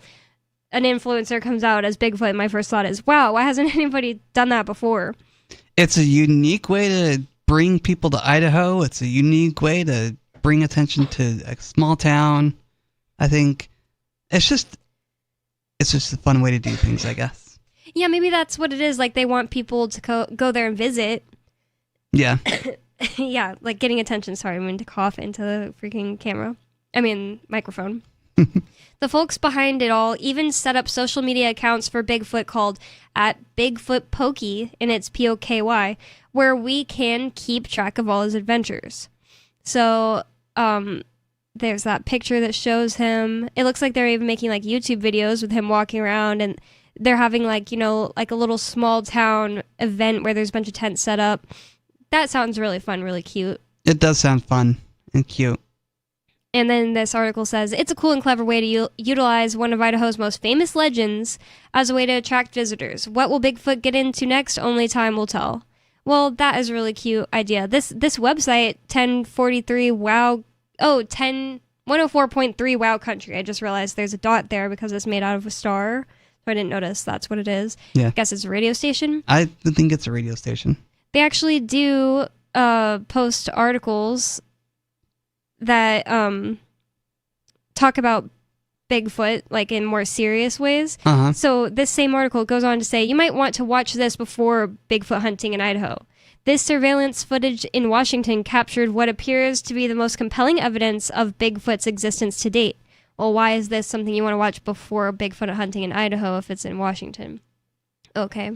an influencer comes out as Bigfoot, and my first thought is, wow, why hasn't anybody done that before? It's a unique way to bring people to Idaho. It's a unique way to bring attention to a small town. I think it's just a fun way to do things, I guess. Yeah, maybe that's what it is. Like, they want people to go there and visit. Yeah. Yeah, like getting attention. Sorry, I'm going to cough into the freaking microphone. The folks behind it all even set up social media accounts for Bigfoot called @BigfootPokey, and it's P-O-K-Y, where we can keep track of all his adventures. So, there's that picture that shows him. It looks like they're even making like YouTube videos with him walking around, and they're having like, you know, like a little small town event where there's a bunch of tents set up. That sounds really fun, really cute. It does sound fun and cute. And then this article says, it's a cool and clever way to utilize one of Idaho's most famous legends as a way to attract visitors. What will Bigfoot get into next? Only time will tell. Well, that is a really cute idea. This website, 1043 Wow, 104.3 Wow Country. I just realized there's a dot there because it's made out of a star. So I didn't notice that's what it is. Yeah. I guess it's a radio station. I think it's a radio station. They actually do post articles that talk about Bigfoot, like in more serious ways. Uh-huh. So this same article goes on to say, you might want to watch this before Bigfoot hunting in Idaho. This surveillance footage in Washington captured what appears to be the most compelling evidence of Bigfoot's existence to date. Well, why is this something you want to watch before Bigfoot hunting in Idaho if it's in Washington? Okay.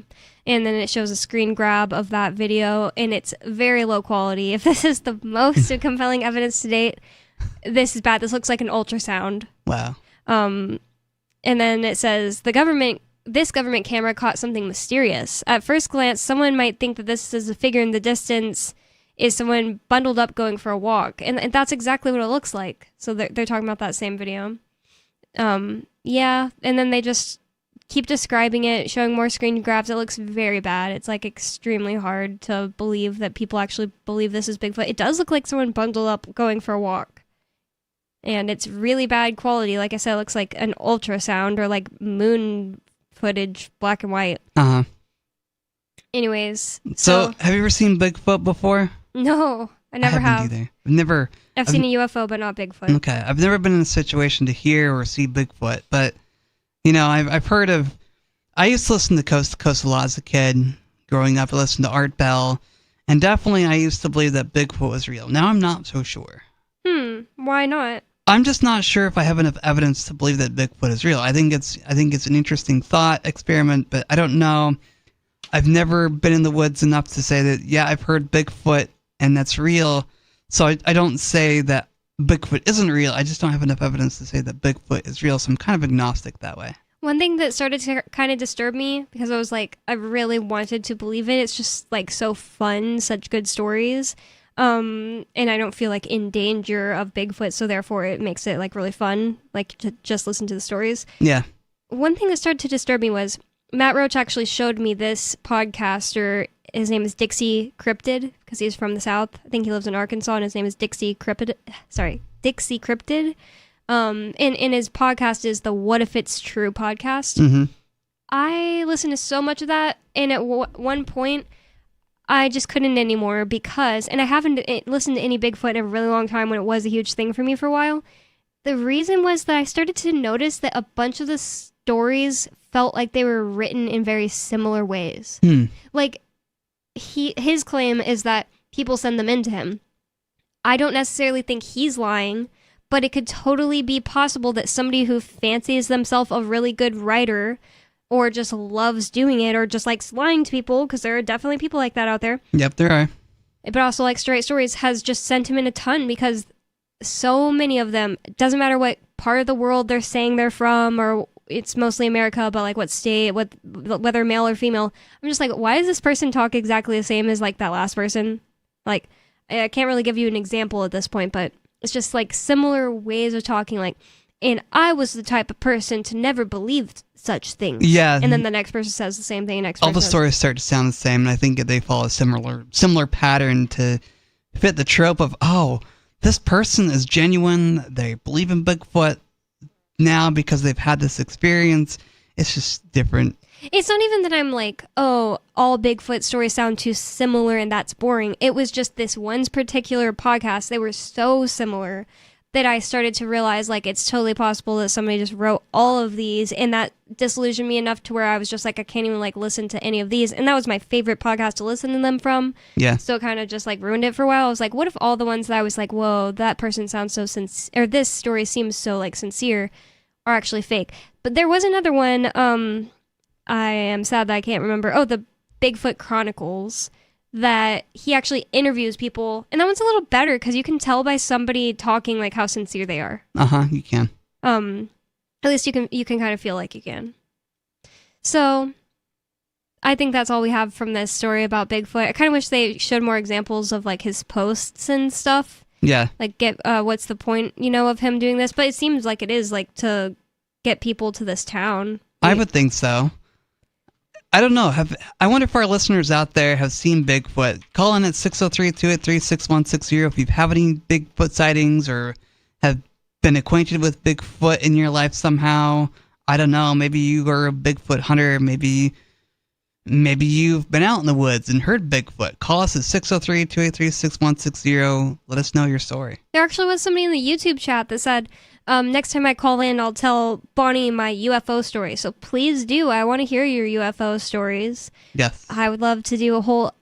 And then it shows a screen grab of that video, and it's very low quality. If this is the most compelling evidence to date, this is bad. This looks like an ultrasound. Wow. And then it says, this government camera caught something mysterious. At first glance, someone might think that this is a figure in the distance is someone bundled up going for a walk. And that's exactly what it looks like. So they're talking about that same video. Yeah. And then they just keep describing it, showing more screen grabs. It looks very bad. It's like extremely hard to believe that people actually believe this is Bigfoot. It does look like someone bundled up going for a walk. And it's really bad quality. Like I said, it looks like an ultrasound or like moon footage, black and white. Uh-huh. Anyways. So have you ever seen Bigfoot before? No, I never have. Either. I've seen a UFO, but not Bigfoot. Okay. I've never been in a situation to hear or see Bigfoot, but you know, I've heard of. I used to listen to Coast to Coast a lot as a kid. Growing up, I listened to Art Bell, and definitely I used to believe that Bigfoot was real. Now I'm not so sure. Why not? I'm just not sure if I have enough evidence to believe that Bigfoot is real. I think it's an interesting thought experiment, but I don't know. I've never been in the woods enough to say that, yeah, I've heard Bigfoot and that's real. So I don't say that Bigfoot isn't real. I just don't have enough evidence to say that Bigfoot is real. So I'm kind of agnostic that way. One thing that started to kind of disturb me, because I was like, I really wanted to believe it. It's just like so fun, such good stories. And I don't feel like in danger of Bigfoot. So therefore it makes it like really fun, like to just listen to the stories. Yeah. One thing that started to disturb me was Matt Roach actually showed me this podcaster. His name is Dixie Cryptid because he's from the South. I think he lives in Arkansas, and his name is Dixie Cryptid. Dixie Cryptid. And his podcast is the What If It's True podcast. Mm-hmm. I listened to so much of that, and at one point, I just couldn't anymore because, and I haven't listened to any Bigfoot in a really long time when it was a huge thing for me for a while. The reason was that I started to notice that a bunch of the stories felt like they were written in very similar ways. Like, his claim is that people send them in to him. I don't necessarily think he's lying, but it could totally be possible that somebody who fancies themselves a really good writer or just loves doing it or just likes lying to people, because there are definitely people like that out there. Yep, there are. But also like straight stories, has just sent him in a ton because so many of them, it doesn't matter what part of the world they're saying they're from, or it's mostly America, but like what state, whether male or female. I'm just like, why does this person talk exactly the same as like that last person? Like, I can't really give you an example at this point, but it's just like similar ways of talking, like, and I was the type of person to never believe such things. Yeah. And then the next person says the same thing. All the stories start to sound the same, and I think they follow a similar pattern to fit the trope of, oh, this person is genuine. They believe in Bigfoot now because they've had this experience. It's just different. It's not even that I'm like, oh, all Bigfoot stories sound too similar and that's boring. It was just this one particular podcast. They were so similar that I started to realize, like, it's totally possible that somebody just wrote all of these, and that disillusioned me enough to where I was just like, I can't even like listen to any of these. And that was my favorite podcast to listen to them from. Yeah. So it kind of just like ruined it for a while. I was like, what if all the ones that I was like, whoa, that person sounds so sincere, or this story seems so like sincere, are actually fake. But there was another one, I am sad that I can't remember. Oh, the Bigfoot Chronicles, that he actually interviews people, and that one's a little better because you can tell by somebody talking like how sincere they are. You can. At least you can kind of feel like you can. So I think that's all we have from this story about Bigfoot. I kind of wish they showed more examples of like his posts and stuff. Yeah. Like what's the point, of him doing this? But it seems like it is like to get people to this town. I would think so. I don't know. I wonder if our listeners out there have seen Bigfoot. Call in at 603-283-6160 if you have any Bigfoot sightings or have been acquainted with Bigfoot in your life somehow. I don't know. Maybe you are a Bigfoot hunter. Maybe you've been out in the woods and heard Bigfoot. Call us at 603-283-6160. Let us know your story. There actually was somebody in the YouTube chat that said, next time I call in, I'll tell Bonnie my UFO story. So please do. I want to hear your UFO stories. Yes. I would love to do a whole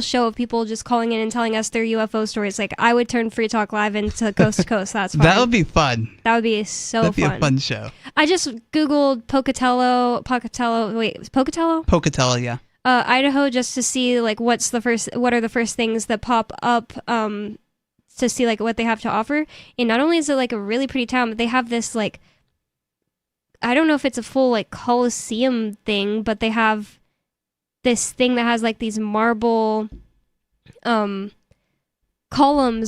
show of people just calling in and telling us their UFO stories. Like, I would turn Free Talk Live into Coast to Coast. That's fun. That would be fun. That would be so That'd fun. be a fun show. I just Googled Pocatello, yeah. Idaho, just to see like what are the first things that pop up to see like what they have to offer. And not only is it like a really pretty town, but they have this like, I don't know if it's a full like Coliseum thing, but they have this thing that has like these marble columns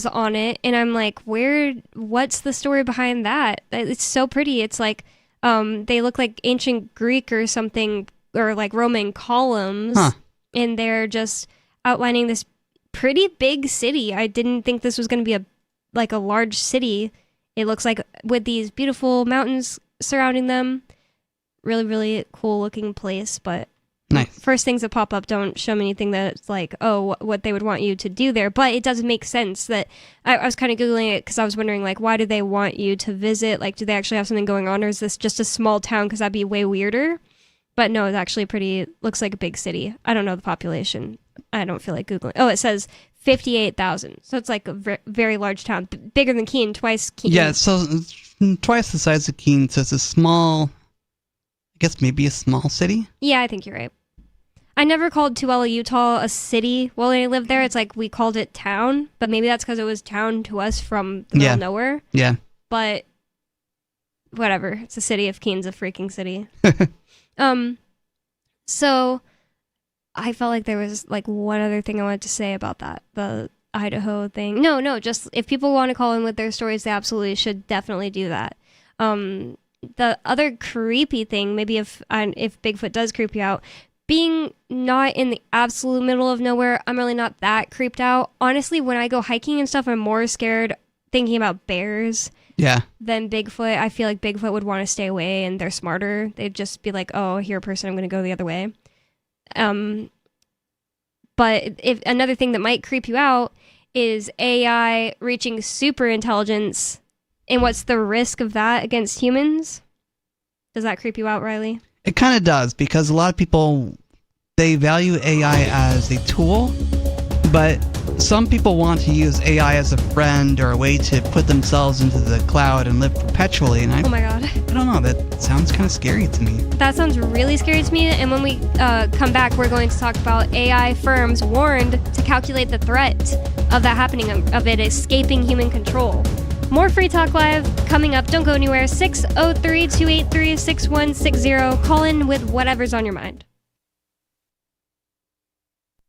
on it, and I'm like, what's the story behind that? It's so pretty. It's like they look like ancient Greek or something, or like Roman columns, and they're just outlining this pretty big city. I didn't think this was going to be a large city. It looks like with these beautiful mountains surrounding them. Really, really cool looking place, but nice. First things that pop up don't show me anything that's like, oh, what they would want you to do there. But it does make sense that I was kind of Googling it because I was wondering, like, why do they want you to visit? Like, do they actually have something going on, or is this just a small town? Because that'd be way weirder. But no, it's actually looks like a big city. I don't know the population. I don't feel like Googling. Oh, it says 58,000. So it's like a very large town. Bigger than Keene, twice Keene. Yeah, so it's twice the size of Keene. So it's a small, I guess maybe a small city? Yeah, I think you're right. I never called Tooele, Utah a city while I lived there. It's like we called it town, but maybe that's because it was town to us from the middle of nowhere. Yeah. But whatever. It's a city if Keene's a freaking city. So I felt like there was like one other thing I wanted to say about that, the Idaho thing. No, just if people want to call in with their stories, they absolutely should definitely do that. The other creepy thing, maybe if Bigfoot does creep you out, being not in the absolute middle of nowhere, I'm really not that creeped out. Honestly, when I go hiking and stuff, I'm more scared thinking about bears. Yeah. Than Bigfoot. I feel like Bigfoot would want to stay away, and they're smarter. They'd just be like, oh, here, person, I'm going to go the other way. But if another thing that might creep you out is AI reaching super intelligence, and what's the risk of that against humans? Does that creep you out, Riley? It kind of does, because a lot of people, they value AI as a tool, but some people want to use AI as a friend or a way to put themselves into the cloud and live perpetually. And oh my god. I don't know, that sounds kind of scary to me. That sounds really scary to me. And when we come back, we're going to talk about AI firms warned to calculate the threat of that happening, of it escaping human control. More Free Talk Live coming up. Don't go anywhere. 603-283-6160. Call in with whatever's on your mind.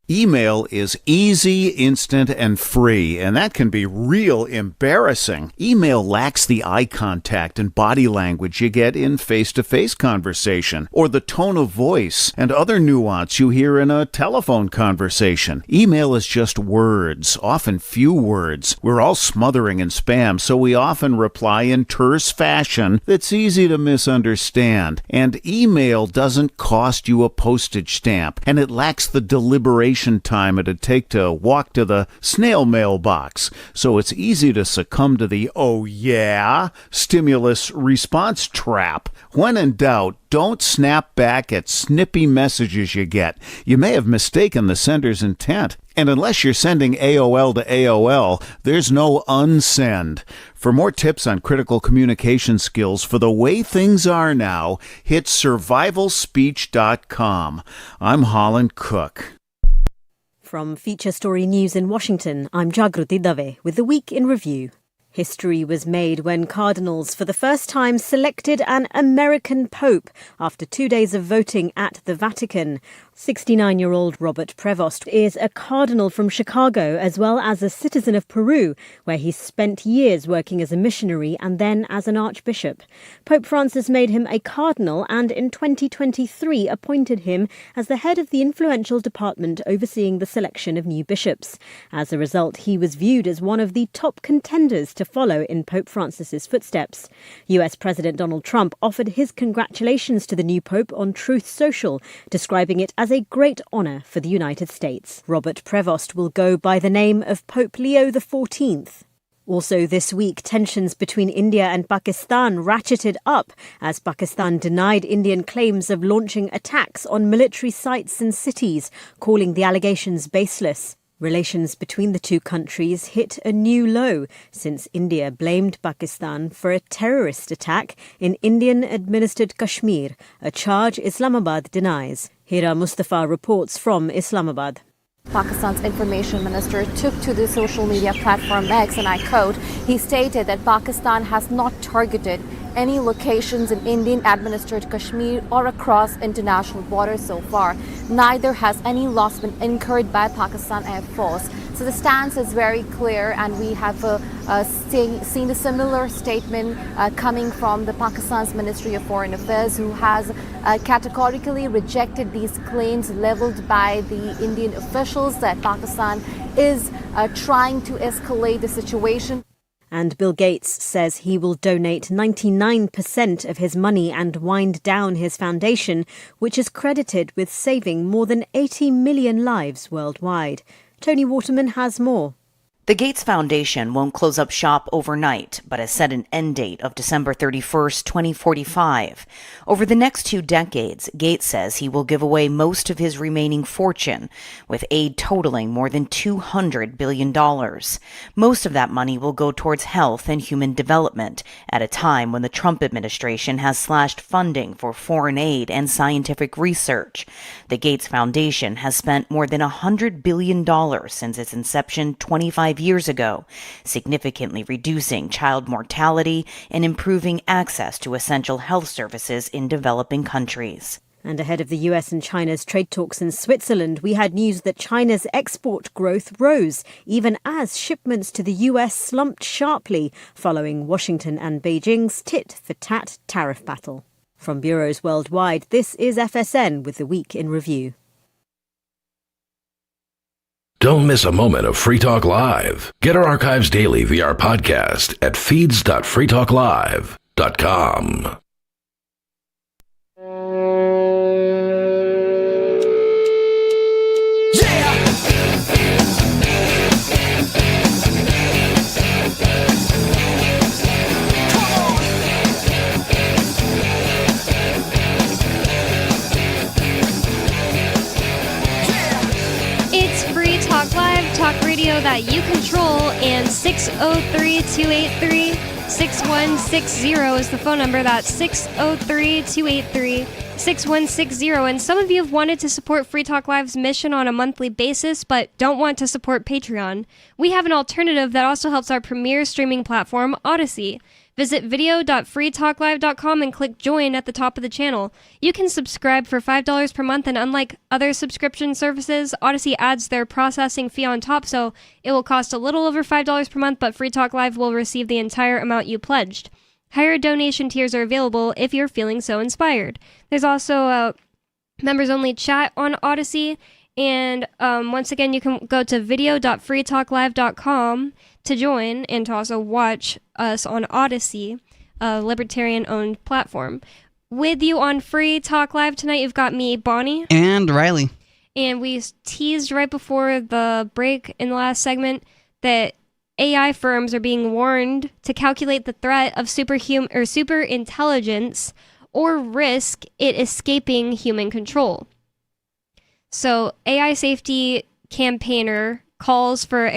Email is easy, instant, and free, and that can be real embarrassing. Email lacks the eye contact and body language you get in face-to-face conversation, or the tone of voice and other nuance you hear in a telephone conversation. Email is just words, often few words. We're all smothering in spam, so we often reply in terse fashion that's easy to misunderstand. And email doesn't cost you a postage stamp, and it lacks the deliberation time it'd take to walk to the snail mail box, so it's easy to succumb to the "oh yeah" stimulus response trap. When in doubt, don't snap back at snippy messages you get. You may have mistaken the sender's intent. And unless you're sending AOL to AOL, there's no unsend. For more tips on critical communication skills for the way things are now, hit survivalspeech.com. I'm Holland Cook. From Feature Story News in Washington, I'm Jagruti Dave with the Week in Review. History was made when cardinals for the first time selected an American pope after 2 days of voting at the Vatican. 69-year-old Robert Prevost is a cardinal from Chicago as well as a citizen of Peru, where he spent years working as a missionary and then as an archbishop. Pope Francis made him a cardinal and in 2023 appointed him as the head of the influential department overseeing the selection of new bishops. As a result, he was viewed as one of the top contenders to follow in Pope Francis's footsteps. US President Donald Trump offered his congratulations to the new pope on Truth Social, describing it as a great honour for the United States. Robert Prevost will go by the name of Pope Leo XIV. Also this week, tensions between India and Pakistan ratcheted up as Pakistan denied Indian claims of launching attacks on military sites and cities, calling the allegations baseless. Relations between the two countries hit a new low since India blamed Pakistan for a terrorist attack in Indian-administered Kashmir, a charge Islamabad denies. Hira Mustafa reports from Islamabad. Pakistan's information minister took to the social media platform X, and I quote, he stated that Pakistan has not targeted any locations in Indian-administered Kashmir or across international borders so far. Neither has any loss been incurred by Pakistan Air Force. So the stance is very clear, and we have seen a similar statement coming from the Pakistan's Ministry of Foreign Affairs, who has categorically rejected these claims leveled by the Indian officials that Pakistan is trying to escalate the situation. And Bill Gates says he will donate 99% of his money and wind down his foundation, which is credited with saving more than 80 million lives worldwide. Tony Waterman has more. The Gates Foundation won't close up shop overnight, but has set an end date of December 31st, 2045. Over the next 2 decades, Gates says he will give away most of his remaining fortune, with aid totaling more than $200 billion. Most of that money will go towards health and human development, at a time when the Trump administration has slashed funding for foreign aid and scientific research. The Gates Foundation has spent more than $100 billion since its inception 25 years ago, significantly reducing child mortality and improving access to essential health services in developing countries. And ahead of the US and China's trade talks in Switzerland, we had news that China's export growth rose, even as shipments to the US slumped sharply, following Washington and Beijing's tit-for-tat tariff battle. From bureaus worldwide, this is FSN with the Week in Review. Don't miss a moment of Free Talk Live. Get our archives daily via our podcast at feeds.freetalklive.com. Talk radio that you control, and 603-283-6160 is the phone number. That's 603-283-6160. And some of you have wanted to support Free Talk Live's mission on a monthly basis, but don't want to support Patreon. We have an alternative that also helps our premier streaming platform, Odyssey. Visit video.freetalklive.com and click join at the top of the channel. You can subscribe for $5 per month, and unlike other subscription services, Odyssey adds their processing fee on top, so it will cost a little over $5 per month, but Free Talk Live will receive the entire amount you pledged. Higher donation tiers are available if you're feeling so inspired. There's also a members-only chat on Odyssey, and once again, you can go to video.freetalklive.com to join and to also watch us on Odyssey, a libertarian-owned platform. With you on Free Talk Live tonight, you've got me, Bonnie. And Riley. And we teased right before the break in the last segment that AI firms are being warned to calculate the threat of super intelligence or risk it escaping human control. So, AI safety campaigner calls for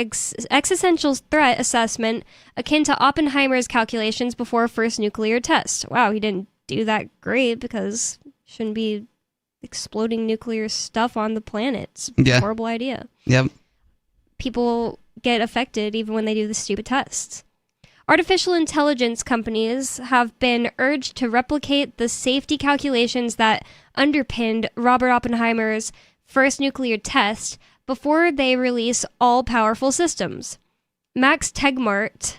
existential threat assessment akin to Oppenheimer's calculations before first nuclear test. Wow, he didn't do that great because shouldn't be exploding nuclear stuff on the planet. It's a horrible idea. Yep. People get affected even when they do the stupid tests. Artificial intelligence companies have been urged to replicate the safety calculations that underpinned Robert Oppenheimer's first nuclear test before they release all-powerful systems. Max Tegmark,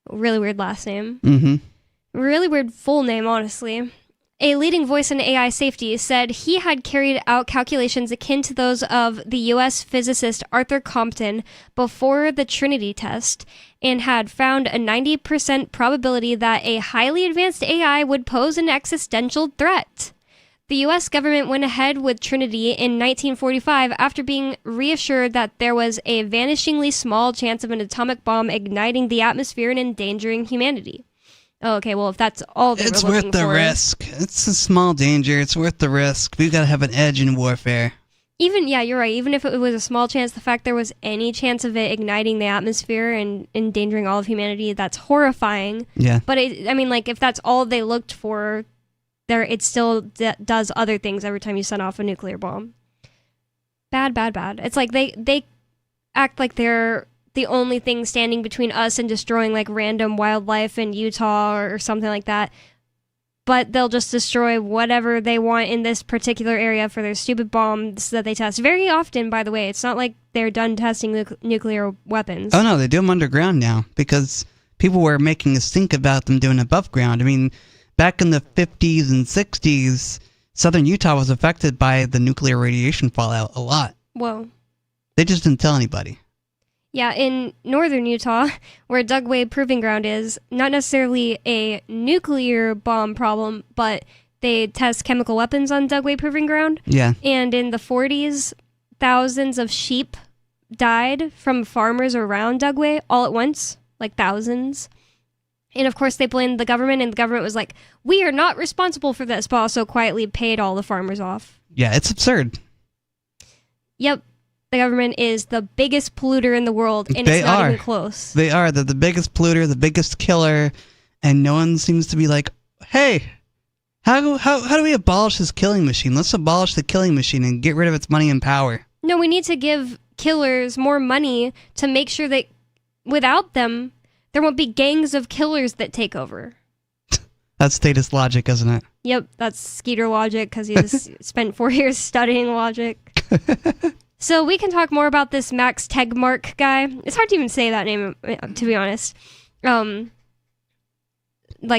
really weird last name. Really weird full name, honestly. A leading voice in AI safety said he had carried out calculations akin to those of the U.S. physicist Arthur Compton before the Trinity test and had found a 90% probability that a highly advanced AI would pose an existential threat. The U.S. government went ahead with Trinity in 1945 after being reassured that there was a vanishingly small chance of an atomic bomb igniting the atmosphere and endangering humanity. Oh, okay, well, if that's all they were looking for... It's worth the risk. It's a small danger. It's worth the risk. We've got to have an edge in warfare. Yeah, you're right. Even if it was a small chance, the fact there was any chance of it igniting the atmosphere and endangering all of humanity, that's horrifying. Yeah. But, if that's all they looked for, it still does other things every time you send off a nuclear bomb. Bad. It's like they act like they're the only thing standing between us and destroying like random wildlife in Utah or something like that. But they'll just destroy whatever they want in this particular area for their stupid bombs that they test. Very often, by the way. It's not like they're done testing nuclear weapons. Oh, no, they do them underground now because people were making us think about them doing above ground. I mean, back in the 50s and 60s, southern Utah was affected by the nuclear radiation fallout a lot. Whoa. They just didn't tell anybody. Yeah, in northern Utah, where Dugway Proving Ground is, not necessarily a nuclear bomb problem, but they test chemical weapons on Dugway Proving Ground. Yeah. And in the 40s, thousands of sheep died from farmers around Dugway all at once, like thousands. And of course, they blamed the government, and the government was like, we are not responsible for this, but also quietly paid all the farmers off. Yeah, it's absurd. Yep. The government is the biggest polluter in the world, and it's not even close. They are. They're the biggest polluter, the biggest killer, and no one seems to be like, hey, how do we abolish this killing machine? Let's abolish the killing machine and get rid of its money and power. No, we need to give killers more money to make sure that without them, there won't be gangs of killers that take over. That's status logic, isn't it? Yep, that's Skeeter logic, because he's spent 4 years studying logic. So we can talk more about this Max Tegmark guy. It's hard to even say that name, to be honest. Like,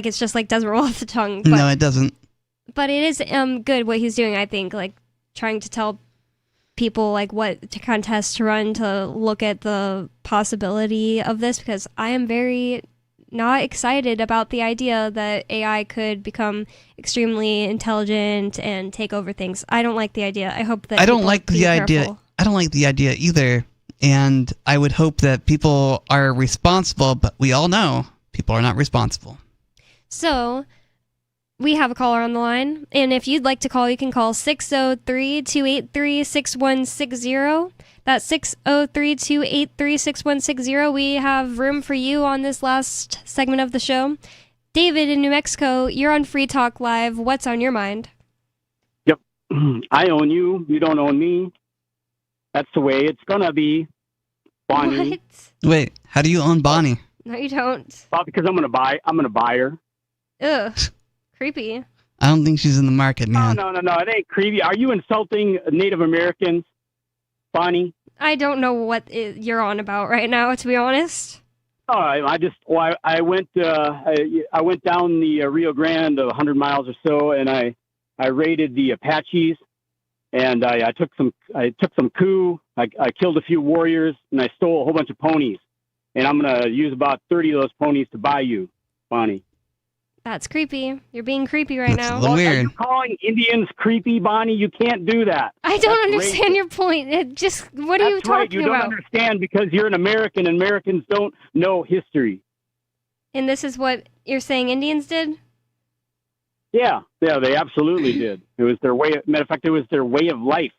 it's just, like, doesn't roll off the tongue. But, no, it doesn't. But it is good what he's doing, I think. Like, trying to tell people, like, what kind of tests to run to look at the possibility of this. Because I am very not excited about the idea that AI could become extremely intelligent and take over things. I don't like the idea. I hope that I don't like the idea. I don't like the idea either. And I would hope that people are responsible, but we all know people are not responsible. So, we have a caller on the line. And if you'd like to call, you can call 603-283-6160. That's 603-283-6160. We have room for you on this last segment of the show. David in New Mexico, you're on Free Talk Live. What's on your mind? Yep. I own you. You don't own me. That's the way it's going to be. Bonnie. What? Wait, how do you own Bonnie? No, you don't. Well, because I'm going to buy her. Ugh. Creepy. I don't think she's in the market, man. No. It ain't creepy. Are you insulting Native Americans, Bonnie? I don't know what you're on about right now, to be honest. Oh, I went down the Rio Grande 100 miles or so, and I raided the Apaches, and I took some coup. I killed a few warriors, and I stole a whole bunch of ponies. And I'm gonna use about 30 of those ponies to buy you, Bonnie. That's creepy. You're being creepy right now. Weird. Are you calling Indians creepy, Bonnie? You can't do that. I don't understand your point. What are you talking right. You don't understand because you're an American and Americans don't know history. And this is what you're saying Indians did? Yeah, they absolutely did. It was their way. Matter of fact, it was their way of life.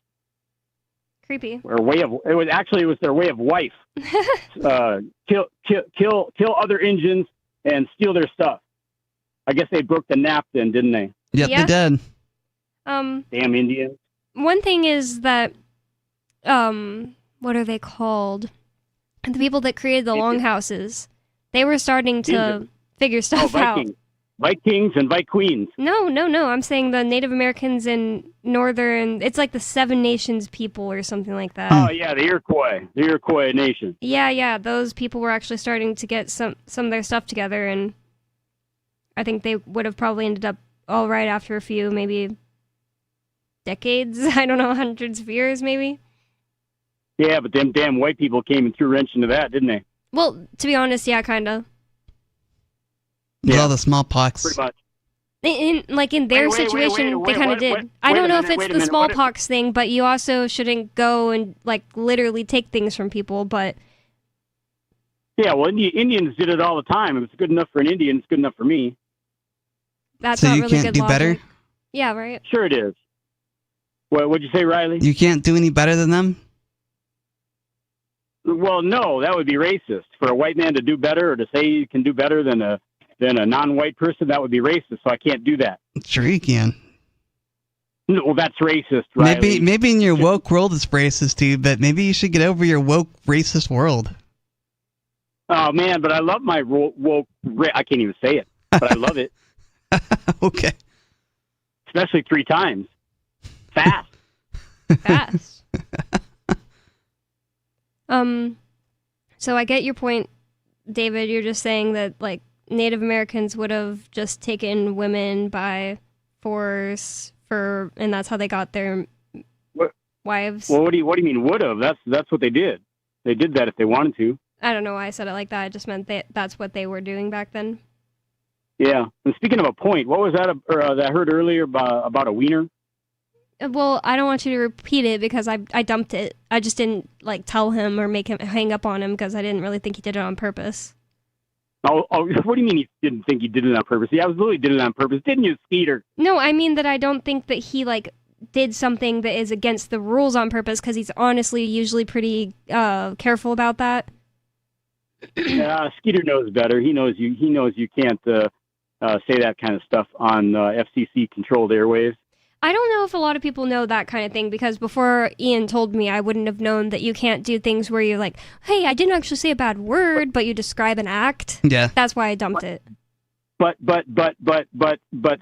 Creepy. It was their way of life. Kill other Indians and steal their stuff. I guess they broke the nap then, didn't they? Yep, they did. Damn Indians. One thing is that, what are they called? the people that created the longhouses, they were starting to figure stuff out. Vikings and Vikings. No. I'm saying the Native Americans in northern. It's like the Seven Nations people or something like that. Oh yeah, the Iroquois nation. Yeah. Those people were actually starting to get some of their stuff together, and I think they would have probably ended up all right after a few, maybe decades. I don't know, hundreds of years, maybe. Yeah, but them damn white people came and threw a wrench into that, didn't they? Well, to be honest, yeah, kind of. With all the smallpox. Pretty much. In their situation, they kind of did. I don't know if it's the smallpox thing, but you also shouldn't go and like literally take things from people. But yeah, well, Indians did it all the time. If it's good enough for an Indian, it's good enough for me. That's so not you really can't good do logic. better? Yeah, right. Sure it is. What'd you say, Riley? You can't do any better than them? Well, no, that would be racist. For a white man to do better or to say you can do better than a non-white person, that would be racist, so I can't do that. Sure you can. No, well, that's racist, Riley. Maybe in your woke world it's racist, dude, but maybe you should get over your woke racist world. Oh, man, but I love my woke... I can't even say it, but I love it. Okay. Especially 3 times. Fast. So I get your point, David. You're just saying that, like, Native Americans would have just taken women by force and that's how they got their wives. Well, what do you mean would have? That's what they did. They did that if they wanted to. I don't know why I said it like that. I just meant that's what they were doing back then. Yeah. And speaking of a point, what was that that I heard earlier about a wiener? Well, I don't want you to repeat it because I dumped it. I just didn't like tell him or make him hang up on him because I didn't really think he did it on purpose. Oh, what do you mean he didn't think he did it on purpose? Yeah, I literally did it on purpose. Didn't you, Skeeter? No, I mean that I don't think that he like did something that is against the rules on purpose because he's honestly usually pretty careful about that. Skeeter knows better. He knows you can't say that kind of stuff on FCC controlled airwaves. I don't know if a lot of people know that kind of thing because before Ian told me, I wouldn't have known that you can't do things where you're like, hey, I didn't actually say a bad word, but you describe an act. Yeah. That's why I dumped it. But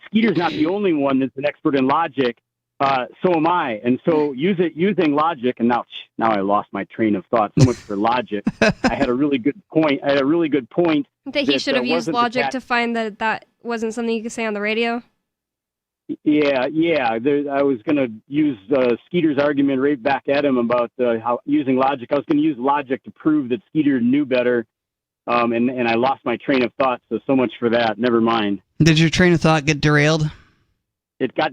Skeeter's not the only one that's an expert in logic. So am I. And so using logic, and now I lost my train of thought. So much for logic. I had a really good point. That he should have used logic to find that wasn't something you could say on the radio. Yeah. I was going to use Skeeter's argument right back at him about how using logic. I was going to use logic to prove that Skeeter knew better, and I lost my train of thought. So much for that. Never mind. Did your train of thought get derailed? It got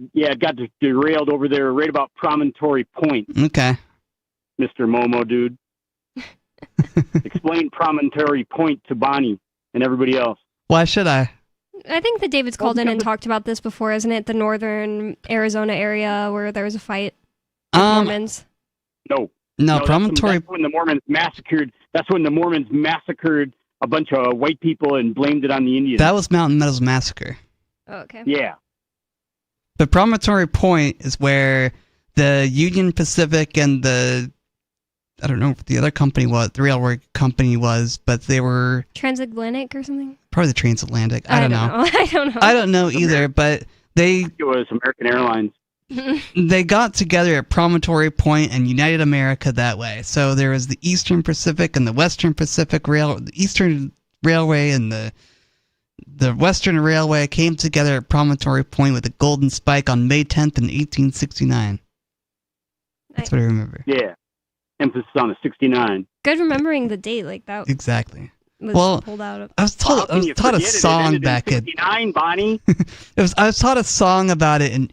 derailed over there right about Promontory Point. Okay. Mr. Momo, dude. Explain Promontory Point to Bonnie and everybody else. Why should I? I think that David's called in and talked about this before, isn't it? The northern Arizona area where there was a fight with Mormons. No, Promontory. That's when the Mormons massacred. That's when the Mormons massacred a bunch of white people and blamed it on the Indians. That was Mountain Meadows Massacre. Oh, okay. Yeah. The Promontory Point is where the Union Pacific and I don't know what the other company was, the railroad company was, but they were... Transatlantic or something? Probably the Transatlantic. I don't know. I don't know either, but it was American Airlines. They got together at Promontory Point and united America that way. So there was the Eastern Pacific and the Western Pacific Rail, the Eastern Railway and the Western Railway came together at Promontory Point with a golden spike on May 10th in 1869. That's what I remember. Yeah. Emphasis on the 69. Good remembering the date like that. Exactly. Was pulled out of. I was taught a song back in 69, Bonnie. I was taught a song about it in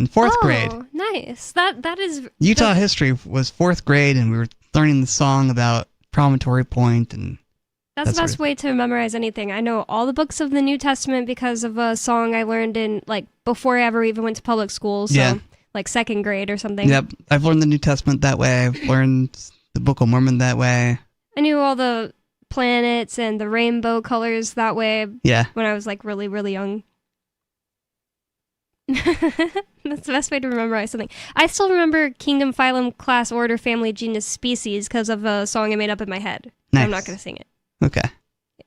fourth grade. Oh, nice. That is Utah history was fourth grade, and we were learning the song about Promontory Point, and that's the best way to memorize anything. I know all the books of the New Testament because of a song I learned in before I ever even went to public school. So second grade or something. Yep, I've learned the New Testament that way. I've learned the Book of Mormon that way. I knew all the planets and the rainbow colors that way. Yeah. When I was really, really young. That's the best way to memorize something. I still remember Kingdom, Phylum, Class, Order, Family, Genus, Species because of a song I made up in my head. Nice. I'm not going to sing it. Okay.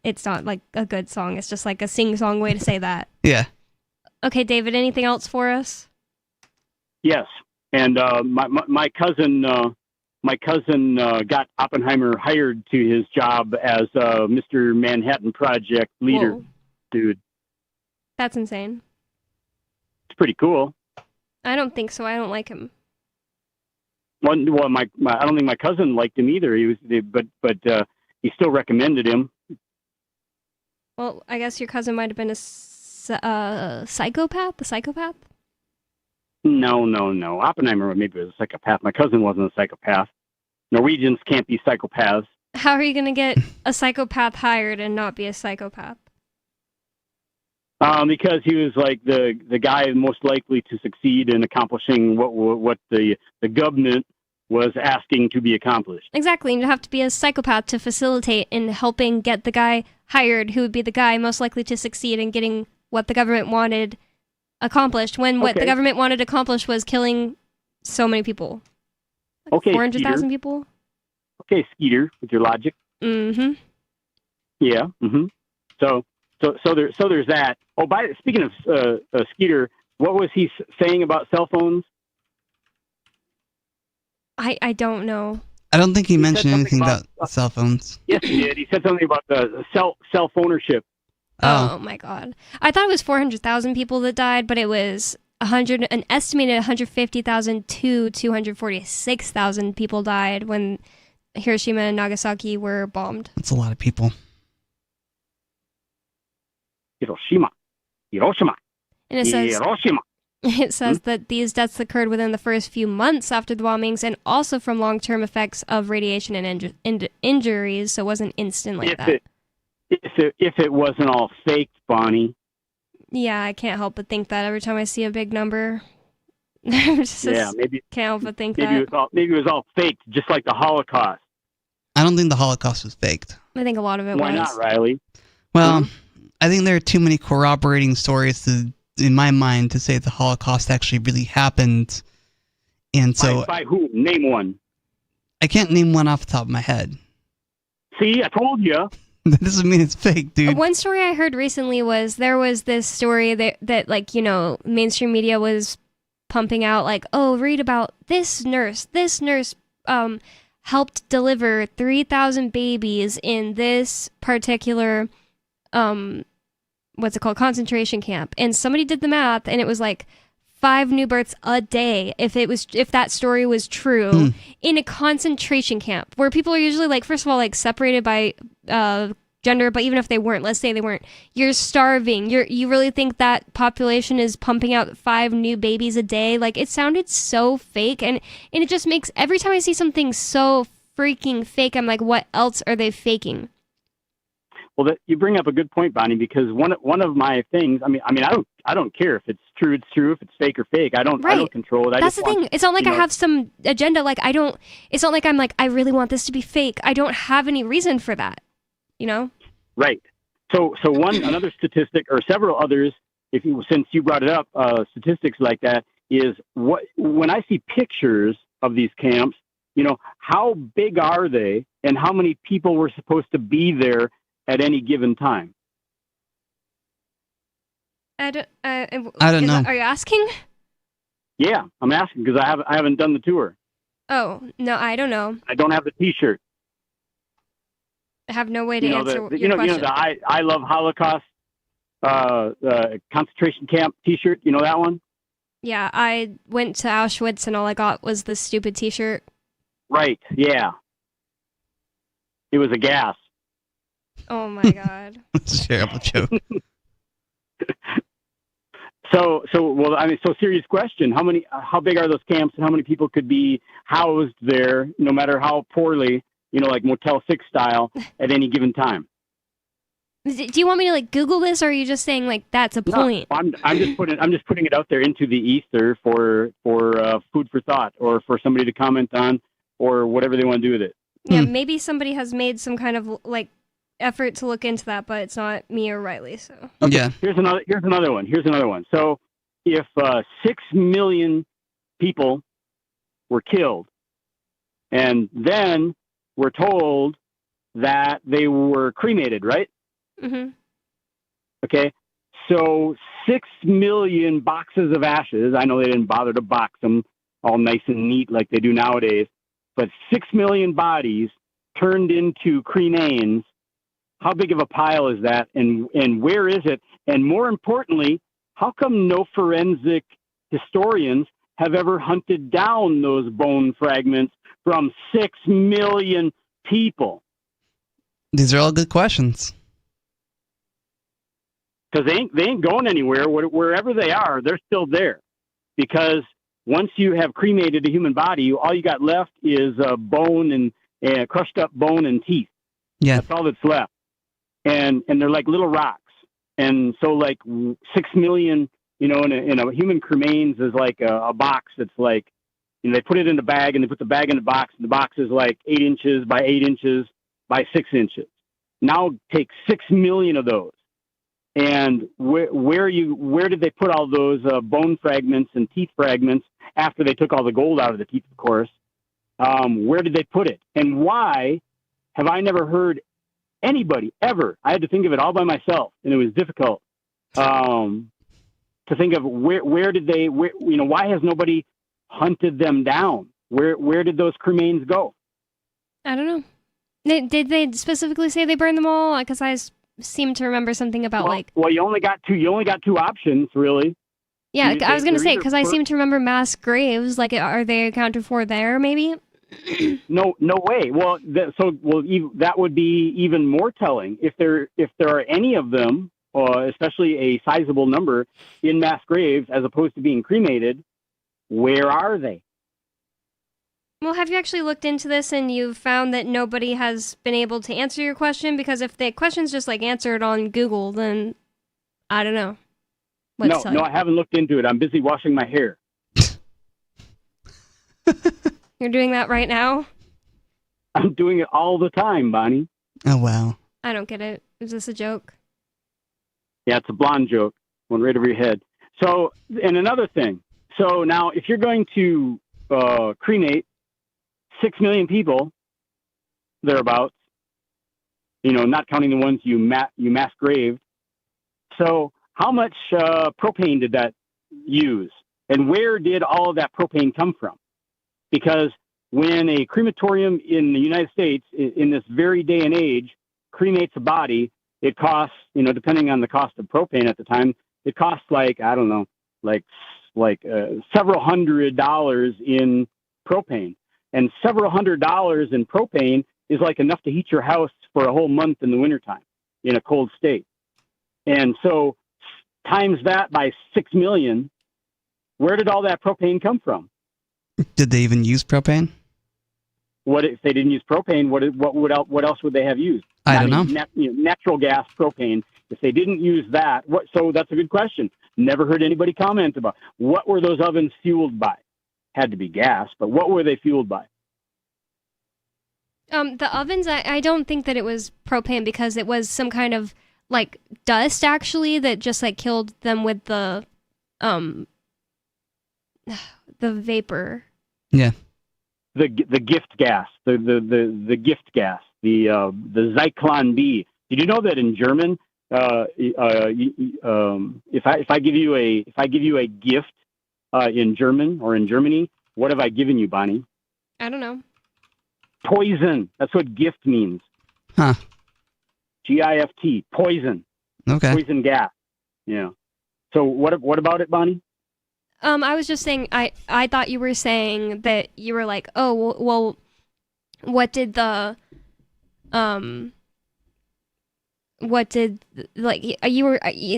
It's not like a good song. It's just like a sing-song way to say that. Yeah. Okay, David, anything else for us? Yes, and my cousin got Oppenheimer hired to his job as Mr. Manhattan Project leader. Whoa. Dude, That's insane. it's pretty cool. I don't think so. I don't like him. Well, my I don't think my cousin liked him either. But he still recommended him. Well, I guess your cousin might have been a psychopath? A psychopath? No. Oppenheimer maybe was a psychopath. My cousin wasn't a psychopath. Norwegians can't be psychopaths. How are you going to get a psychopath hired and not be a psychopath? Because he was like the guy most likely to succeed in accomplishing what the government was asking to be accomplished. Exactly. You have to be a psychopath to facilitate in helping get the guy hired who would be the guy most likely to succeed in getting what the government wanted accomplished when what the government wanted accomplished was killing so many people. Like okay, 400,000 people? Okay, Skeeter, with your logic. Mm-hmm. Yeah. Mm-hmm. So there's that. Oh, speaking of Skeeter, what was he saying about cell phones? I don't know. I don't think he mentioned anything about cell phones. Yes, he did. He said something about the self-ownership. Oh my God. I thought it was 400,000 people that died, but it was an estimated 150,000 to 246,000 people died when Hiroshima and Nagasaki were bombed. That's a lot of people. Hiroshima. And it says, it says that these deaths occurred within the first few months after the bombings and also from long-term effects of radiation and injuries, so it wasn't instant like that. If it wasn't all faked, Bonnie. Yeah, I can't help but think that every time I see a big number. Maybe can't help but think maybe that. Maybe it was all faked, just like the Holocaust. I don't think the Holocaust was faked. I think a lot of it Why was. not, Riley? Well, I think there are too many corroborating stories in my mind to say the Holocaust actually really happened. And so By who? Name one. I can't name one off the top of my head. See, I told you. That doesn't mean it's fake, dude. One story I heard recently was there was this story that like, you know, mainstream media was pumping out like, oh, read about this nurse. This nurse helped deliver 3,000 babies in this particular what's it called, concentration camp. And somebody did the math and it was like 5 new births a day if that story was true in a concentration camp where people are usually like, first of all, like separated by gender, but even if they weren't, let's say they weren't, you're starving. You really think that population is pumping out 5 new babies a day? Like, it sounded so fake, and it just makes, every time I see something so freaking fake, I'm like, what else are they faking? Well, you bring up a good point, Bonnie, because one of my things, I mean, I don't care if it's true, if it's fake or fake. I don't control it. That's the thing. It's not like I have some agenda. Like, it's not like I'm like, I really want this to be fake. I don't have any reason for that, you know? Right. So another statistic, or several others, since you brought it up, statistics like that, is when I see pictures of these camps, you know, how big are they and how many people were supposed to be there at any given time? I don't know. Are you asking? Yeah, I'm asking because I haven't done the tour. Oh, no, I don't know. I don't have the T-shirt. I have no way to answer your question. You know the I Love Holocaust concentration camp T-shirt. You know that one? Yeah, I went to Auschwitz and all I got was this stupid T-shirt. Right. Yeah. It was a gas. Oh my God. That's a terrible joke. So serious question. How big are those camps and how many people could be housed there, no matter how poorly, you know, like Motel 6 style at any given time? Do you want me to like Google this, or are you just saying like that's a point? No, I'm just putting it out there into the ether for food for thought, or for somebody to comment on, or whatever they want to do with it. Yeah, maybe somebody has made some kind of like effort to look into that, but it's not me or Riley. So okay. Here's another one. So if 6 million people were killed, and then we're told that they were cremated, right? Mm-hmm. Okay. So 6 million boxes of ashes. I know they didn't bother to box them all nice and neat like they do nowadays, but 6 million bodies turned into cremains. How big of a pile is that? And where is it? And more importantly, how come no forensic historians have ever hunted down those bone fragments from 6 million people? These are all good questions. Because they ain't going anywhere. Wherever they are, they're still there. Because once you have cremated a human body, all you got left is bone and crushed up bone and teeth. Yeah, that's all that's left. And they're like little rocks. And so like 6 million, in a human cremains is like a box that's like, they put it in the bag and they put the bag in the box, and the box is like 8 inches by 8 inches by 6 inches. Now take 6 million of those. And where did they put all those bone fragments and teeth fragments after they took all the gold out of the teeth, of course? Where did they put it? And why have I never heard anybody ever? I had to think of it all by myself, and it was difficult to think of where did they, why has nobody hunted them down? Where did those cremains go? I don't know. Did they specifically say they burned them all? Because I seem to remember something about Well, you only got two options, really. Yeah, I was going to say, because I seem to remember mass graves. Like, are they accounted for there, maybe? No way. Well, that would be even more telling if there are any of them, especially a sizable number, in mass graves as opposed to being cremated. Where are they? Well, have you actually looked into this and you've found that nobody has been able to answer your question? Because if the question's just like answered on Google, then I don't know. No, I haven't looked into it. I'm busy washing my hair. You're doing that right now? I'm doing it all the time, Bonnie. Oh, wow. I don't get it. Is this a joke? Yeah, it's a blonde joke. Went right over your head. So, and another thing. So now, if you're going to cremate 6 million people, thereabouts, not counting the ones you mass graved. So how much propane did that use? And where did all of that propane come from? Because when a crematorium in the United States, in this very day and age, cremates a body, it costs, depending on the cost of propane at the time, it costs several $100s in propane. And several $100s in propane is like enough to heat your house for a whole month in the wintertime in a cold state. And so times that by 6 million, where did all that propane come from? Did they even use propane? What if they didn't use propane? What else would they have used? I don't know. Natural gas, propane. If they didn't use that, so that's a good question. Never heard anybody comment about what were those ovens fueled by. Had to be gas, but what were they fueled by? The ovens, I don't think that it was propane because it was some kind of like dust actually that just like killed them with the vapor. Yeah. The gift gas, the gift gas, the Zyklon B. Did you know that in German, if I give you a gift in German or in Germany, what have I given you, Bonnie? I don't know. Poison. That's what gift means. Huh. GIFT. Poison. Okay. Poison gas. Yeah. So what about it, Bonnie? I was just saying, I thought you were saying that you were like, oh, well, what did it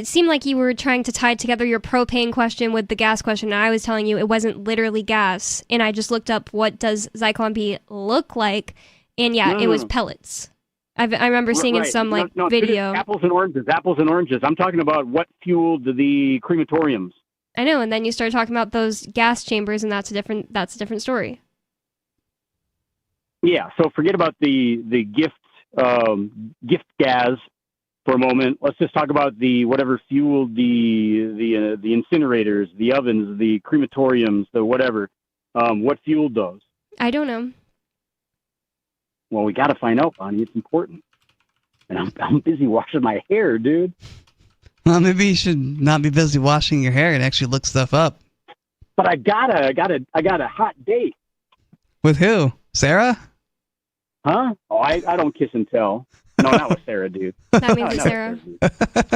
seemed like you were trying to tie together your propane question with the gas question, and I was telling you it wasn't literally gas, and I just looked up what does Zyklon B look like, and it was pellets. I remember seeing in some video. Apples and oranges. I'm talking about what fueled the crematoriums. I know, and then you started talking about those gas chambers, and that's a different story. Yeah, so forget about the gift gas for a moment. Let's just talk about the whatever fueled the incinerators, the ovens, the crematoriums, the whatever. What fueled those? I don't know. Well, we got to find out, Bonnie. It's important. And I'm busy washing my hair, dude. Well, maybe you should not be busy washing your hair and actually look stuff up. But I got a hot date. With who? Sarah? Huh? Oh, I don't kiss and tell. No, not with Sarah, dude. That means Sarah.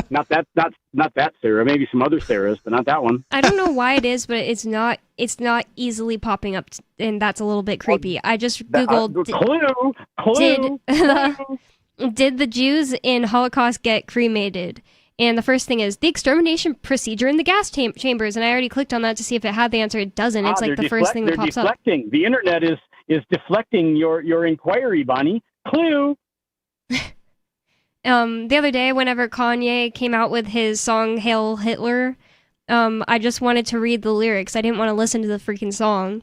Not that Sarah. Maybe some other Sarahs, but not that one. I don't know why it is, but it's not easily popping up, and that's a little bit creepy. I just googled. Clue. Did the Jews in Holocaust get cremated? And the first thing is the extermination procedure in the gas chambers, and I already clicked on that to see if it had the answer. It doesn't. It's like the first thing that pops up. The internet is deflecting your inquiry, Bonnie. Clue. The other day, whenever Kanye came out with his song "Hail Hitler," I just wanted to read the lyrics. I didn't want to listen to the freaking song,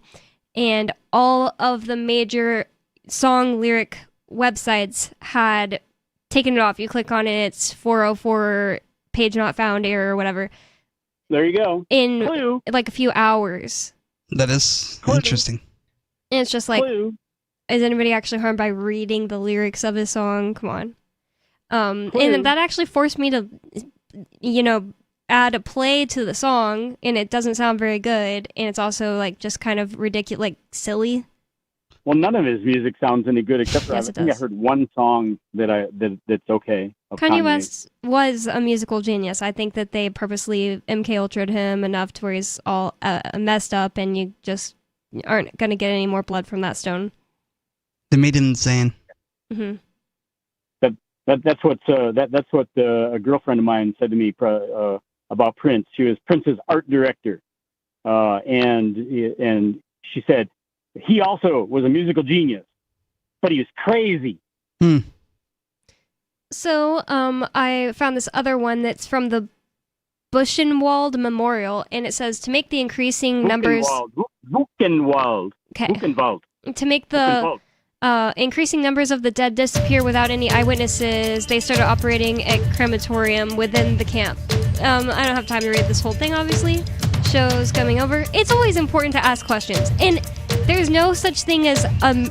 and all of the major song lyric websites had taken it off. You click on it, it's 404 page not found error or whatever. There you go. In Clue. like a few hours. That is interesting. And it's just like, Clue. Is anybody actually harmed by reading the lyrics of his song? Come on. And then that actually forced me to, add a play to the song, and it doesn't sound very good, and it's also like just kind of ridiculous, like silly. Well, none of his music sounds any good except for Yes, I think I heard one song that's okay. Kanye West was a musical genius. I think that they purposely MK Ultra'd him enough to where he's all messed up, and you just aren't going to get any more blood from that stone. They made him insane. Mm-hmm. That's what a girlfriend of mine said to me about Prince. She was Prince's art director, and she said he also was a musical genius, but he was crazy. So I found this other one that's from the Buchenwald Memorial, and it says to make the increasing numbers. Buchenwald. Okay. Buchenwald. To make the increasing numbers of the dead disappear without any eyewitnesses, they started operating a crematorium within the camp. I don't have time to read this whole thing, obviously. Show's coming over. It's always important to ask questions. And there's no such thing as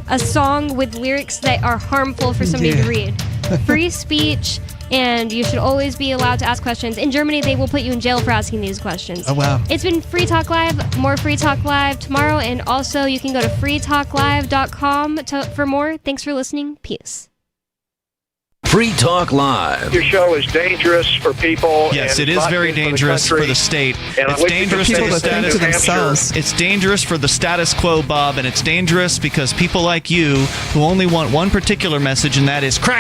a song with lyrics that are harmful for somebody to read. Free speech, and you should always be allowed to ask questions. In Germany, they will put you in jail for asking these questions. Oh, wow. It's been Free Talk Live. More Free Talk Live tomorrow, and also you can go to freetalklive.com for more. Thanks for listening. Peace. Free Talk Live. Your show is dangerous for people. Yes, and it is not very good for the dangerous for country. the state. And It's dangerous for the status themselves. It's dangerous for the status quo, Bob, and it's dangerous because people like you who only want one particular message, and that is crack